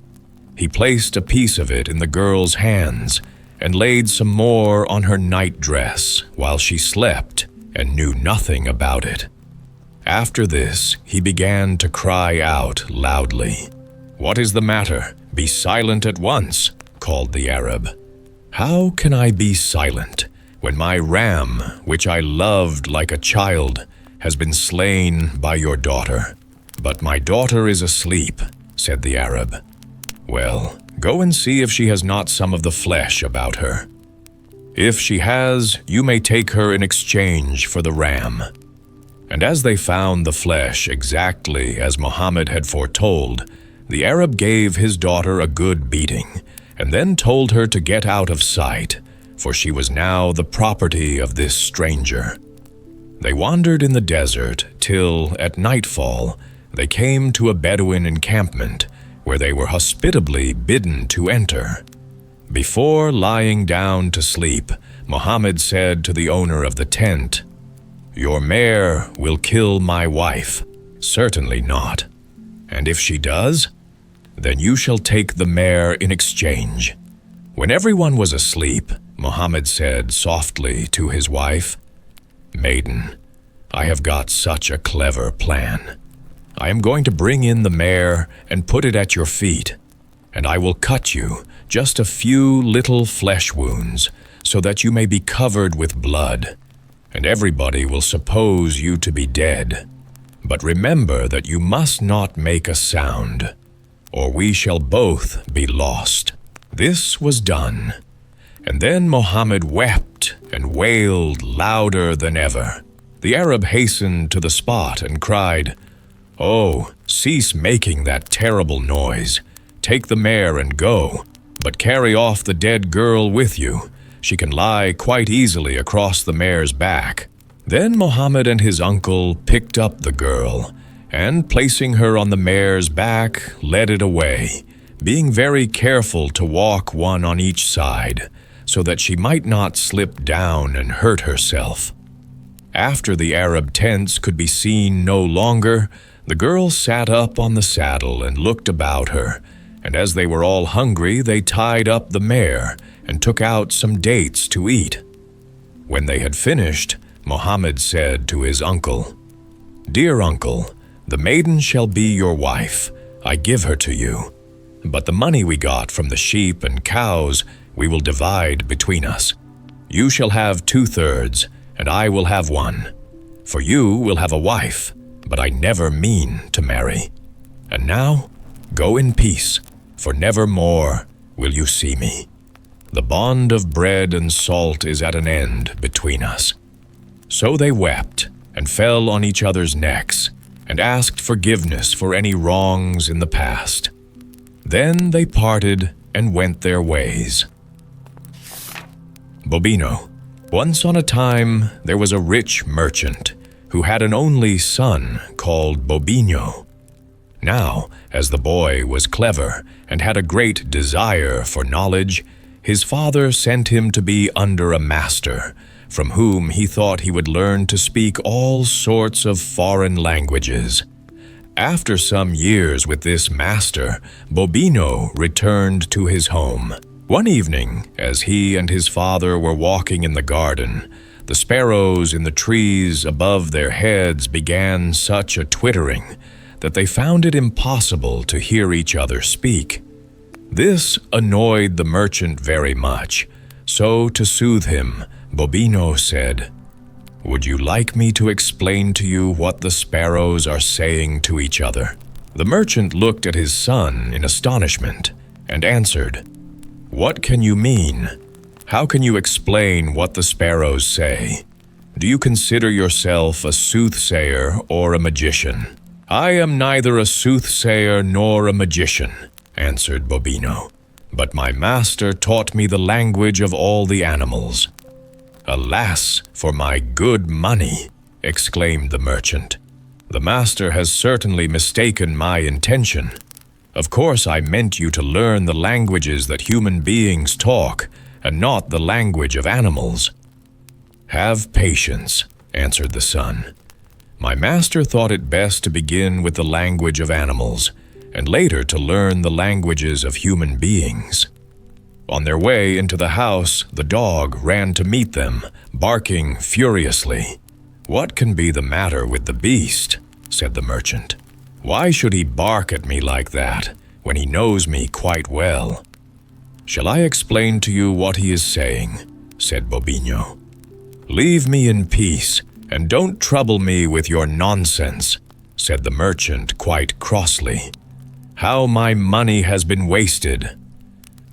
He placed a piece of it in the girl's hands and laid some more on her night dress while she slept and knew nothing about it. After this, he began to cry out loudly. "What is the matter? Be silent at once," called the Arab. "How can I be silent when my ram, which I loved like a child, has been slain by your daughter?" "But my daughter is asleep," said the Arab. "Well, go and see if she has not some of the flesh about her. If she has, you may take her in exchange for the ram." And as they found the flesh exactly as Mohammed had foretold, the Arab gave his daughter a good beating, and then told her to get out of sight, for she was now the property of this stranger. They wandered in the desert till, at nightfall, they came to a Bedouin encampment, where they were hospitably bidden to enter. Before lying down to sleep, Mohammed said to the owner of the tent, "Your mare will kill my wife." "Certainly not." "And if she does, then you shall take the mare in exchange." When everyone was asleep, Mohammed said softly to his wife, "Maiden, I have got such a clever plan. I am going to bring in the mare and put it at your feet, and I will cut you just a few little flesh wounds so that you may be covered with blood, and everybody will suppose you to be dead. But remember that you must not make a sound, or we shall both be lost." This was done, and then Mohammed wept and wailed louder than ever. The Arab hastened to the spot and cried, "Oh, cease making that terrible noise. Take the mare and go, but carry off the dead girl with you. She can lie quite easily across the mare's back." Then Mohammed and his uncle picked up the girl, and placing her on the mare's back, led it away, being very careful to walk one on each side, so that she might not slip down and hurt herself. After the Arab tents could be seen no longer, the girl sat up on the saddle and looked about her, and as they were all hungry, they tied up the mare and took out some dates to eat. When they had finished, Mohammed said to his uncle, "Dear uncle, the maiden shall be your wife. I give her to you. But the money we got from the sheep and cows we will divide between us. You shall have 2/3, and I will have 1. For you will have a wife, but I never mean to marry. And now, go in peace, for never more will you see me. The bond of bread and salt is at an end between us." So they wept and fell on each other's necks and asked forgiveness for any wrongs in the past. Then they parted and went their ways. Bobino. Once on a time, there was a rich merchant who had an only son called Bobino. Now, as the boy was clever and had a great desire for knowledge, his father sent him to be under a master, from whom he thought he would learn to speak all sorts of foreign languages. After some years with this master, Bobino returned to his home. One evening, as he and his father were walking in the garden, the sparrows in the trees above their heads began such a twittering that they found it impossible to hear each other speak. This annoyed the merchant very much, so to soothe him, Bobino said, "Would you like me to explain to you what the sparrows are saying to each other?" The merchant looked at his son in astonishment and answered, "What can you mean? How can you explain what the sparrows say? Do you consider yourself a soothsayer or a magician?" "I am neither a soothsayer nor a magician," answered Bobino, "but my master taught me the language of all the animals." "Alas, for my good money!" exclaimed the merchant. "The master has certainly mistaken my intention. Of course I meant you to learn the languages that human beings talk, and not the language of animals." "Have patience," answered the son. "My master thought it best to begin with the language of animals, and later to learn the languages of human beings." On their way into the house, the dog ran to meet them, barking furiously. "What can be the matter with the beast?" said the merchant. "Why should he bark at me like that when he knows me quite well?" "Shall I explain to you what he is saying?" said Bobino. "Leave me in peace, and don't trouble me with your nonsense," said the merchant quite crossly. "How my money has been wasted."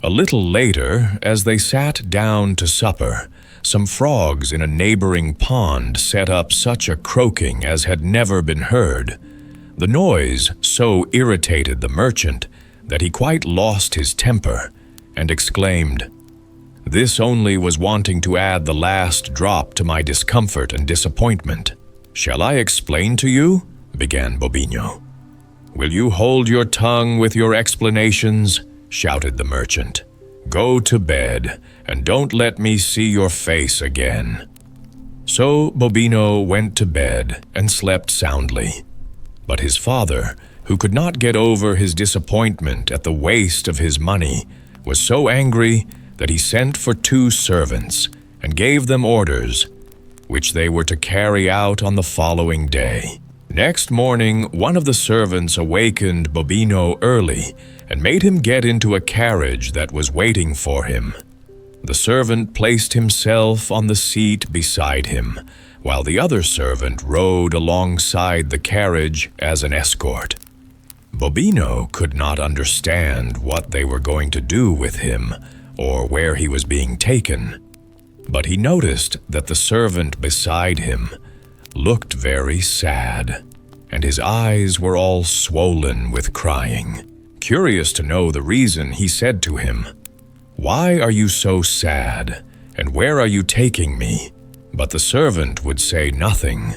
A little later, as they sat down to supper, some frogs in a neighboring pond set up such a croaking as had never been heard. The noise so irritated the merchant that he quite lost his temper and exclaimed, "This only was wanting to add the last drop to my discomfort and disappointment." "Shall I explain to you?" began Bobino. "Will you hold your tongue with your explanations?" shouted the merchant. "Go to bed, and don't let me see your face again." So Bobino went to bed and slept soundly. But his father, who could not get over his disappointment at the waste of his money, was so angry that he sent for 2 servants and gave them orders, which they were to carry out on the following day. Next morning, one of the servants awakened Bobino early and made him get into a carriage that was waiting for him. The servant placed himself on the seat beside him, while the other servant rode alongside the carriage as an escort. Bobino could not understand what they were going to do with him or where he was being taken, but he noticed that the servant beside him looked very sad, and his eyes were all swollen with crying. Curious to know the reason, he said to him, "Why are you so sad, and where are you taking me?" But the servant would say nothing.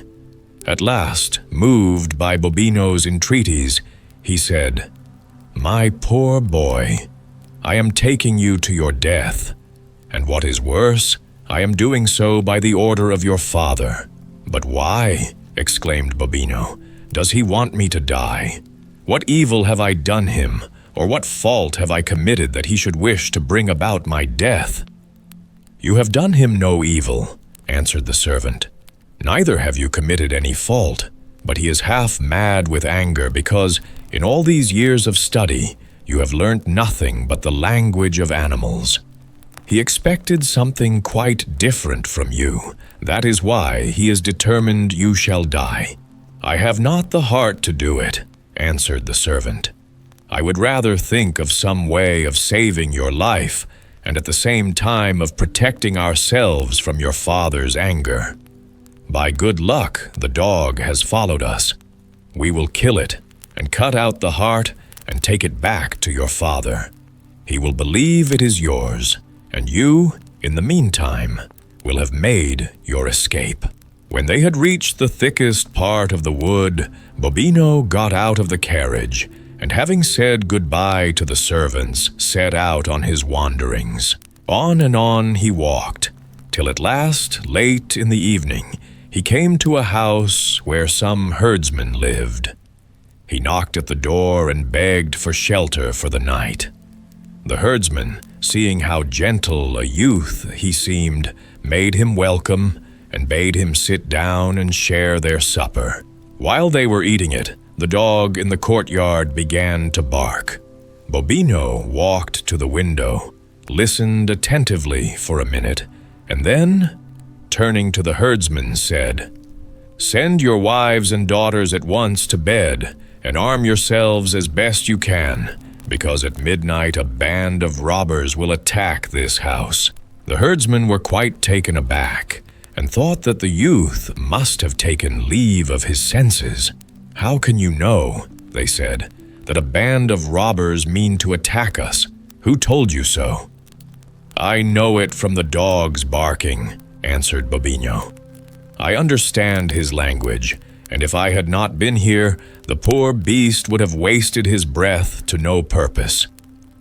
At last, moved by Bobino's entreaties, he said, "My poor boy, I am taking you to your death, and what is worse, I am doing so by the order of your father." "But why?" exclaimed Bobino. "Does he want me to die? What evil have I done him, or what fault have I committed that he should wish to bring about my death?" "You have done him no evil," answered the servant. "Neither have you committed any fault, but he is half mad with anger because, in all these years of study, you have learnt nothing but the language of animals. He expected something quite different from you. That is why he is determined you shall die." "I have not the heart to do it," answered the servant. "I would rather think of some way of saving your life, and at the same time of protecting ourselves from your father's anger. By good luck, the dog has followed us. We will kill it, and cut out the heart, and take it back to your father. He will believe it is yours, and you, in the meantime, will have made your escape." When they had reached the thickest part of the wood, Bobino got out of the carriage, and having said goodbye to the servants, set out on his wanderings. On and on he walked, till at last, late in the evening, he came to a house where some herdsmen lived. He knocked at the door and begged for shelter for the night. The herdsman, seeing how gentle a youth he seemed, made him welcome and bade him sit down and share their supper. While they were eating it, the dog in the courtyard began to bark. Bobino walked to the window, listened attentively for a minute, and then, turning to the herdsman, said, "Send your wives and daughters at once to bed, and arm yourselves as best you can, because at midnight a band of robbers will attack this house." The herdsmen were quite taken aback, and thought that the youth must have taken leave of his senses. "How can you know," they said, "that a band of robbers mean to attack us? Who told you so?" "I know it from the dog's barking," answered Bobino. "I understand his language, and if I had not been here, the poor beast would have wasted his breath to no purpose.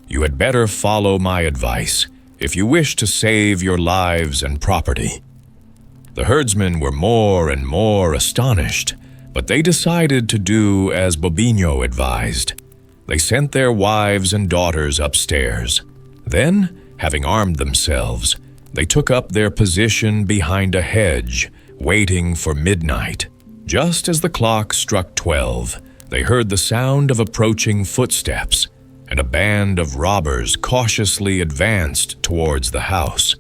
You had better follow my advice, if you wish to save your lives and property." The herdsmen were more and more astonished, but they decided to do as Bobino advised. They sent their wives and daughters upstairs. Then, having armed themselves, they took up their position behind a hedge, waiting for midnight. Just as the clock struck 12, they heard the sound of approaching footsteps, and a band of robbers cautiously advanced towards the house.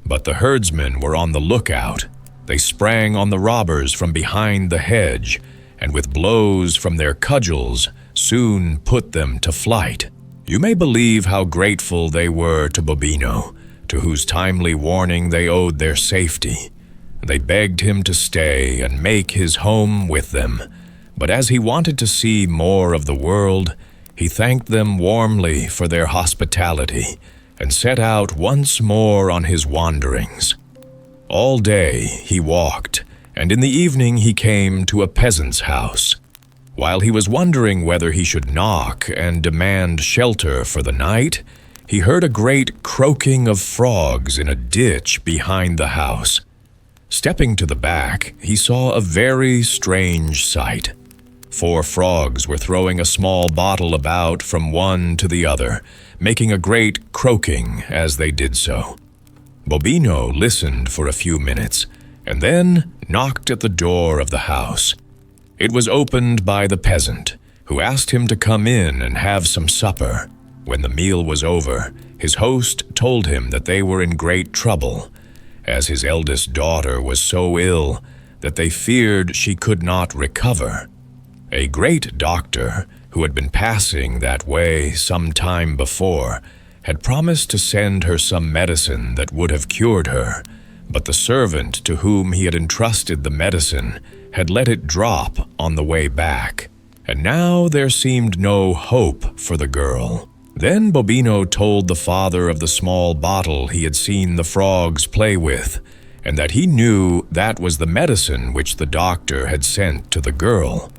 But the herdsmen were on the lookout. They sprang on the robbers from behind the hedge, and with blows from their cudgels, soon put them to flight. You may believe how grateful they were to Bobino, to whose timely warning they owed their safety. They begged him to stay and make his home with them, but as he wanted to see more of the world, he thanked them warmly for their hospitality and set out once more on his wanderings. All day he walked, and in the evening he came to a peasant's house. While he was wondering whether he should knock and demand shelter for the night, he heard a great croaking of frogs in a ditch behind the house. Stepping to the back, he saw a very strange sight. 4 frogs were throwing a small bottle about from one to the other, making a great croaking as they did so. Bobino listened for a few minutes, and then knocked at the door of the house. It was opened by the peasant, who asked him to come in and have some supper. When the meal was over, his host told him that they were in great trouble, as his eldest daughter was so ill that they feared she could not recover. A great doctor, who had been passing that way some time before, had promised to send her some medicine that would have cured her, but the servant to whom he had entrusted the medicine had let it drop on the way back, and now there seemed no hope for the girl. Then Bobino told the father of the small bottle he had seen the frogs play with, and that he knew that was the medicine which the doctor had sent to the girl.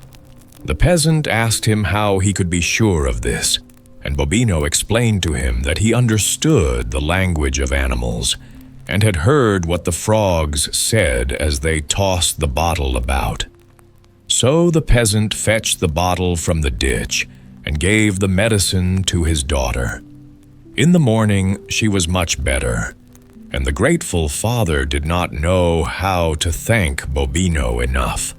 The peasant asked him how he could be sure of this, and Bobino explained to him that he understood the language of animals, and had heard what the frogs said as they tossed the bottle about. So the peasant fetched the bottle from the ditch, and gave the medicine to his daughter. In the morning she was much better, and the grateful father did not know how to thank Bobino enough.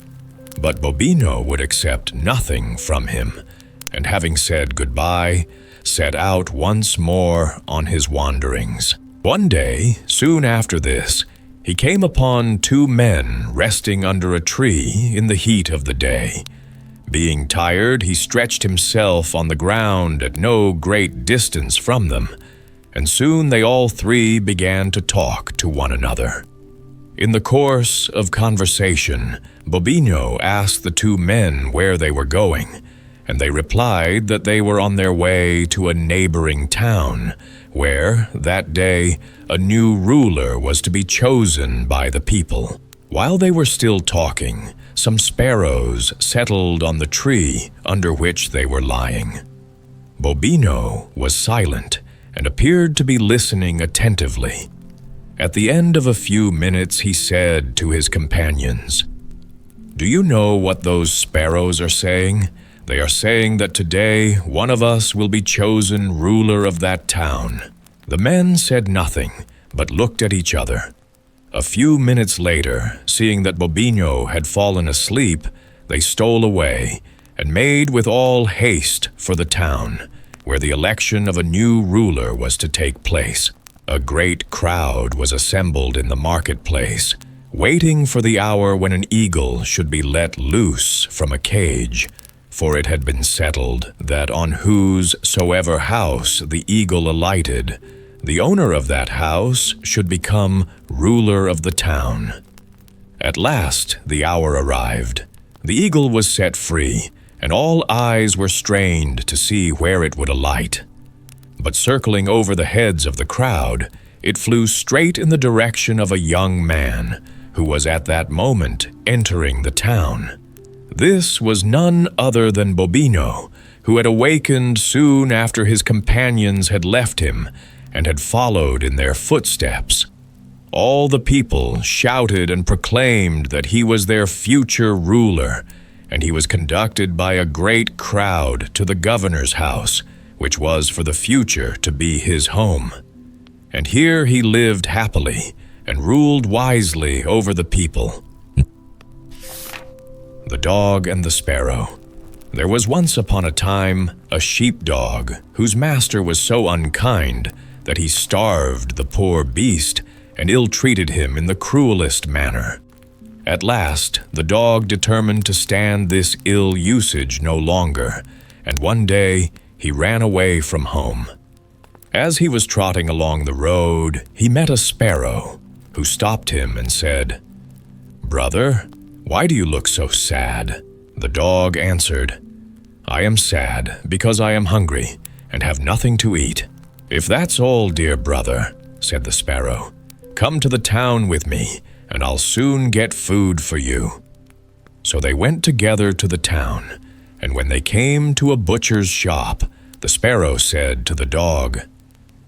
But Bobino would accept nothing from him, and having said goodbye, set out once more on his wanderings. One day, soon after this, he came upon 2 men resting under a tree in the heat of the day. Being tired, he stretched himself on the ground at no great distance from them, and soon they all 3 began to talk to one another. In the course of conversation, Bobino asked the 2 men where they were going, and they replied that they were on their way to a neighboring town, where, that day, a new ruler was to be chosen by the people. While they were still talking, some sparrows settled on the tree under which they were lying. Bobino was silent and appeared to be listening attentively. At the end of a few minutes, he said to his companions, "Do you know what those sparrows are saying? They are saying that today one of us will be chosen ruler of that town." The men said nothing, but looked at each other. A few minutes later, seeing that Bobino had fallen asleep, they stole away and made with all haste for the town, where the election of a new ruler was to take place. A great crowd was assembled in the marketplace, waiting for the hour when an eagle should be let loose from a cage, for it had been settled that on whosoever house the eagle alighted, the owner of that house should become ruler of the town. At last the hour arrived. The eagle was set free, and all eyes were strained to see where it would alight. But circling over the heads of the crowd, it flew straight in the direction of a young man, who was at that moment entering the town. This was none other than Bobino, who had awakened soon after his companions had left him, and had followed in their footsteps. All the people shouted and proclaimed that he was their future ruler, and he was conducted by a great crowd to the governor's house, which was for the future to be his home. And here he lived happily, and ruled wisely over the people. The Dog and the Sparrow. There was once upon a time a sheepdog whose master was so unkind that he starved the poor beast and ill-treated him in the cruelest manner. At last, the dog determined to stand this ill usage no longer, and one day he ran away from home. As he was trotting along the road, he met a sparrow, who stopped him and said, "Brother, why do you look so sad?" The dog answered, "I am sad because I am hungry and have nothing to eat." "If that's all, dear brother," said the sparrow, "come to the town with me, and I'll soon get food for you." So they went together to the town, and when they came to a butcher's shop, the sparrow said to the dog,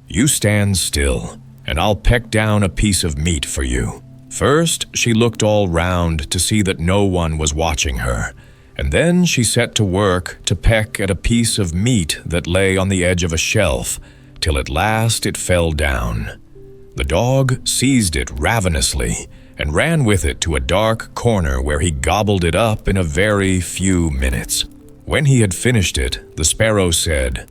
"You stand still, and I'll peck down a piece of meat for you." First, she looked all round to see that no one was watching her, and then she set to work to peck at a piece of meat that lay on the edge of a shelf, till at last it fell down. The dog seized it ravenously and ran with it to a dark corner where he gobbled it up in a very few minutes. When he had finished it, the sparrow said,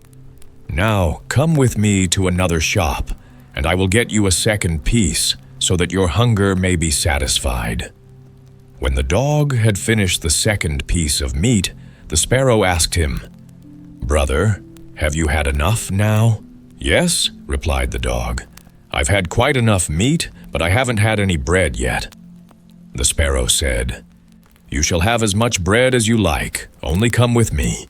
"Now come with me to another shop, and I will get you a second piece, so that your hunger may be satisfied." When the dog had finished the second piece of meat, the sparrow asked him, "Brother, have you had enough now?" "Yes," replied the dog. "I've had quite enough meat, but I haven't had any bread yet." The sparrow said, "You shall have as much bread as you like, only come with me."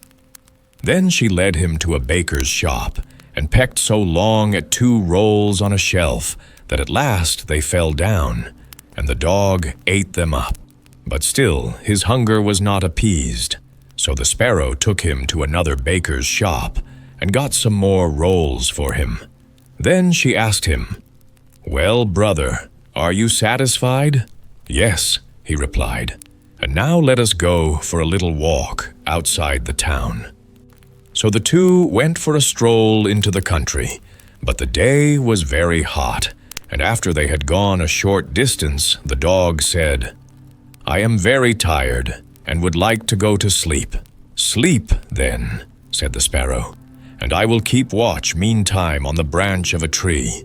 Then she led him to a baker's shop, and pecked so long at 2 rolls on a shelf that at last they fell down, and the dog ate them up. But still his hunger was not appeased, so the sparrow took him to another baker's shop, and got some more rolls for him. Then she asked him, "Well, brother, are you satisfied?" "Yes," he replied, "and now let us go for a little walk outside the town." So the two went for a stroll into the country, but the day was very hot, and after they had gone a short distance, the dog said, "I am very tired, and would like to go to sleep." "Sleep, then," said the sparrow, "and I will keep watch meantime on the branch of a tree."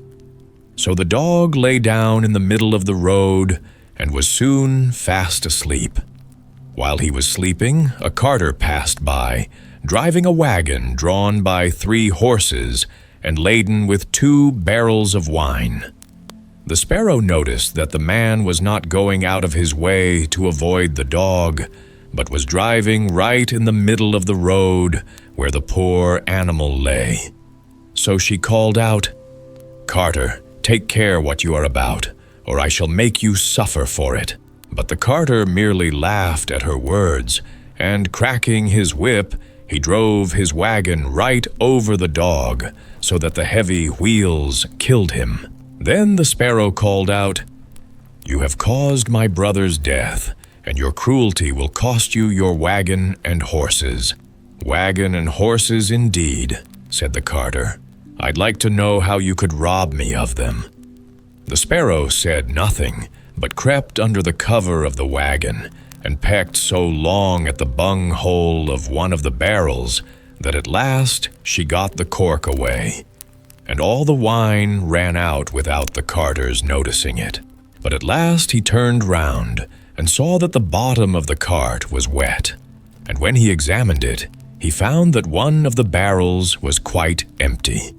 So the dog lay down in the middle of the road, and was soon fast asleep. While he was sleeping, a carter passed by, driving a wagon drawn by 3 horses and laden with 2 barrels of wine. The sparrow noticed that the man was not going out of his way to avoid the dog, but was driving right in the middle of the road where the poor animal lay. So she called out, "Carter, take care what you are about, or I shall make you suffer for it." But the carter merely laughed at her words, and cracking his whip, he drove his wagon right over the dog, so that the heavy wheels killed him. Then the sparrow called out, "You have caused my brother's death, and your cruelty will cost you your wagon and horses." "Wagon and horses indeed," said the carter. "I'd like to know how you could rob me of them." The sparrow said nothing, but crept under the cover of the wagon, and pecked so long at the bung-hole of one of the barrels that at last she got the cork away. And all the wine ran out without the carter's noticing it. But at last he turned round and saw that the bottom of the cart was wet. And when he examined it, he found that one of the barrels was quite empty.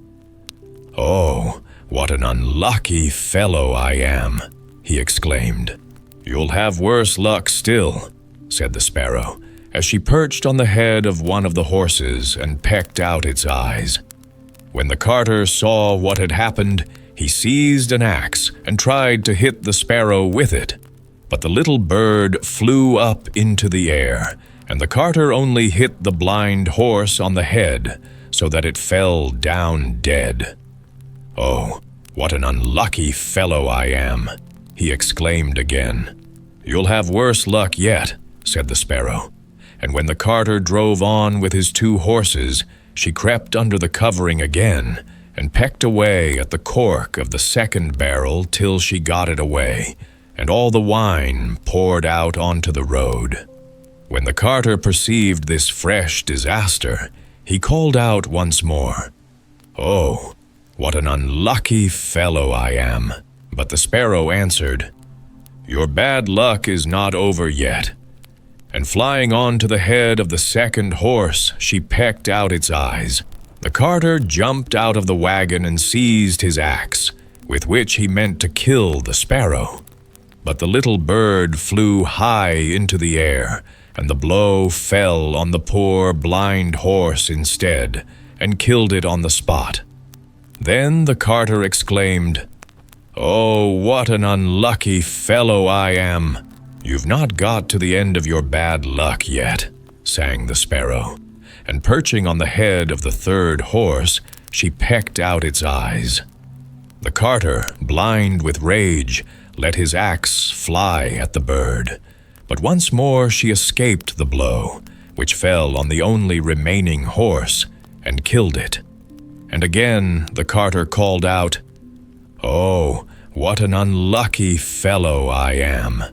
"Oh, what an unlucky fellow I am," he exclaimed. "You'll have worse luck still," said the sparrow, as she perched on the head of one of the horses and pecked out its eyes. When the carter saw what had happened, he seized an axe and tried to hit the sparrow with it. But the little bird flew up into the air, and the carter only hit the blind horse on the head, so that it fell down dead. "Oh, what an unlucky fellow I am," he exclaimed again. "You'll have worse luck yet," said the sparrow. And when the carter drove on with his 2 horses, she crept under the covering again, and pecked away at the cork of the second barrel till she got it away, and all the wine poured out onto the road. When the carter perceived this fresh disaster, he called out once more, "Oh, what an unlucky fellow I am!" But the sparrow answered, "Your bad luck is not over yet." And flying on to the head of the second horse, she pecked out its eyes. The carter jumped out of the wagon and seized his axe, with which he meant to kill the sparrow. But the little bird flew high into the air, and the blow fell on the poor blind horse instead, and killed it on the spot. Then the carter exclaimed, "Oh, what an unlucky fellow I am!" "You've not got to the end of your bad luck yet," sang the sparrow, and perching on the head of the third horse, she pecked out its eyes. The carter, blind with rage, let his axe fly at the bird, but once more she escaped the blow, which fell on the only remaining horse, and killed it. And again the carter called out, "Oh, what an unlucky fellow I am!"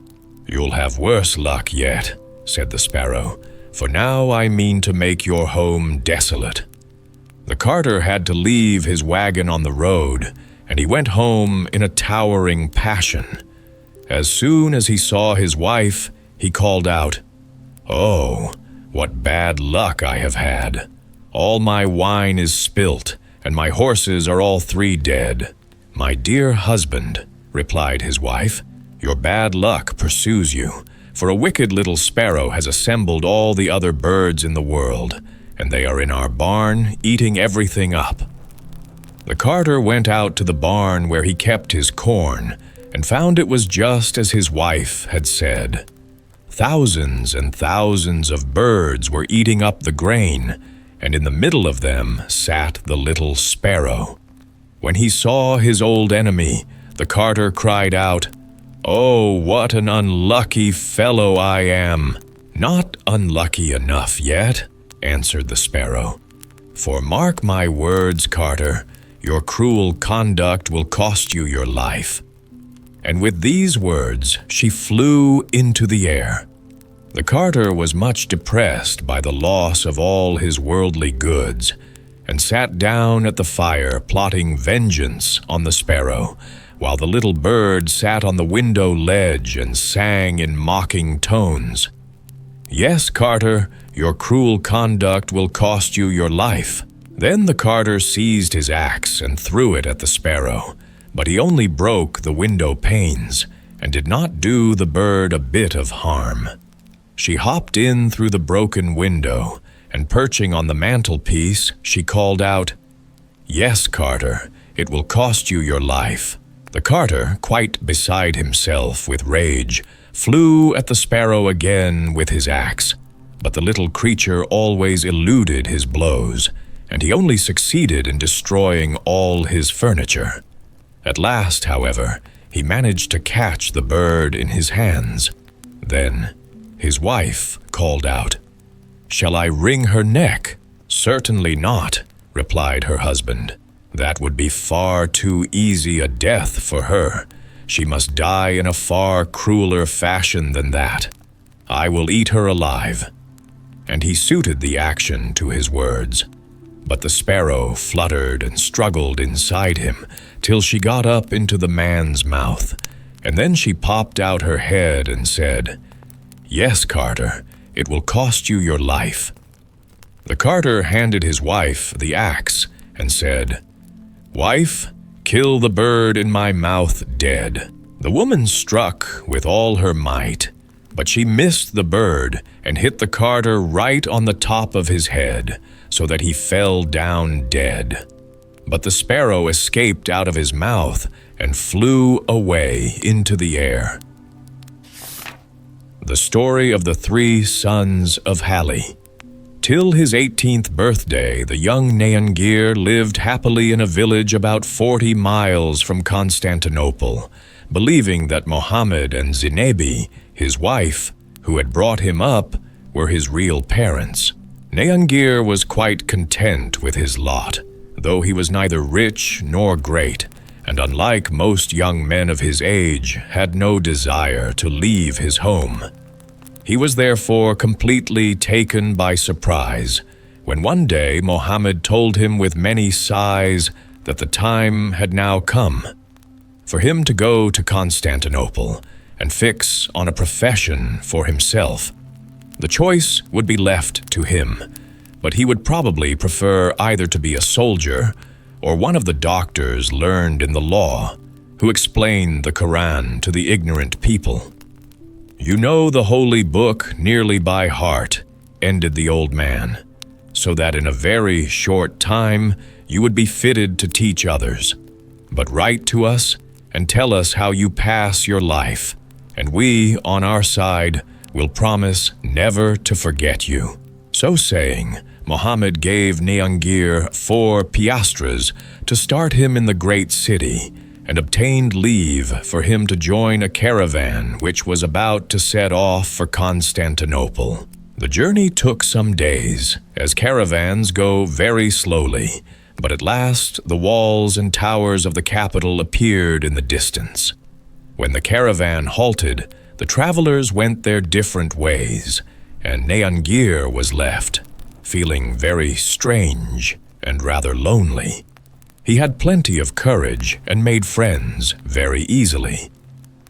"You'll have worse luck yet," said the sparrow, "for now I mean to make your home desolate." The carter had to leave his wagon on the road, and he went home in a towering passion. As soon as he saw his wife, he called out, "Oh, what bad luck I have had! All my wine is spilt, and my horses are all three dead." "My dear husband," replied his wife, "your bad luck pursues you, for a wicked little sparrow has assembled all the other birds in the world, and they are in our barn eating everything up." The carter went out to the barn where he kept his corn, and found it was just as his wife had said. Thousands and thousands of birds were eating up the grain, and in the middle of them sat the little sparrow. When he saw his old enemy, the carter cried out, "Oh, what an unlucky fellow I am!" "Not unlucky enough yet," answered the sparrow. "For mark my words, carter, your cruel conduct will cost you your life." And with these words, she flew into the air. The carter was much depressed by the loss of all his worldly goods, and sat down at the fire plotting vengeance on the sparrow, while the little bird sat on the window ledge and sang in mocking tones, "Yes, carter, your cruel conduct will cost you your life." Then the carter seized his axe and threw it at the sparrow, but he only broke the window panes, and did not do the bird a bit of harm. She hopped in through the broken window, and perching on the mantelpiece, she called out, "Yes, carter, it will cost you your life." The carter, quite beside himself with rage, flew at the sparrow again with his axe, but the little creature always eluded his blows, and he only succeeded in destroying all his furniture. At last, however, he managed to catch the bird in his hands. Then his wife called out, "Shall I wring her neck?" "Certainly not," replied her husband. "That would be far too easy a death for her. She must die in a far crueler fashion than that. I will eat her alive." And he suited the action to his words. But the sparrow fluttered and struggled inside him till she got up into the man's mouth, and then she popped out her head and said, "Yes, carter, it will cost you your life." The carter handed his wife the axe and said, "Wife, kill the bird in my mouth dead." The woman struck with all her might, but she missed the bird and hit the carter right on the top of his head, so that he fell down dead. But the sparrow escaped out of his mouth and flew away into the air. The story of the 3 sons of Hali. Till his 18th birthday, the young Neangir lived happily in a village about 40 miles from Constantinople, believing that Mohammed and Zinebi, his wife, who had brought him up, were his real parents. Neangir was quite content with his lot, though he was neither rich nor great, and unlike most young men of his age, had no desire to leave his home. He was therefore completely taken by surprise when one day Mohammed told him with many sighs that the time had now come for him to go to Constantinople and fix on a profession for himself. The choice would be left to him, but he would probably prefer either to be a soldier or one of the doctors learned in the law, who explained the Quran to the ignorant people. "You know the holy book nearly by heart," ended the old man, "so that in a very short time you would be fitted to teach others. But write to us and tell us how you pass your life, and we, on our side, will promise never to forget you." So saying, Mohammed gave Neangir 4 piastres to start him in the great city, and obtained leave for him to join a caravan which was about to set off for Constantinople. The journey took some days, as caravans go very slowly, but at last the walls and towers of the capital appeared in the distance. When the caravan halted, the travelers went their different ways, and Neangir was left, feeling very strange and rather lonely. He had plenty of courage and made friends very easily.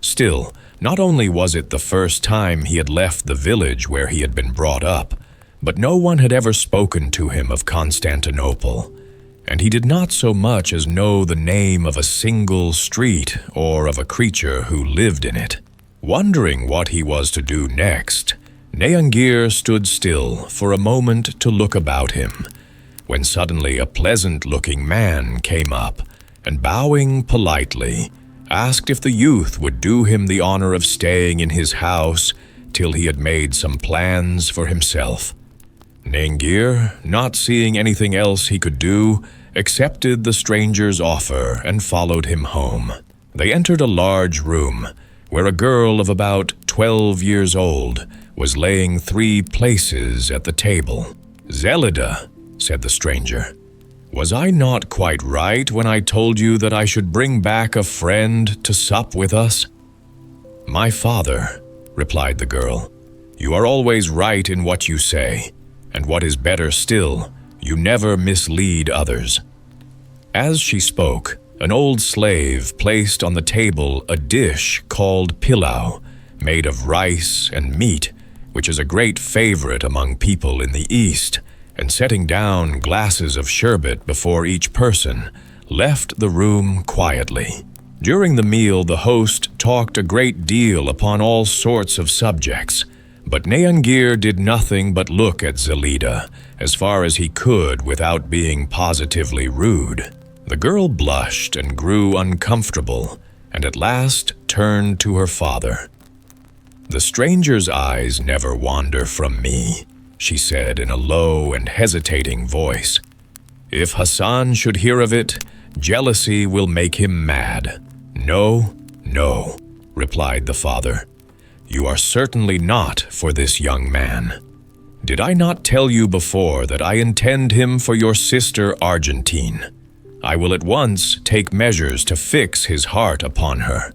Still, not only was it the first time he had left the village where he had been brought up, but no one had ever spoken to him of Constantinople, and he did not so much as know the name of a single street or of a creature who lived in it. Wondering what he was to do next, Neangir stood still for a moment to look about him, when suddenly a pleasant-looking man came up, and bowing politely, asked if the youth would do him the honor of staying in his house till he had made some plans for himself. Neangir, not seeing anything else he could do, accepted the stranger's offer and followed him home. They entered a large room, where a girl of about 12 years old was laying 3 places at the table. "Zelida," said the stranger, "was I not quite right when I told you that I should bring back a friend to sup with us?" "My father," replied the girl, "you are always right in what you say, and what is better still, you never mislead others." As she spoke, an old slave placed on the table a dish called pilau, made of rice and meat, which is a great favorite among people in the East, and setting down glasses of sherbet before each person, left the room quietly. During the meal, the host talked a great deal upon all sorts of subjects, but Neangir did nothing but look at Zelida as far as he could without being positively rude. The girl blushed and grew uncomfortable, and at last turned to her father. "The stranger's eyes never wander from me," she said in a low and hesitating voice. "If Hassan should hear of it, jealousy will make him mad." "No, no," replied the father. "You are certainly not for this young man. Did I not tell you before that I intend him for your sister Argentine? I will at once take measures to fix his heart upon her."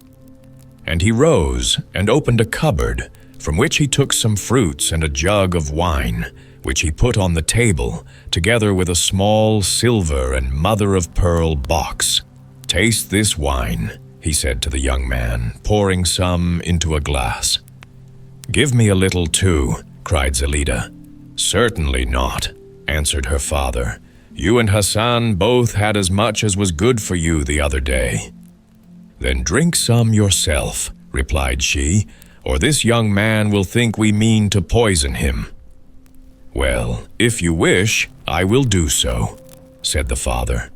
And he rose and opened a cupboard, from which he took some fruits and a jug of wine, which he put on the table, together with a small silver and mother-of-pearl box. "Taste this wine," he said to the young man, pouring some into a glass. "Give me a little too," cried Zelida. "Certainly not," answered her father. "You and Hassan both had as much as was good for you the other day." "Then drink some yourself," replied she, "or this young man will think we mean to poison him." "Well, if you wish, I will do so," said the father.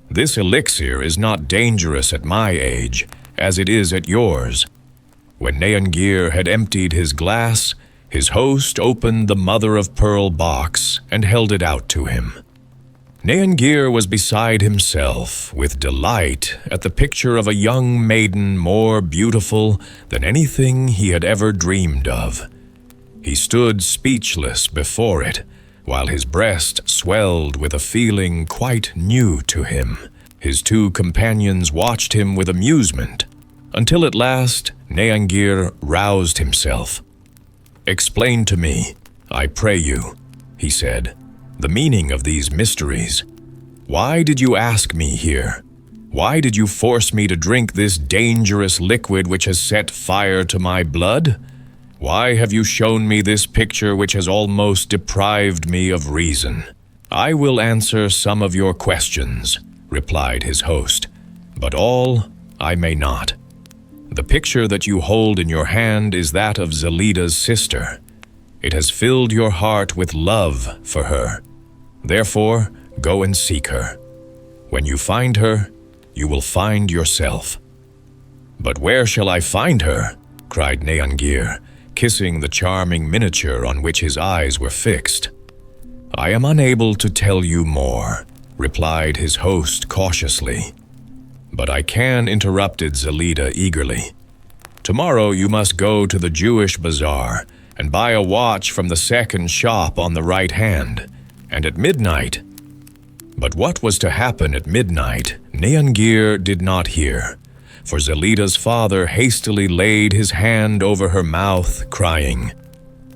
"This elixir is not dangerous at my age, as it is at yours." When Neangir had emptied his glass, his host opened the mother-of-pearl box and held it out to him. Neangir was beside himself with delight at the picture of a young maiden more beautiful than anything he had ever dreamed of. He stood speechless before it, while his breast swelled with a feeling quite new to him. His two companions watched him with amusement, until at last Neangir roused himself. "Explain to me, I pray you," he said, "the meaning of these mysteries. Why did you ask me here? Why did you force me to drink this dangerous liquid which has set fire to my blood? Why have you shown me this picture which has almost deprived me of reason?" "I will answer some of your questions," replied his host, "but all I may not. The picture that you hold in your hand is that of Zelida's sister. It has filled your heart with love for her. Therefore, go and seek her. When you find her, you will find yourself." "But where shall I find her?" cried Neangir, kissing the charming miniature on which his eyes were fixed. "I am unable to tell you more," replied his host cautiously. "But I can," interrupted Zelida eagerly. "Tomorrow you must go to the Jewish bazaar and buy a watch from the second shop on the right hand, and at midnight—" But what was to happen at midnight, Neangir did not hear, for Zelida's father hastily laid his hand over her mouth, crying,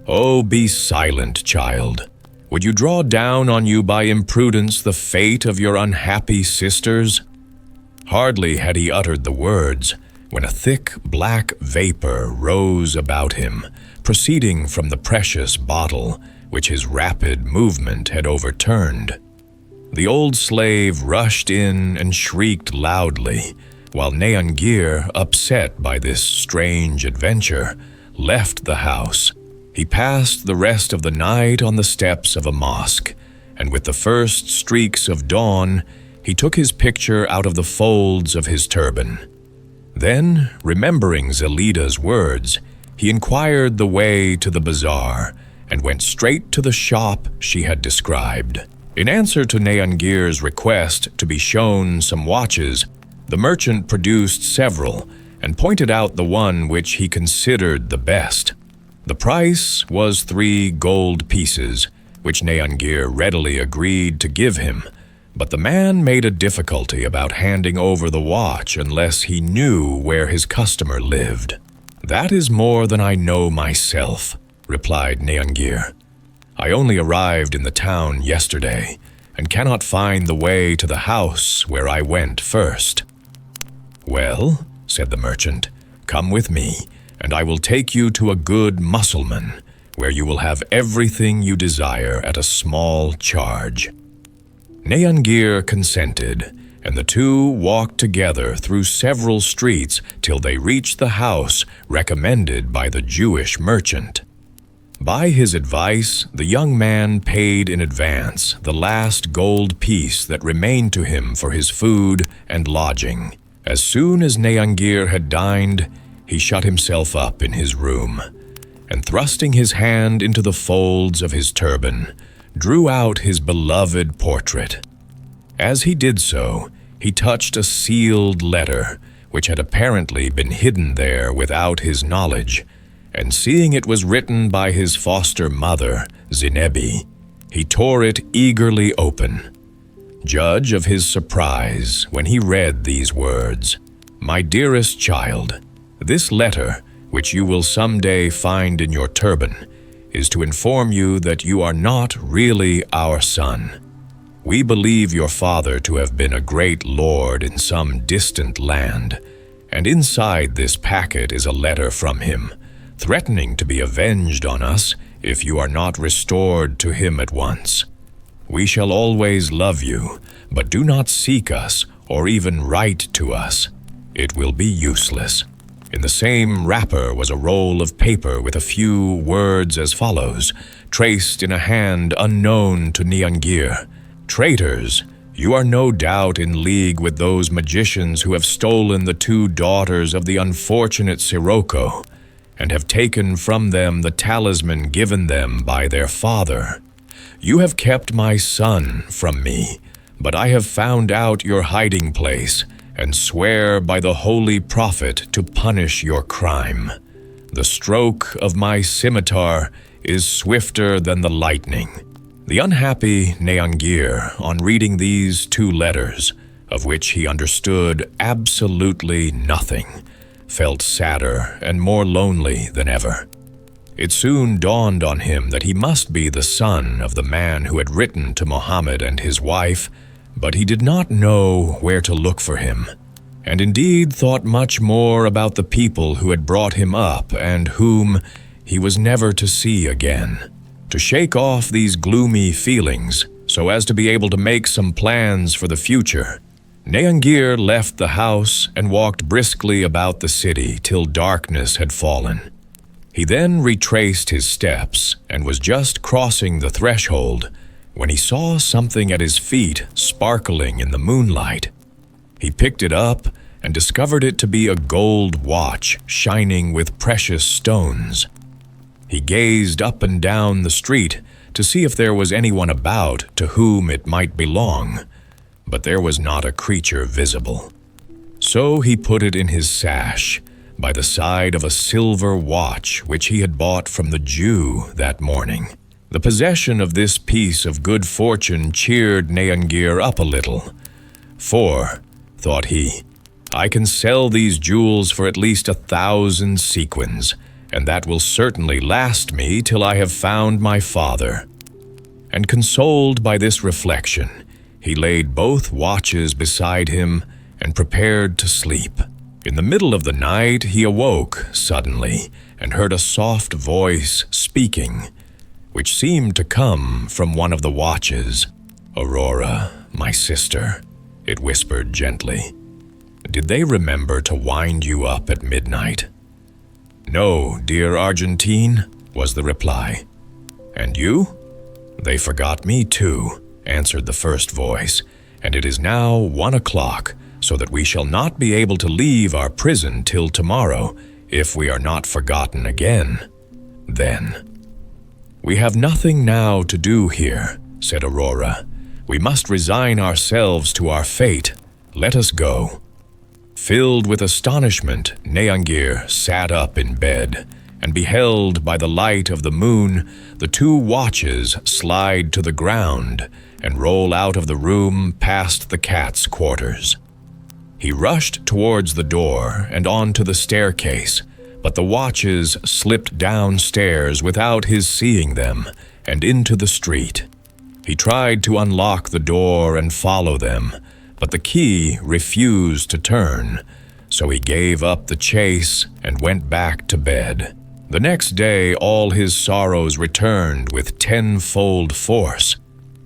"Oh, be silent, child. Would you draw down on you by imprudence the fate of your unhappy sisters?" Hardly had he uttered the words, when a thick black vapor rose about him, proceeding from the precious bottle which his rapid movement had overturned. The old slave rushed in and shrieked loudly, while Neangir, upset by this strange adventure, left the house. He passed the rest of the night on the steps of a mosque, and with the first streaks of dawn, he took his picture out of the folds of his turban. Then, remembering Zelida's words, he inquired the way to the bazaar and went straight to the shop she had described. In answer to Neangir's request to be shown some watches, the merchant produced several and pointed out the one which he considered the best. The price was 3 gold pieces, which Neangir readily agreed to give him, but the man made a difficulty about handing over the watch unless he knew where his customer lived. "That is more than I know myself," replied Neangir. "I only arrived in the town yesterday, and cannot find the way to the house where I went first." "Well," said the merchant, "come with me, and I will take you to a good Mussulman, where you will have everything you desire at a small charge." Neangir consented, and the two walked together through several streets till they reached the house recommended by the Jewish merchant. By his advice, the young man paid in advance the last gold piece that remained to him for his food and lodging. As soon as Neangir had dined, he shut himself up in his room, and thrusting his hand into the folds of his turban, drew out his beloved portrait. As he did so, he touched a sealed letter, which had apparently been hidden there without his knowledge, and seeing it was written by his foster mother, Zinebi, he tore it eagerly open. Judge of his surprise when he read these words: "My dearest child, this letter, which you will someday find in your turban, is to inform you that you are not really our son. We believe your father to have been a great lord in some distant land, and inside this packet is a letter from him, threatening to be avenged on us if you are not restored to him at once. We shall always love you, but do not seek us or even write to us. It will be useless." In the same wrapper was a roll of paper with a few words as follows, traced in a hand unknown to Neangir: "Traitors, you are no doubt in league with those magicians who have stolen the 2 daughters of the unfortunate Sirocco, and have taken from them the talisman given them by their father. You have kept my son from me, but I have found out your hiding place, and swear by the holy prophet to punish your crime. The stroke of my scimitar is swifter than the lightning. The unhappy Neangir, on reading these 2 letters, of which he understood absolutely nothing, felt sadder and more lonely than ever. It soon dawned on him that he must be the son of the man who had written to Mohammed and his wife, but he did not know where to look for him, and indeed thought much more about the people who had brought him up and whom he was never to see again. To shake off these gloomy feelings, so as to be able to make some plans for the future, Neangir left the house and walked briskly about the city till darkness had fallen. He then retraced his steps and was just crossing the threshold when he saw something at his feet sparkling in the moonlight. He picked it up and discovered it to be a gold watch shining with precious stones. He gazed up and down the street to see if there was anyone about to whom it might belong, but there was not a creature visible. So he put it in his sash, by the side of a silver watch which he had bought from the Jew that morning. The possession of this piece of good fortune cheered Neangir up a little. For, thought he, I can sell these jewels for at least 1,000 sequins, and that will certainly last me till I have found my father. And consoled by this reflection, he laid both watches beside him and prepared to sleep. In the middle of the night he awoke suddenly and heard a soft voice speaking, which seemed to come from one of the watches. "Aurora, my sister," it whispered gently. "Did they remember to wind you up at midnight?" "No, dear Argentine," was the reply. "And you?" "They forgot me too," answered the first voice, "and it is now 1 o'clock, so that we shall not be able to leave our prison till tomorrow, if we are not forgotten again. Then." "We have nothing now to do here," said Aurora. "We must resign ourselves to our fate. Let us go." Filled with astonishment, Neangir sat up in bed, and beheld by the light of the moon the 2 watches slide to the ground and roll out of the room past the cat's quarters. He rushed towards the door and onto the staircase, but the watches slipped downstairs without his seeing them and into the street. He tried to unlock the door and follow them, but the key refused to turn, so he gave up the chase and went back to bed. The next day all his sorrows returned with 10-fold force.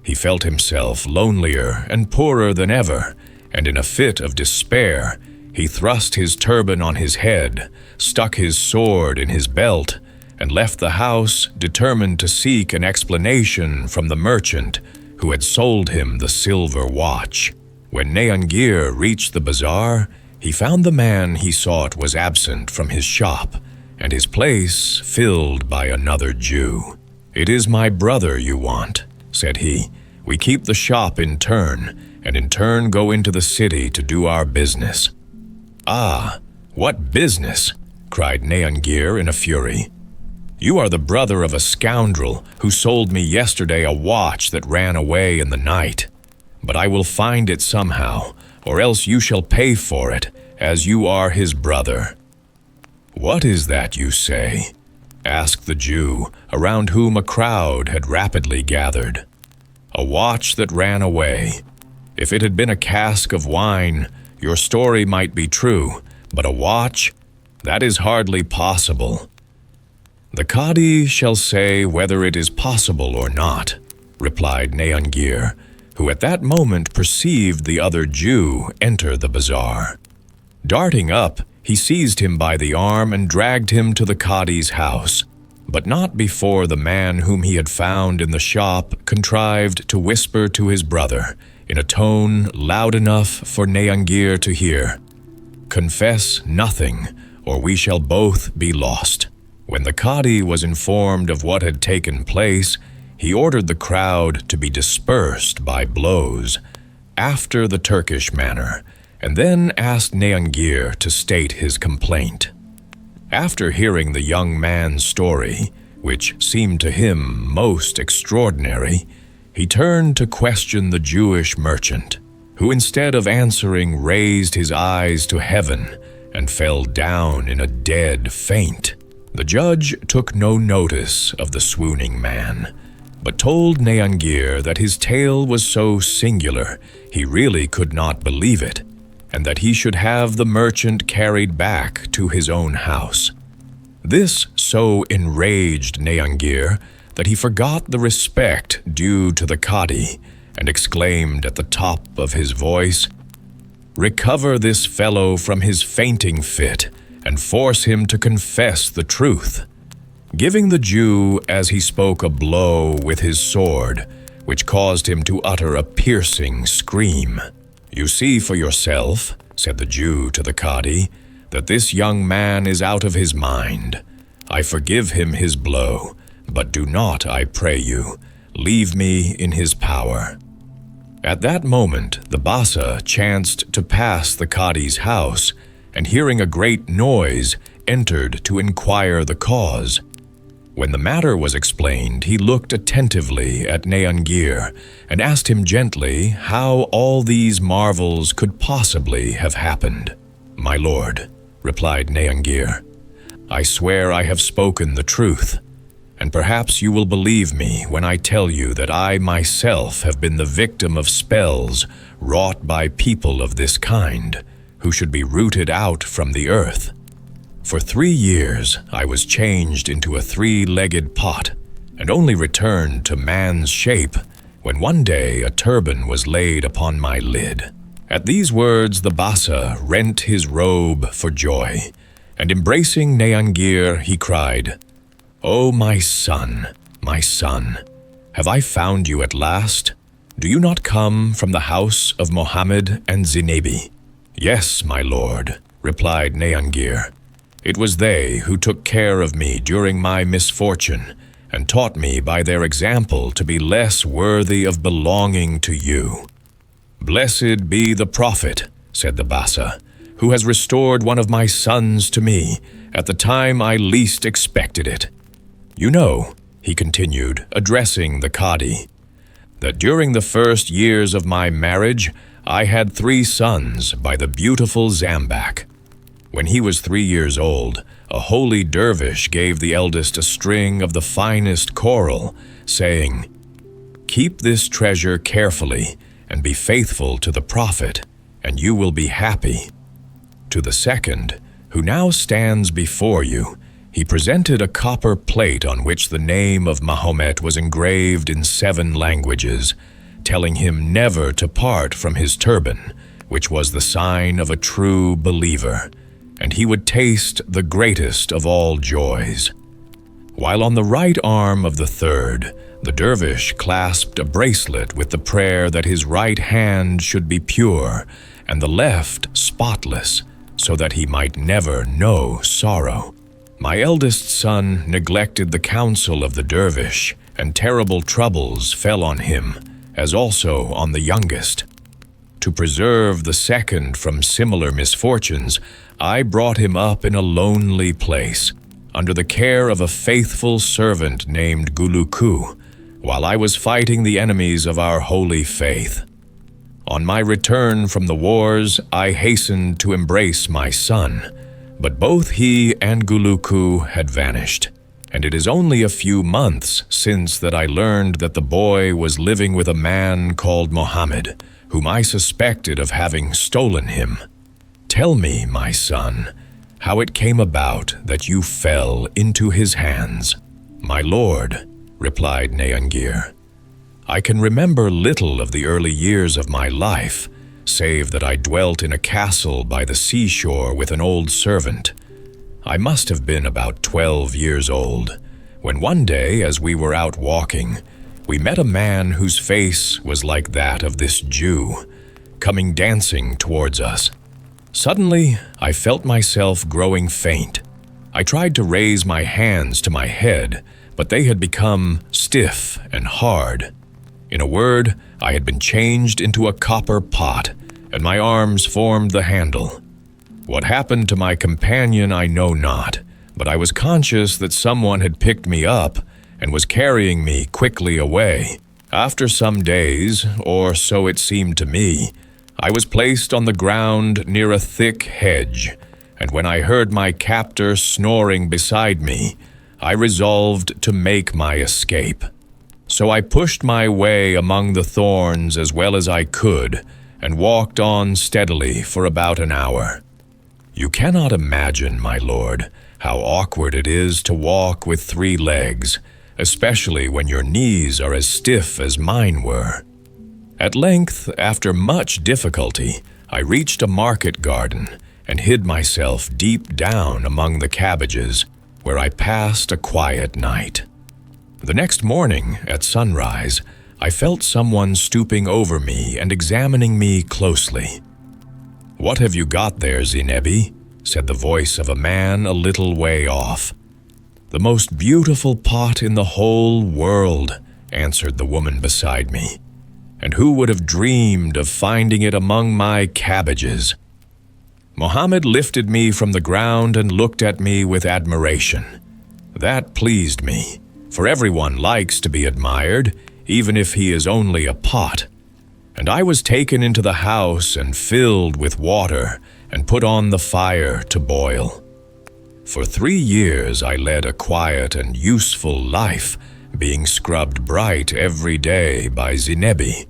He felt himself lonelier and poorer than ever, and in a fit of despair, he thrust his turban on his head, stuck his sword in his belt, and left the house determined to seek an explanation from the merchant who had sold him the silver watch. When Neangir reached the bazaar, he found the man he sought was absent from his shop, and his place filled by another Jew. "It is my brother you want," said he. "We keep the shop in turn, and in turn go into the city to do our business." "Ah, what business?" cried Neangir in a fury. "You are the brother of a scoundrel who sold me yesterday a watch that ran away in the night. But I will find it somehow, or else you shall pay for it, as you are his brother." "What is that you say?" asked the Jew, around whom a crowd had rapidly gathered. "A watch that ran away. If it had been a cask of wine, your story might be true, but a watch? That is hardly possible." "The Qadi shall say whether it is possible or not," replied Neangir, who at that moment perceived the other Jew enter the bazaar. Darting up, he seized him by the arm and dragged him to the Qadi's house, but not before the man whom he had found in the shop contrived to whisper to his brother, in a tone loud enough for Neangir to hear, "Confess nothing, or we shall both be lost." When the Qadi was informed of what had taken place, he ordered the crowd to be dispersed by blows, after the Turkish manner, and then asked Neangir to state his complaint. After hearing the young man's story, which seemed to him most extraordinary, He turned to question the Jewish merchant, who instead of answering raised his eyes to heaven and fell down in a dead faint. The judge took no notice of the swooning man, but told Neangir that his tale was so singular he really could not believe it, and that he should have the merchant carried back to his own house. This so enraged Neangir that he forgot the respect due to the Kadi and exclaimed at the top of his voice, "Recover this fellow from his fainting fit and force him to confess the truth," giving the Jew as he spoke a blow with his sword, which caused him to utter a piercing scream. "You see for yourself," said the Jew to the Kadi, "that this young man is out of his mind. I forgive him his blow, but do not, I pray you, leave me in his power." At that moment, the Bassa chanced to pass the Kadi's house, and hearing a great noise, entered to inquire the cause. When the matter was explained, he looked attentively at Neangir and asked him gently how all these marvels could possibly have happened. "My lord," replied Neangir, "I swear I have spoken the truth, and perhaps you will believe me when I tell you that I myself have been the victim of spells wrought by people of this kind, who should be rooted out from the earth. For 3 years I was changed into a 3-legged pot, and only returned to man's shape when one day a turban was laid upon my lid." At these words the Bassa rent his robe for joy, and embracing Neangir he cried, "O my son, have I found you at last? Do you not come from the house of Mohammed and Zinebi?" "Yes, my lord," replied Neangir. "It was they who took care of me during my misfortune and taught me by their example to be less worthy of belonging to you." "Blessed be the Prophet," said the Bassa, "who has restored one of my sons to me at the time I least expected it. You know," he continued, addressing the Kadi, "that during the first years of my marriage I had 3 sons by the beautiful Zambak. When he was 3 years old, a holy dervish gave the eldest a string of the finest coral, saying, 'Keep this treasure carefully and be faithful to the Prophet, and you will be happy.' To the second, who now stands before you, he presented a copper plate on which the name of Mohammed was engraved in 7 languages, telling him never to part from his turban, which was the sign of a true believer, and he would taste the greatest of all joys. While on the right arm of the third, the dervish clasped a bracelet with the prayer that his right hand should be pure and the left spotless, so that he might never know sorrow. My eldest son neglected the counsel of the dervish, and terrible troubles fell on him, as also on the youngest. To preserve the second from similar misfortunes, I brought him up in a lonely place, under the care of a faithful servant named Guluku, while I was fighting the enemies of our holy faith. On my return from the wars, I hastened to embrace my son, but both he and Guluku had vanished, and it is only a few months since that I learned that the boy was living with a man called Mohammed, whom I suspected of having stolen him. Tell me, my son, how it came about that you fell into his hands." "My lord," replied Neangir, "I can remember little of the early years of my life, save that I dwelt in a castle by the seashore with an old servant. I must have been about 12 years old, when one day, as we were out walking, we met a man whose face was like that of this Jew, coming dancing towards us. Suddenly, I felt myself growing faint. I tried to raise my hands to my head, but they had become stiff and hard. In a word, I had been changed into a copper pot, and my arms formed the handle. What happened to my companion I know not, but I was conscious that someone had picked me up and was carrying me quickly away. After some days, or so it seemed to me, I was placed on the ground near a thick hedge, and when I heard my captor snoring beside me, I resolved to make my escape. So I pushed my way among the thorns as well as I could, and walked on steadily for about an hour. You cannot imagine, my lord, how awkward it is to walk with 3 legs, especially when your knees are as stiff as mine were. At length, after much difficulty, I reached a market garden and hid myself deep down among the cabbages, where I passed a quiet night. The next morning, at sunrise, I felt someone stooping over me and examining me closely. "What have you got there, Zinebi?" said the voice of a man a little way off. "The most beautiful pot in the whole world," answered the woman beside me. "And who would have dreamed of finding it among my cabbages?" Mohammed lifted me from the ground and looked at me with admiration. That pleased me, for everyone likes to be admired, even if he is only a pot. And I was taken into the house and filled with water and put on the fire to boil. For 3 years I led a quiet and useful life, being scrubbed bright every day by Zinebi,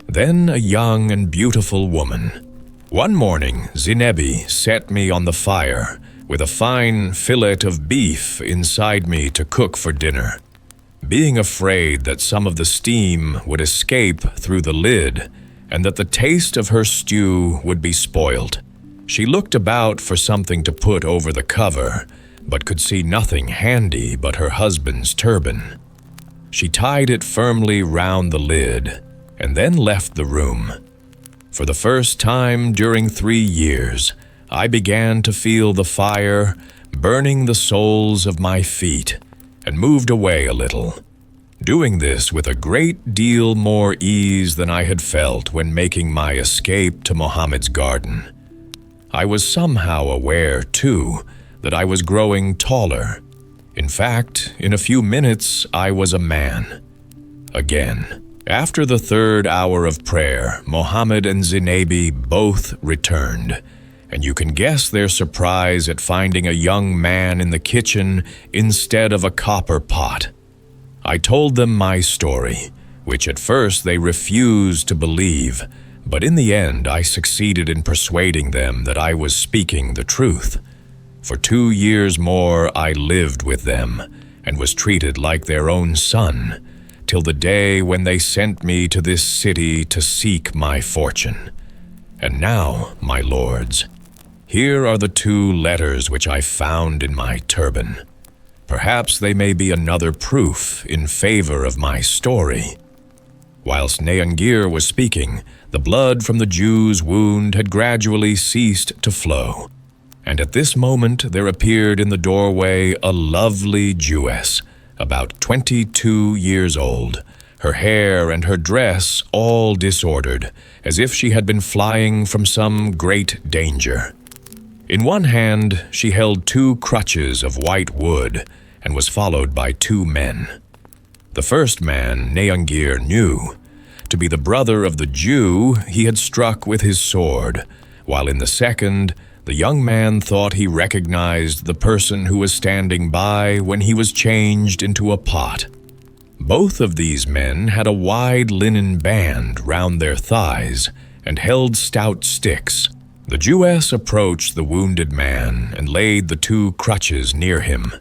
then a young and beautiful woman. One morning, Zinebi set me on the fire with a fine fillet of beef inside me to cook for dinner. Being afraid that some of the steam would escape through the lid and that the taste of her stew would be spoiled, she looked about for something to put over the cover, but could see nothing handy but her husband's turban. She tied it firmly round the lid and then left the room. For the first time during 3 years, I began to feel the fire burning the soles of my feet and moved away a little, doing this with a great deal more ease than I had felt when making my escape to Mohammed's garden. I was somehow aware, too, that I was growing taller. In fact, in a few minutes I was a man. Again, after the 3rd hour of prayer, Mohammed and Zinebi both returned, and you can guess their surprise at finding a young man in the kitchen instead of a copper pot. I told them my story, which at first they refused to believe, but in the end I succeeded in persuading them that I was speaking the truth. For 2 years more I lived with them, and was treated like their own son, till the day when they sent me to this city to seek my fortune. And now, my lords, here are the 2 letters which I found in my turban. Perhaps they may be another proof in favor of my story. Whilst Neangir was speaking, the blood from the Jew's wound had gradually ceased to flow, and at this moment there appeared in the doorway a lovely Jewess, about 22 years old, her hair and her dress all disordered, as if she had been flying from some great danger. In one hand she held 2 crutches of white wood, and was followed by 2 men. The first man Neangir knew to be the brother of the Jew he had struck with his sword, while in the second, the young man thought he recognized the person who was standing by when he was changed into a pot. Both of these men had a wide linen band round their thighs and held stout sticks. The Jewess approached the wounded man and laid the 2 crutches near him.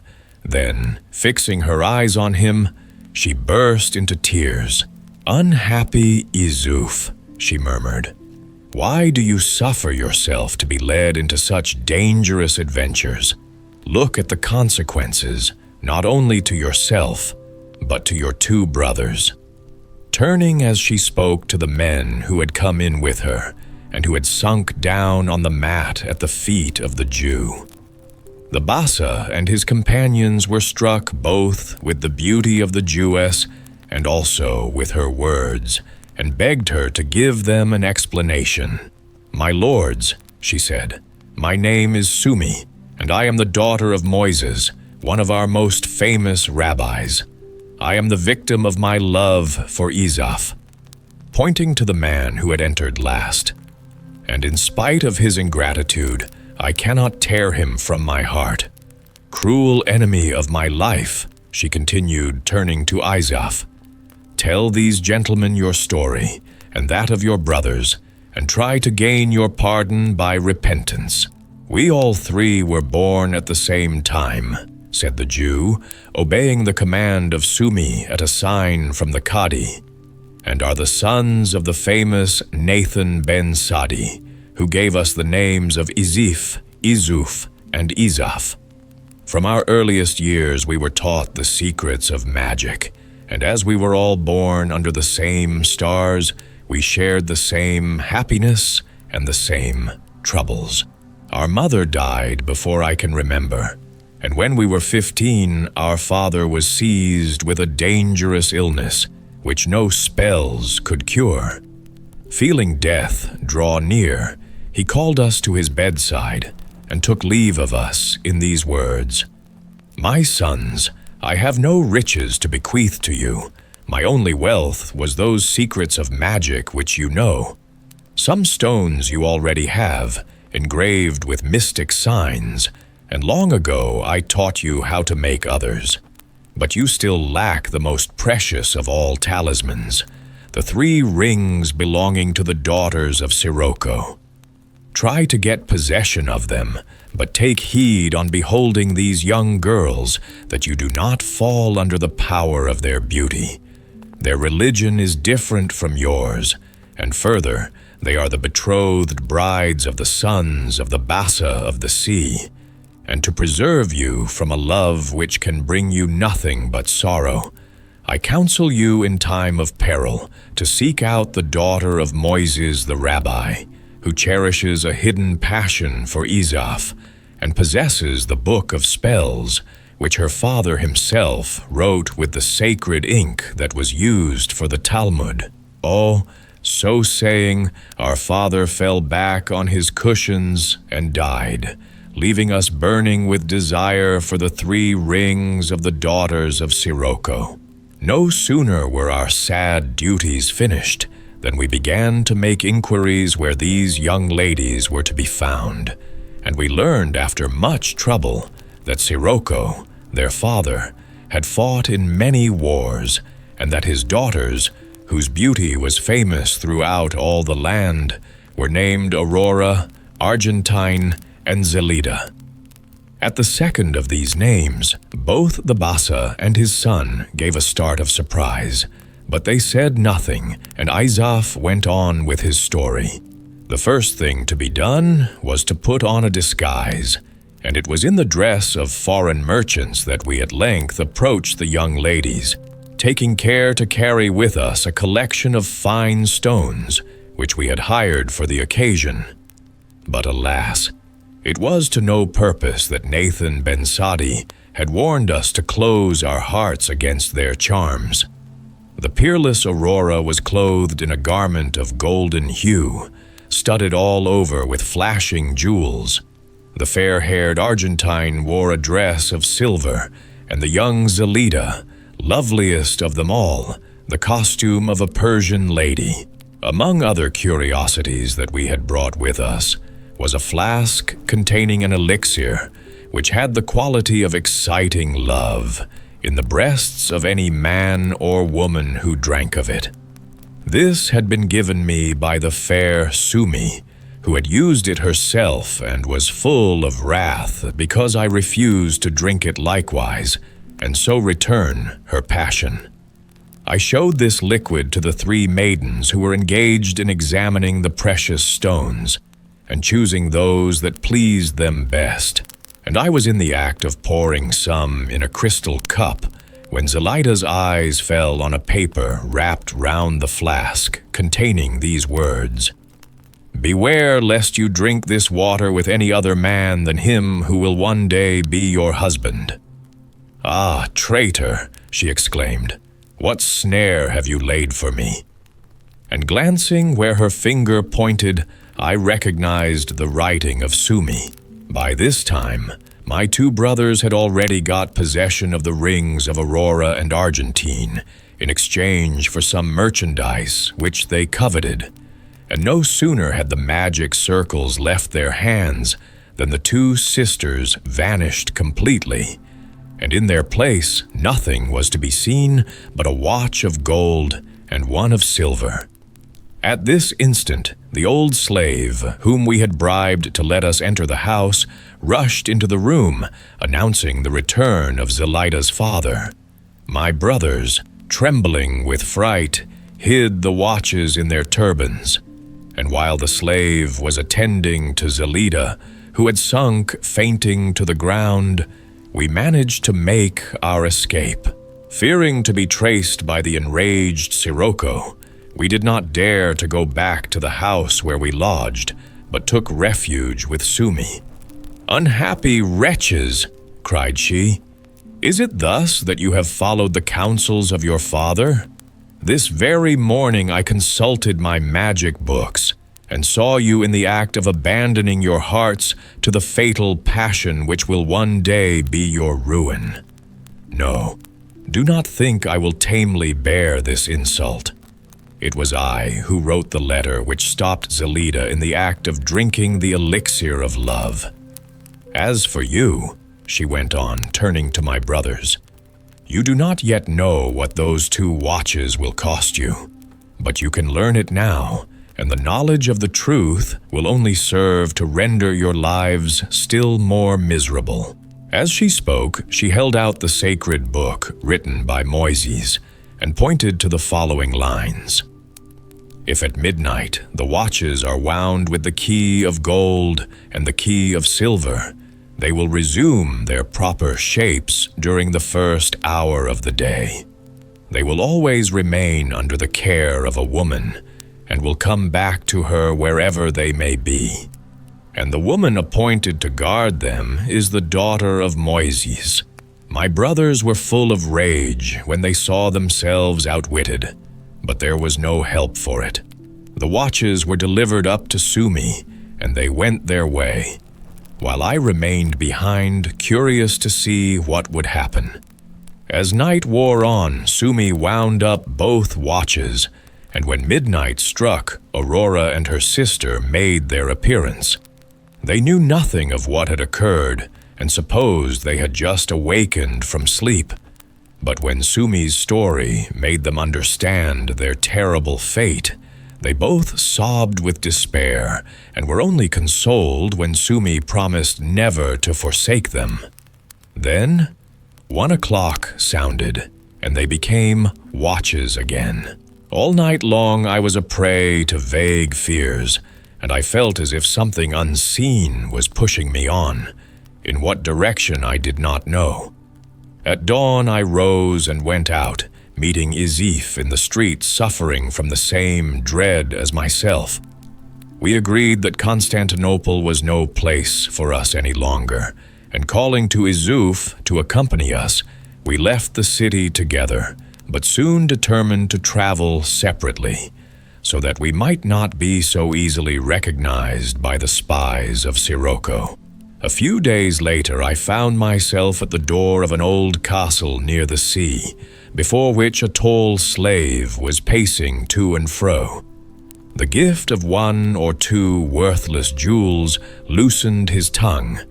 Then, fixing her eyes on him, she burst into tears. "Unhappy Izuf," she murmured, "why do you suffer yourself to be led into such dangerous adventures? Look at the consequences, not only to yourself, but to your 2 brothers." Turning as she spoke to the men who had come in with her, and who had sunk down on the mat at the feet of the Jew. The Bassa and his companions were struck both with the beauty of the Jewess and also with her words, and begged her to give them an explanation. "My lords," she said, "my name is Sumi, and I am the daughter of Moises, one of our most famous rabbis. I am the victim of my love for Izaf," pointing to the man who had entered last. "And in spite of his ingratitude, I cannot tear him from my heart. Cruel enemy of my life," she continued, turning to Izaf, "tell these gentlemen your story and that of your brothers, and try to gain your pardon by repentance. We all three were born at the same time," said the Jew, obeying the command of Sumi at a sign from the Qadi, "and are the sons of the famous Nathan ben Sadi, who gave us the names of Izif, Izuf, and Izaf. From our earliest years we were taught the secrets of magic, and as we were all born under the same stars, we shared the same happiness and the same troubles. Our mother died before I can remember, and when we were 15, our father was seized with a dangerous illness which no spells could cure. Feeling death draw near, he called us to his bedside and took leave of us in these words: 'My sons, I have no riches to bequeath to you. My only wealth was those secrets of magic which you know. Some stones you already have, engraved with mystic signs, and long ago I taught you how to make others. But you still lack the most precious of all talismans, the 3 rings belonging to the daughters of Sirocco. Try to get possession of them, but take heed on beholding these young girls that you do not fall under the power of their beauty. Their religion is different from yours, and further, they are the betrothed brides of the sons of the Bassa of the sea. And to preserve you from a love which can bring you nothing but sorrow, I counsel you in time of peril to seek out the daughter of Moises the rabbi, who cherishes a hidden passion for Izaf and possesses the book of spells, which her father himself wrote with the sacred ink that was used for the Talmud. Oh, so saying, our father fell back on his cushions and died, leaving us burning with desire for the 3 rings of the daughters of Sirocco. No sooner were our sad duties finished than we began to make inquiries where these young ladies were to be found, and we learned after much trouble that Sirocco, their father, had fought in many wars, and that his daughters, whose beauty was famous throughout all the land, were named Aurora, Argentine, and Zelida. At the second of these names, both the Bassa and his son gave a start of surprise, but they said nothing, and Izaf went on with his story. The first thing to be done was to put on a disguise, and it was in the dress of foreign merchants that we at length approached the young ladies, taking care to carry with us a collection of fine stones, which we had hired for the occasion. But alas, it was to no purpose that Nathan ben Sadi had warned us to close our hearts against their charms. The peerless Aurora was clothed in a garment of golden hue, studded all over with flashing jewels. The fair-haired Argentine wore a dress of silver, and the young Zelida, loveliest of them all, the costume of a Persian lady. Among other curiosities that we had brought with us was a flask containing an elixir which had the quality of exciting love in the breasts of any man or woman who drank of it. This had been given me by the fair Sumi, who had used it herself and was full of wrath because I refused to drink it likewise, and so return her passion. I showed this liquid to the 3 maidens who were engaged in examining the precious stones and choosing those that pleased them best, and I was in the act of pouring some in a crystal cup when Zelaida's eyes fell on a paper wrapped round the flask containing these words: "Beware lest you drink this water with any other man than him who will one day be your husband." "Ah, traitor," she exclaimed, "what snare have you laid for me?" And glancing where her finger pointed, I recognized the writing of Sumi. By this time, my two brothers had already got possession of the rings of Aurora and Argentine in exchange for some merchandise which they coveted, and no sooner had the magic circles left their hands than the two sisters vanished completely, and in their place nothing was to be seen but a watch of gold and one of silver. At this instant, the old slave, whom we had bribed to let us enter the house, rushed into the room, announcing the return of Zelaida's father. My brothers, trembling with fright, hid the watches in their turbans, and while the slave was attending to Zelida, who had sunk fainting to the ground, we managed to make our escape. Fearing to be traced by the enraged Sirocco, we did not dare to go back to the house where we lodged, but took refuge with Sumi. "Unhappy wretches!" cried she. "Is it thus that you have followed the counsels of your father? This very morning I consulted my magic books, and saw you in the act of abandoning your hearts to the fatal passion which will one day be your ruin. No, do not think I will tamely bear this insult. It was I who wrote the letter which stopped Zelida in the act of drinking the elixir of love. As for you," she went on, turning to my brothers, "you do not yet know what those 2 watches will cost you, but you can learn it now, and the knowledge of the truth will only serve to render your lives still more miserable." As she spoke, she held out the sacred book written by Moises and pointed to the following lines. "If at midnight the watches are wound with the key of gold and the key of silver, they will resume their proper shapes during the first hour of the day. They will always remain under the care of a woman, and will come back to her wherever they may be. And the woman appointed to guard them is the daughter of Moises." My brothers were full of rage when they saw themselves outwitted, but there was no help for it. The watches were delivered up to Sumi, and they went their way, while I remained behind, curious to see what would happen. As night wore on, Sumi wound up both watches, and when midnight struck, Aurora and her sister made their appearance. They knew nothing of what had occurred, and supposed they had just awakened from sleep. But when Sumi's story made them understand their terrible fate, they both sobbed with despair, and were only consoled when Sumi promised never to forsake them. Then 1 o'clock sounded, and they became watches again. All night long I was a prey to vague fears, and I felt as if something unseen was pushing me on. In what direction I did not know. At dawn I rose and went out, meeting Izif in the street suffering from the same dread as myself. We agreed that Constantinople was no place for us any longer, and calling to Izuf to accompany us, we left the city together, but soon determined to travel separately, so that we might not be so easily recognized by the spies of Sirocco. A few days later I found myself at the door of an old castle near the sea, before which a tall slave was pacing to and fro. The gift of 1 or 2 worthless jewels loosened his tongue,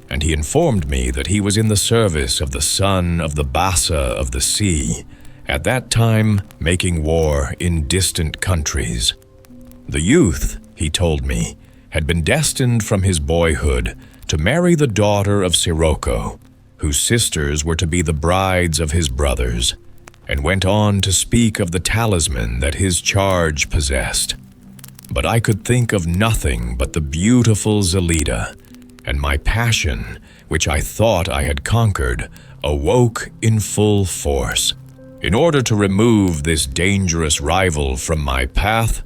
and he informed me that he was in the service of the son of the Bassa of the sea, at that time making war in distant countries. The youth, he told me, had been destined from his boyhood to marry the daughter of Sirocco, whose sisters were to be the brides of his brothers, and went on to speak of the talisman that his charge possessed. But I could think of nothing but the beautiful Zelida, and my passion, which I thought I had conquered, awoke in full force. In order to remove this dangerous rival from my path,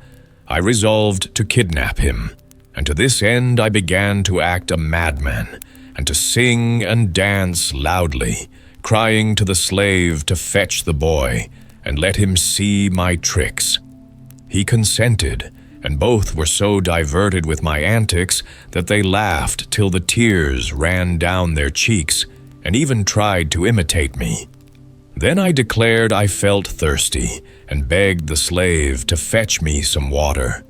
I resolved to kidnap him, and to this end I began to act a madman, and to sing and dance loudly, crying to the slave to fetch the boy, and let him see my tricks. He consented, and both were so diverted with my antics that they laughed till the tears ran down their cheeks and even tried to imitate me. Then I declared I felt thirsty and begged the slave to fetch me some water.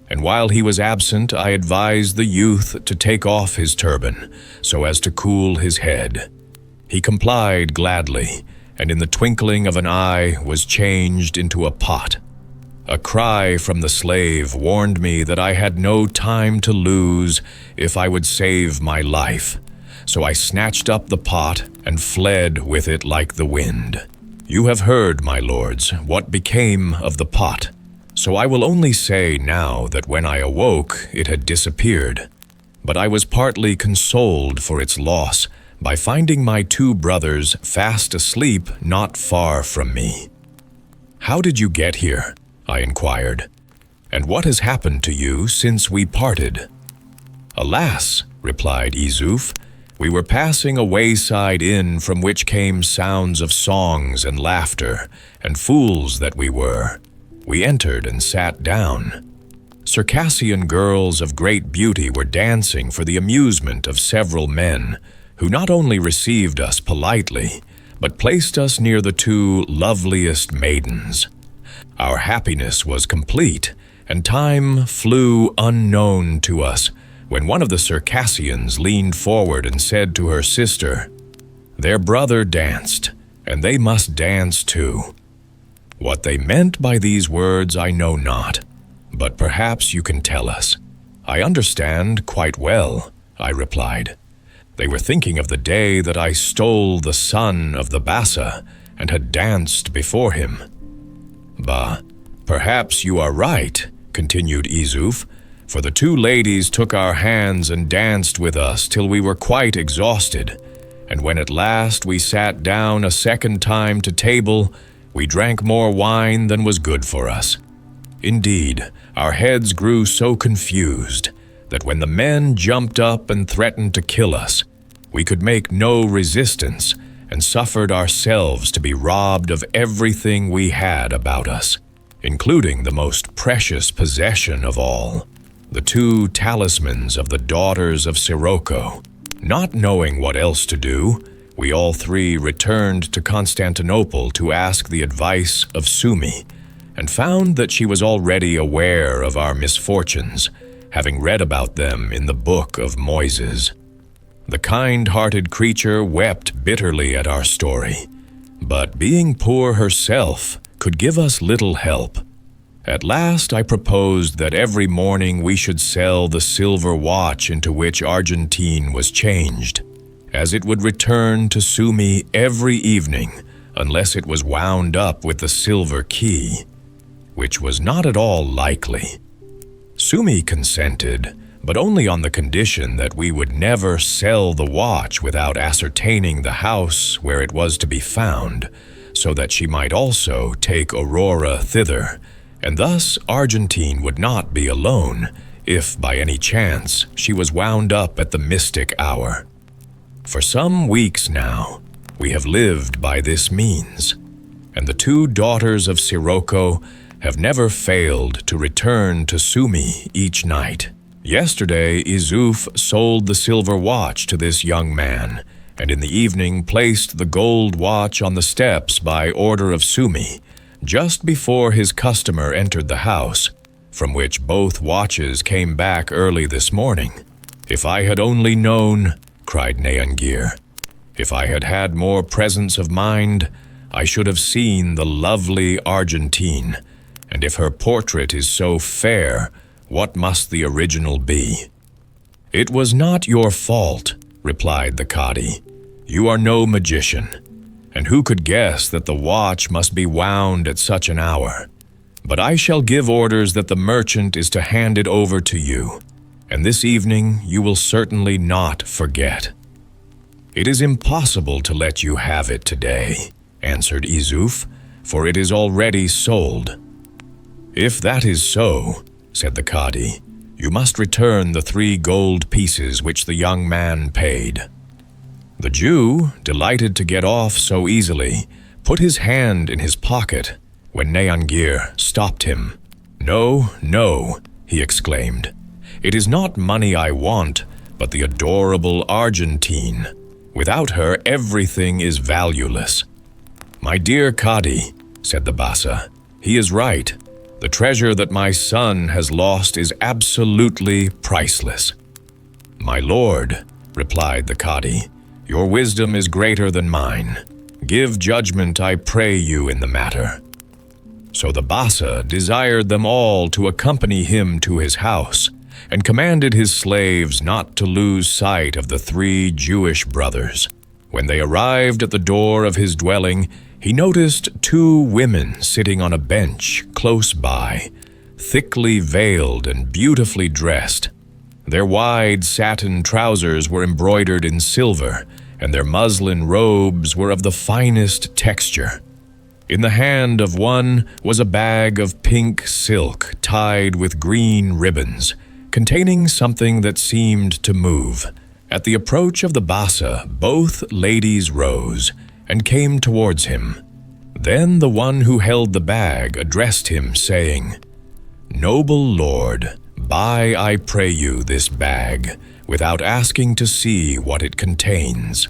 And while he was absent, I advised the youth to take off his turban so as to cool his head. He complied gladly, and in the twinkling of an eye was changed into a pot. A cry from the slave warned me that I had no time to lose if I would save my life, so I snatched up the pot and fled with it like the wind. You have heard, my lords, what became of the pot, so I will only say now that when I awoke it had disappeared, but I was partly consoled for its loss by finding my 2 brothers fast asleep not far from me. How did you get here? I inquired. And what has happened to you since we parted? Alas, replied Izuf, we were passing a wayside inn from which came sounds of songs and laughter, and fools that we were. We entered and sat down. Circassian girls of great beauty were dancing for the amusement of several men, who not only received us politely, but placed us near the 2 loveliest maidens. Our happiness was complete, and time flew unknown to us, when one of the Circassians leaned forward and said to her sister, "Their brother danced, and they must dance too." What they meant by these words I know not, but perhaps you can tell us. I understand quite well, I replied. They were thinking of the day that I stole the son of the Bassa and had danced before him. Bah, perhaps you are right, continued Izuf, for the 2 ladies took our hands and danced with us till we were quite exhausted, and when at last we sat down a second time to table, we drank more wine than was good for us. Indeed, our heads grew so confused that when the men jumped up and threatened to kill us, we could make no resistance and suffered ourselves to be robbed of everything we had about us, including the most precious possession of all, the 2 talismans of the daughters of Sirocco. Not knowing what else to do, we all 3 returned to Constantinople to ask the advice of Sumi, and found that she was already aware of our misfortunes, having read about them in the Book of Moises. The kind-hearted creature wept bitterly at our story, but being poor herself, could give us little help. At last I proposed that every morning we should sell the silver watch into which Argentine was changed, as it would return to Sumi every evening unless it was wound up with the silver key, which was not at all likely. Sumi consented, but only on the condition that we would never sell the watch without ascertaining the house where it was to be found, so that she might also take Aurora thither, and thus Argentine would not be alone if, by any chance, she was wound up at the mystic hour. For some weeks now, we have lived by this means, and the 2 daughters of Sirocco have never failed to return to Sumi each night. Yesterday, Izuf sold the silver watch to this young man, and in the evening placed the gold watch on the steps by order of Sumi, just before his customer entered the house, from which both watches came back early this morning. If I had only known, cried Neangir, if I had had more presence of mind, I should have seen the lovely Argentine, and if her portrait is so fair, what must the original be? It was not your fault, replied the Cadi. You are no magician, and who could guess that the watch must be wound at such an hour? But I shall give orders that the merchant is to hand it over to you, and this evening you will certainly not forget. It is impossible to let you have it today, answered Izuf, for it is already sold. If that is so, said the Cadi, you must return the 3 gold pieces which the young man paid. The Jew, delighted to get off so easily, put his hand in his pocket when Neangir stopped him. No, no, he exclaimed. "It is not money I want, but the adorable Argentine. Without her, everything is valueless." "My dear Kadi," said the Bassa, "he is right. The treasure that my son has lost is absolutely priceless." "My lord," replied the Kadi, "your wisdom is greater than mine. Give judgment, I pray you, in the matter." So the Bassa desired them all to accompany him to his house, and commanded his slaves not to lose sight of the 3 Jewish brothers. When they arrived at the door of his dwelling, he noticed 2 women sitting on a bench close by, thickly veiled and beautifully dressed. Their wide satin trousers were embroidered in silver, and their muslin robes were of the finest texture. In the hand of one was a bag of pink silk tied with green ribbons, containing something that seemed to move. At the approach of the Bassa, both ladies rose and came towards him. Then the one who held the bag addressed him, saying, "Noble lord, buy, I pray you, this bag, without asking to see what it contains."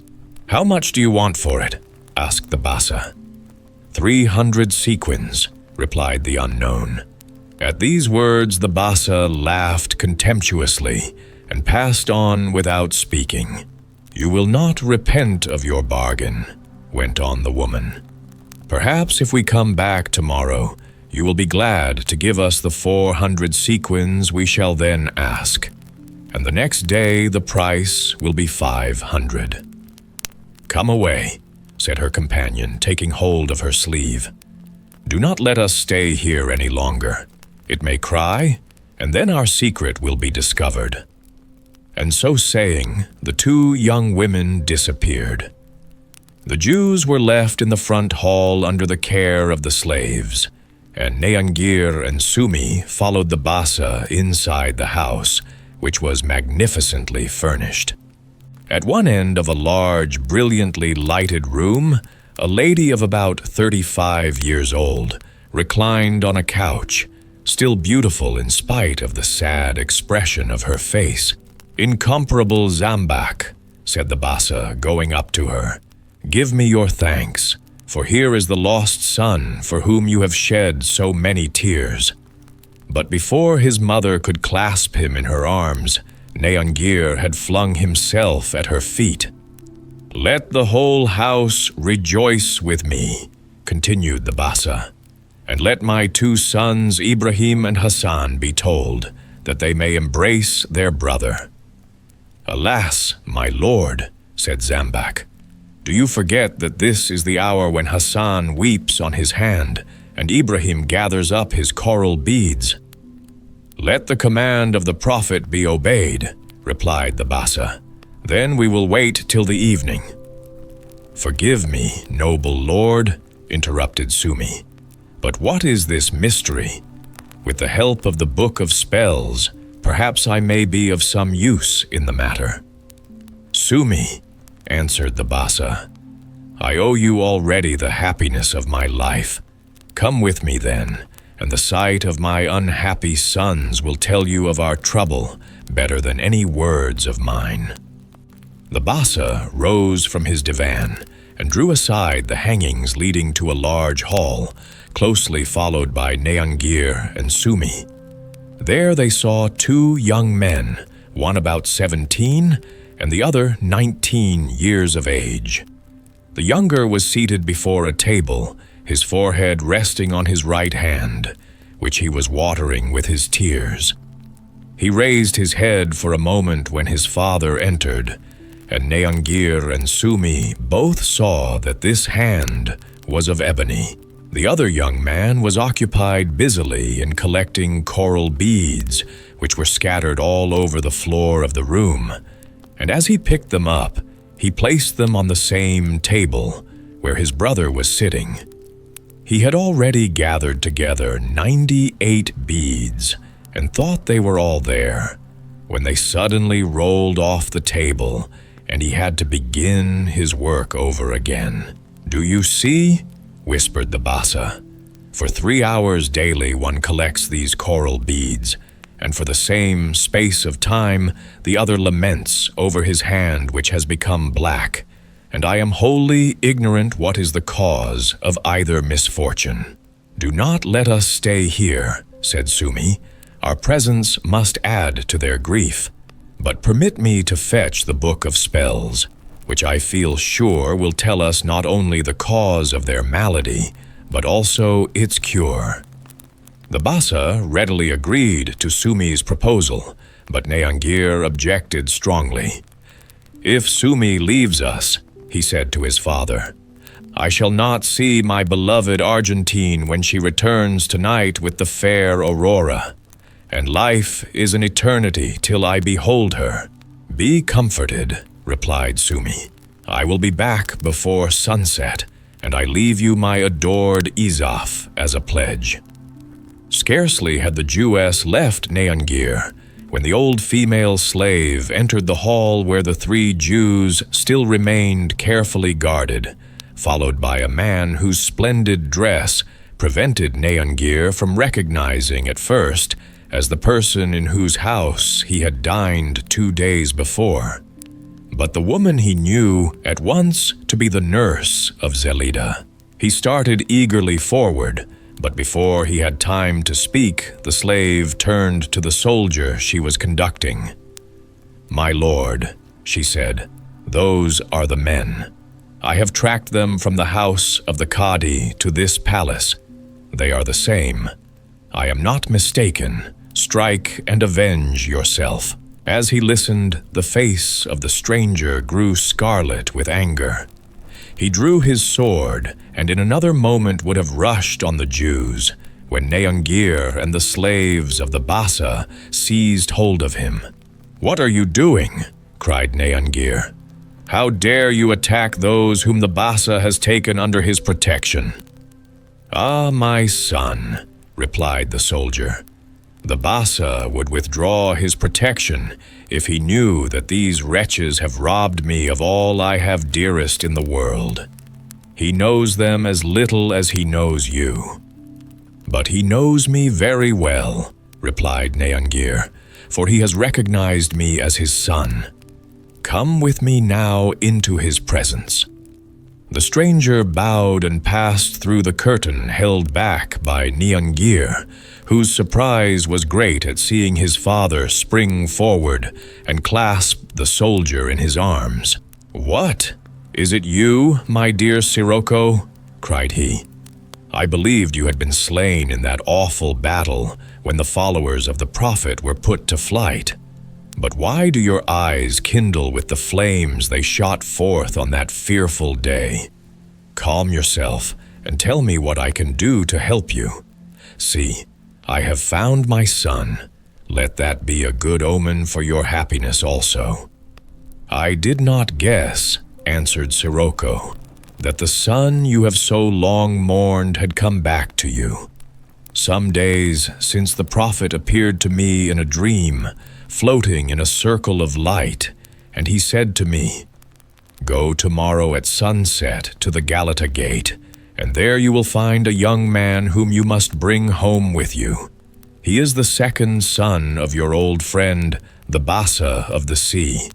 "How much do you want for it?" asked the Bassa. 300 sequins, replied the unknown. At these words the Bassa laughed contemptuously and passed on without speaking. "You will not repent of your bargain," went on the woman. "Perhaps if we come back tomorrow, you will be glad to give us the 400 sequins we shall then ask, and the next day the price will be 500. "Come away," said her companion, taking hold of her sleeve. "Do not let us stay here any longer. It may cry, and then our secret will be discovered." And so saying, the 2 young women disappeared. The Jews were left in the front hall under the care of the slaves, and Neangir and Sumi followed the Bassa inside the house, which was magnificently furnished. At one end of a large, brilliantly lighted room, a lady of about 35 years old reclined on a couch, still beautiful in spite of the sad expression of her face. "Incomparable Zambak," said the Bassa, going up to her, "give me your thanks, for here is the lost son for whom you have shed so many tears." But before his mother could clasp him in her arms, Neangir had flung himself at her feet. "Let the whole house rejoice with me," continued the Bassa, "and let my 2 sons Ibrahim and Hassan be told, that they may embrace their brother." "Alas, my lord," said Zambak, "do you forget that this is the hour when Hassan weeps on his hand, and Ibrahim gathers up his coral beads?" "Let the command of the Prophet be obeyed," replied the Bassa. "Then we will wait till the evening." "Forgive me, noble lord," interrupted Sumi, "but what is this mystery? With the help of the Book of Spells, perhaps I may be of some use in the matter." "Sumi," answered the Bassa, "I owe you already the happiness of my life. Come with me then, and the sight of my unhappy sons will tell you of our trouble better than any words of mine." The Bassa rose from his divan and drew aside the hangings leading to a large hall, closely followed by Neangir and Sumi. There they saw 2 young men, one about 17 and the other 19 years of age. The younger was seated before a table, his forehead resting on his right hand, which he was watering with his tears. He raised his head for a moment when his father entered, and Neangir and Sumi both saw that this hand was of ebony. The other young man was occupied busily in collecting coral beads, which were scattered all over the floor of the room, and as he picked them up, he placed them on the same table where his brother was sitting. He had already gathered together 98 beads and thought they were all there, when they suddenly rolled off the table and he had to begin his work over again. "Do you see?" whispered the Bassa. "For 3 hours daily one collects these coral beads, and for the same space of time the other laments over his hand which has become black, and I am wholly ignorant what is the cause of either misfortune. Do not let us stay here, said Sumi. Our presence must add to their grief. But permit me to fetch the book of spells, which I feel sure will tell us not only the cause of their malady, but also its cure. The Bassa readily agreed to Sumi's proposal, but Neangir objected strongly. If Sumi leaves us, he said to his father, I shall not see my beloved Argentine when she returns tonight with the fair Aurora, and life is an eternity till I behold her. Be comforted, replied Sumi. I will be back before sunset, and I leave you my adored Izaf as a pledge. Scarcely had the Jewess left Neangir when the old female slave entered the hall where the 3 Jews still remained carefully guarded, followed by a man whose splendid dress prevented Neangir from recognizing at first as the person in whose house he had dined 2 days before. But the woman he knew at once to be the nurse of Zelida. He started eagerly forward, but before he had time to speak, the slave turned to the soldier she was conducting. My lord, she said, those are the men. I have tracked them from the house of the Qadi to this palace. They are the same. I am not mistaken. Strike and avenge yourself. As he listened, the face of the stranger grew scarlet with anger. He drew his sword, and in another moment would have rushed on the Jews, when Neangir and the slaves of the Bassa seized hold of him. What are you doing? Cried Neangir. How dare you attack those whom the Bassa has taken under his protection? Ah, my son, replied the soldier. The Bassa would withdraw his protection if he knew that these wretches have robbed me of all I have dearest in the world. He knows them as little as he knows you. But he knows me very well, replied Neangir, for he has recognized me as his son. Come with me now into his presence. The stranger bowed and passed through the curtain held back by Neangir, whose surprise was great at seeing his father spring forward and clasp the soldier in his arms. What? Is it you, my dear Sirocco? Cried he. I believed you had been slain in that awful battle when the followers of the Prophet were put to flight. But why do your eyes kindle with the flames they shot forth on that fearful day? Calm yourself and tell me what I can do to help you. See, I have found my son. Let that be a good omen for your happiness also. I did not guess, answered Sirocco, that the son you have so long mourned had come back to you. Some days since the Prophet appeared to me in a dream, floating in a circle of light, and he said to me, Go tomorrow at sunset to the Galata Gate, and there you will find a young man whom you must bring home with you. He is the second son of your old friend, the Bassa of the sea.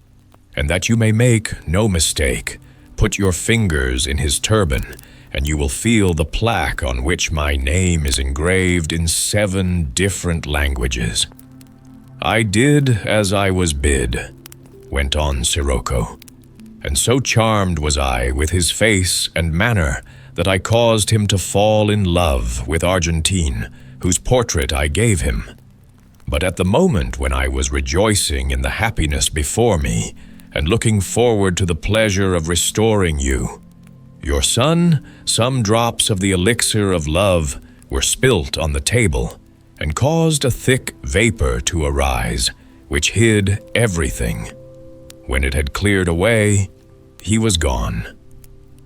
And that you may make no mistake, put your fingers in his turban, and you will feel the plaque on which my name is engraved in 7 different languages. I did as I was bid, went on Sirocco, and so charmed was I with his face and manner that I caused him to fall in love with Argentine, whose portrait I gave him. But at the moment when I was rejoicing in the happiness before me, and looking forward to the pleasure of restoring you, your son, some drops of the elixir of love were spilt on the table, and caused a thick vapor to arise, which hid everything. When it had cleared away, he was gone.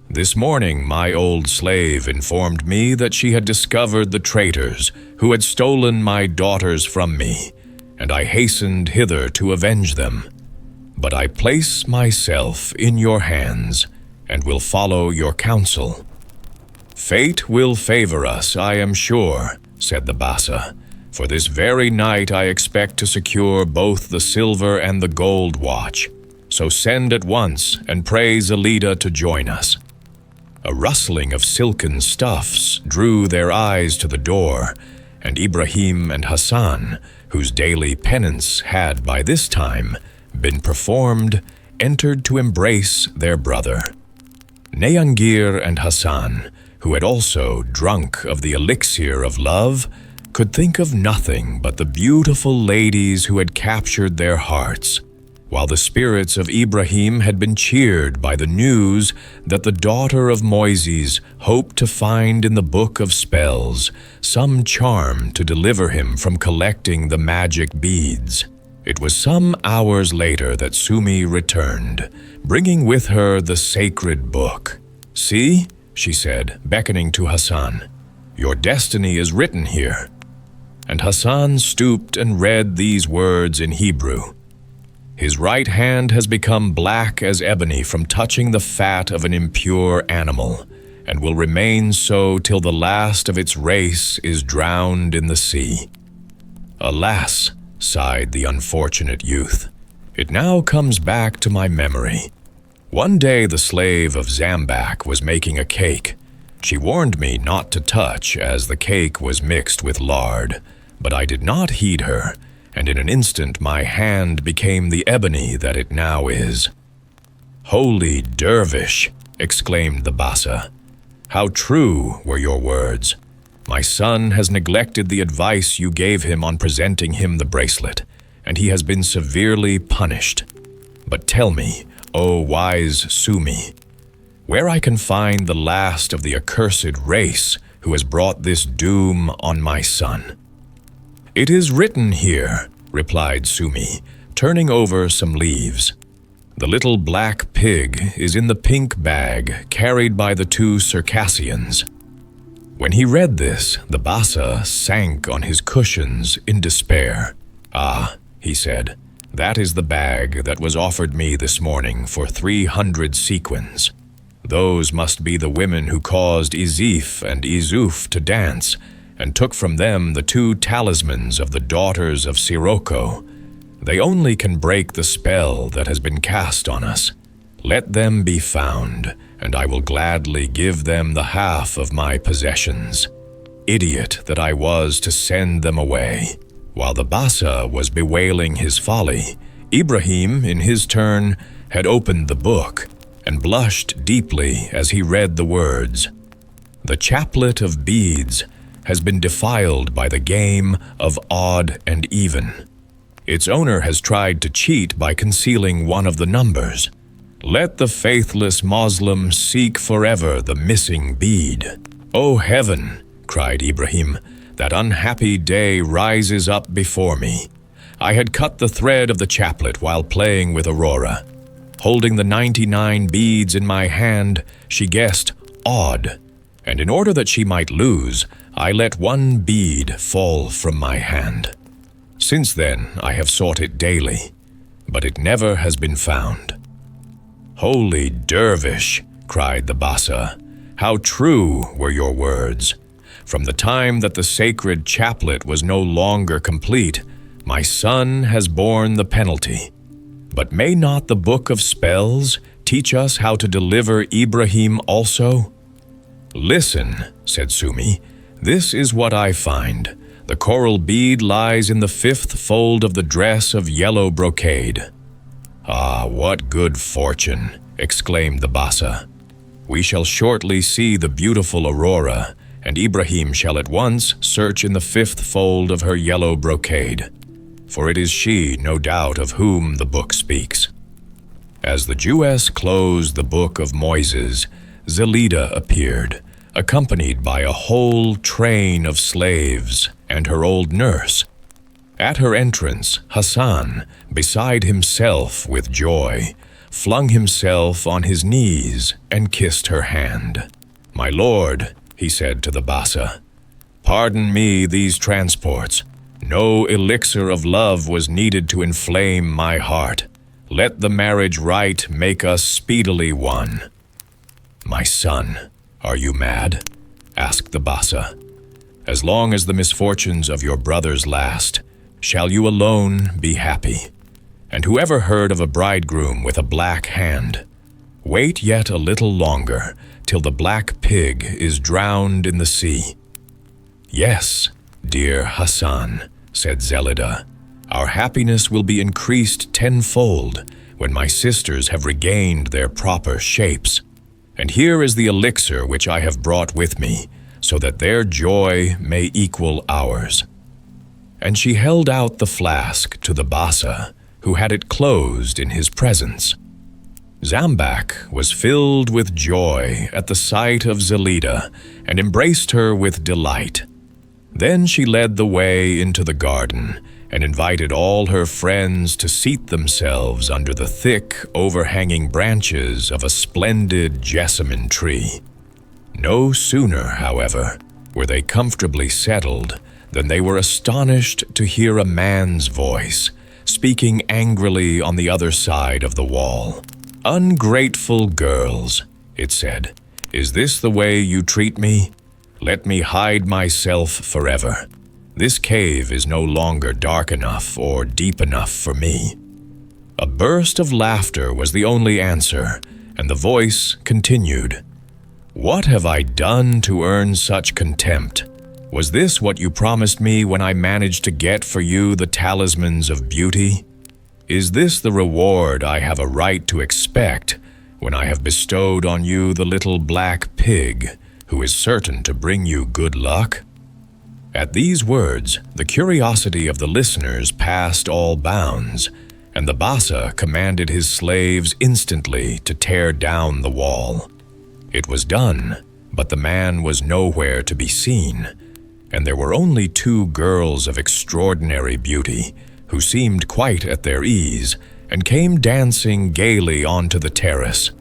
This morning my old slave informed me that she had discovered the traitors who had stolen my daughters from me, and I hastened hither to avenge them. But I place myself in your hands, and will follow your counsel. Fate will favor us, I am sure, said the Bassa, For this very night I expect to secure both the silver and the gold watch. So send at once and pray Zelida to join us." A rustling of silken stuffs drew their eyes to the door, and Ibrahim and Hassan, whose daily penance had by this time been performed, entered to embrace their brother. Neangir and Hassan, who had also drunk of the elixir of love, could think of nothing but the beautiful ladies who had captured their hearts, while the spirits of Ibrahim had been cheered by the news that the daughter of Moises hoped to find in the book of spells some charm to deliver him from collecting the magic beads. It was some hours later that Sumi returned, bringing with her the sacred book. "See," she said, beckoning to Hassan, "your destiny is written here." And Hassan stooped and read these words in Hebrew. "His right hand has become black as ebony from touching the fat of an impure animal, and will remain so till the last of its race is drowned in the sea." "Alas," sighed the unfortunate youth, "it now comes back to my memory. One day the slave of Zambak was making a cake. She warned me not to touch, as the cake was mixed with lard, but I did not heed her, and in an instant my hand became the ebony that it now is." "Holy dervish!" exclaimed the Bassa. "How true were your words! My son has neglected the advice you gave him on presenting him the bracelet, and he has been severely punished. But tell me, O wise Sumi, where I can find the last of the accursed race who has brought this doom on my son." "It is written here," replied Sumi, turning over some leaves. "The little black pig is in the pink bag carried by the two Circassians." When he read this, the Bassa sank on his cushions in despair. "Ah," he said, "that is the bag that was offered me this morning for 300 sequins. Those must be the women who caused Izif and Izuf to dance, and took from them the 2 talismans of the daughters of Sirocco. They only can break the spell that has been cast on us. Let them be found, and I will gladly give them the half of my possessions. Idiot that I was to send them away." While the Bassa was bewailing his folly, Ibrahim, in his turn, had opened the book and blushed deeply as he read the words. "The chaplet of beads has been defiled by the game of odd and even. Its owner has tried to cheat by concealing one of the numbers. Let the faithless Moslem seek forever the missing bead." "O heaven," cried Ibrahim, "that unhappy day rises up before me. I had cut the thread of the chaplet while playing with Aurora. Holding the 99 beads in my hand, she guessed odd, and in order that she might lose, I let one bead fall from my hand. Since then I have sought it daily, but it never has been found." "Holy dervish," cried the Bassa, "how true were your words! From the time that the sacred chaplet was no longer complete, my son has borne the penalty. But may not the book of spells teach us how to deliver Ibrahim also?" "Listen," said Sumi, "this is what I find. The coral bead lies in the 5th fold of the dress of yellow brocade." "Ah, what good fortune!" exclaimed the Bassa. "We shall shortly see the beautiful Aurora, and Ibrahim shall at once search in the 5th fold of her yellow brocade, for it is she, no doubt, of whom the book speaks." As the Jewess closed the book of Moises, Zelida appeared, accompanied by a whole train of slaves and her old nurse. At her entrance, Hassan, beside himself with joy, flung himself on his knees and kissed her hand. "My lord," he said to the Bassa, "pardon me these transports. No elixir of love was needed to inflame my heart. Let the marriage rite make us speedily one." "My son, are you mad?" asked the Bassa. as long as the misfortunes of your brothers last, shall you alone be happy. And whoever heard of a bridegroom with a black hand? Wait yet a little longer, till the black pig is drowned in the sea. Yes, dear Hassan, said Zelida, our happiness will be increased tenfold when my sisters have regained their proper shapes. And here is the elixir which I have brought with me, so that their joy may equal ours. And she held out the flask to the Bassa, who had it closed in his presence. Zambak was filled with joy at the sight of Zelida and embraced her with delight. Then she led the way into the garden and invited all her friends to seat themselves under the thick, overhanging branches of a splendid jessamine tree. No sooner, however, were they comfortably settled than they were astonished to hear a man's voice, speaking angrily on the other side of the wall. "Ungrateful girls," it said, "is this the way you treat me? Let me hide myself forever. This cave is no longer dark enough or deep enough for me." A burst of laughter was the only answer, and the voice continued, "What have I done to earn such contempt? Was this what you promised me when I managed to get for you the talismans of beauty? Is this the reward I have a right to expect when I have bestowed on you the little black pig, who is certain to bring you good luck?" At these words, the curiosity of the listeners passed all bounds, and the Bassa commanded his slaves instantly to tear down the wall. It was done, but the man was nowhere to be seen, and there were only two girls of extraordinary beauty, who seemed quite at their ease, and came dancing gaily onto the terrace.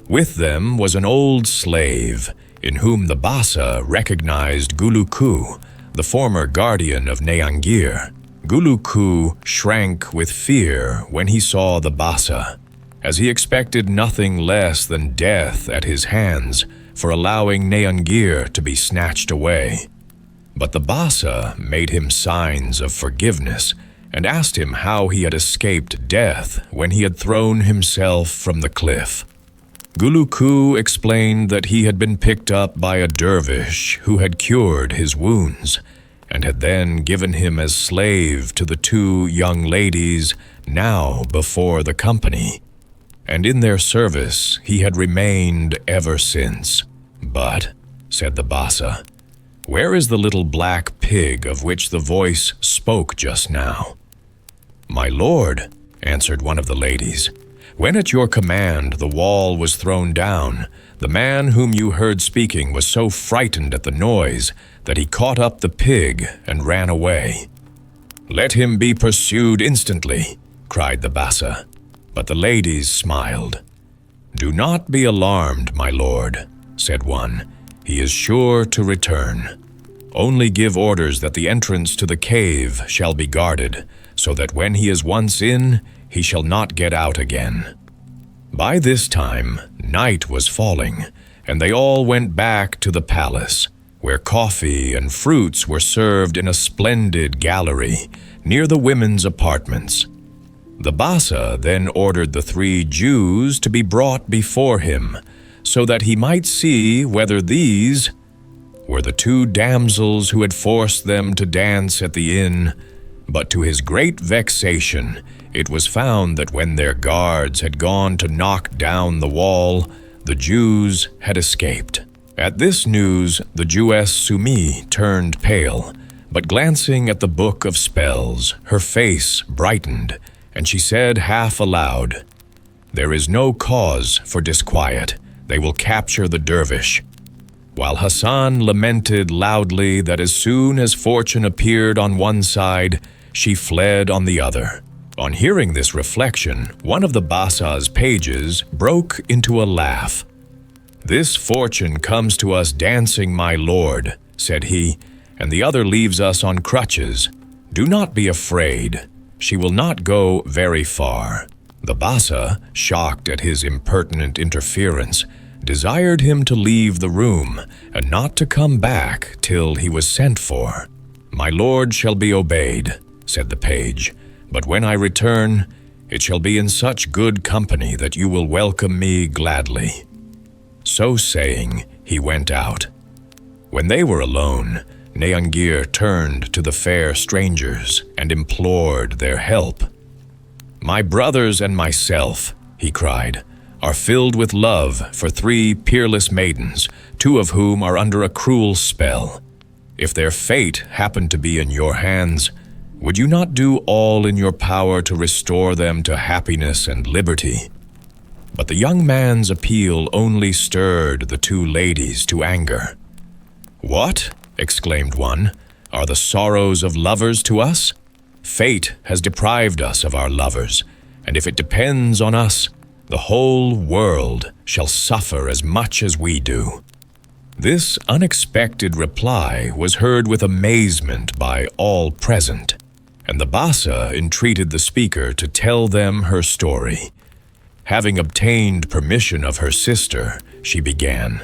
With them was an old slave, in whom the Bassa recognized Guluku, the former guardian of Neangir. Guluku shrank with fear when he saw the Bassa, as he expected nothing less than death at his hands for allowing Neangir to be snatched away. But the Bassa made him signs of forgiveness and asked him how he had escaped death when he had thrown himself from the cliff. Guluku explained that he had been picked up by a dervish who had cured his wounds, and had then given him as slave to the two young ladies now before the company, and in their service he had remained ever since. "But," said the Bassa, "where is the little black pig of which the voice spoke just now?" "My lord," answered one of the ladies, "when at your command the wall was thrown down, the man whom you heard speaking was so frightened at the noise that he caught up the pig and ran away." "Let him be pursued instantly," cried the Bassa, but the ladies smiled. "Do not be alarmed, my lord," said one. "He is sure to return. Only give orders that the entrance to the cave shall be guarded, so that when he is once in, he shall not get out again." By this time, night was falling, and they all went back to the palace, where coffee and fruits were served in a splendid gallery near the women's apartments. The Bassa then ordered the 3 Jews to be brought before him, so that he might see whether these were the 2 damsels who had forced them to dance at the inn. But to his great vexation, it was found that when their guards had gone to knock down the wall, the Jews had escaped. At this news, the Jewess Sumi turned pale, but glancing at the book of spells, her face brightened, and she said half aloud, "There is no cause for disquiet. They will capture the dervish." While Hassan lamented loudly that as soon as fortune appeared on one side, she fled on the other. On hearing this reflection, one of the Bassa's pages broke into a laugh. "This fortune comes to us dancing, my lord," said he, "and the other leaves us on crutches. Do not be afraid. She will not go very far." The Bassa, shocked at his impertinent interference, desired him to leave the room and not to come back till he was sent for. "My lord shall be obeyed," said the page, "but when I return, it shall be in such good company that you will welcome me gladly." So saying, he went out. When they were alone, Neangir turned to the fair strangers and implored their help. "My brothers and myself," he cried, "are filled with love for 3 peerless maidens, 2 of whom are under a cruel spell. If their fate happened to be in your hands, would you not do all in your power to restore them to happiness and liberty?" But the young man's appeal only stirred the 2 ladies to anger. "What?" exclaimed one. "Are the sorrows of lovers to us? Fate has deprived us of our lovers, and if it depends on us, the whole world shall suffer as much as we do." This unexpected reply was heard with amazement by all present, and the Bassa entreated the speaker to tell them her story. Having obtained permission of her sister, she began.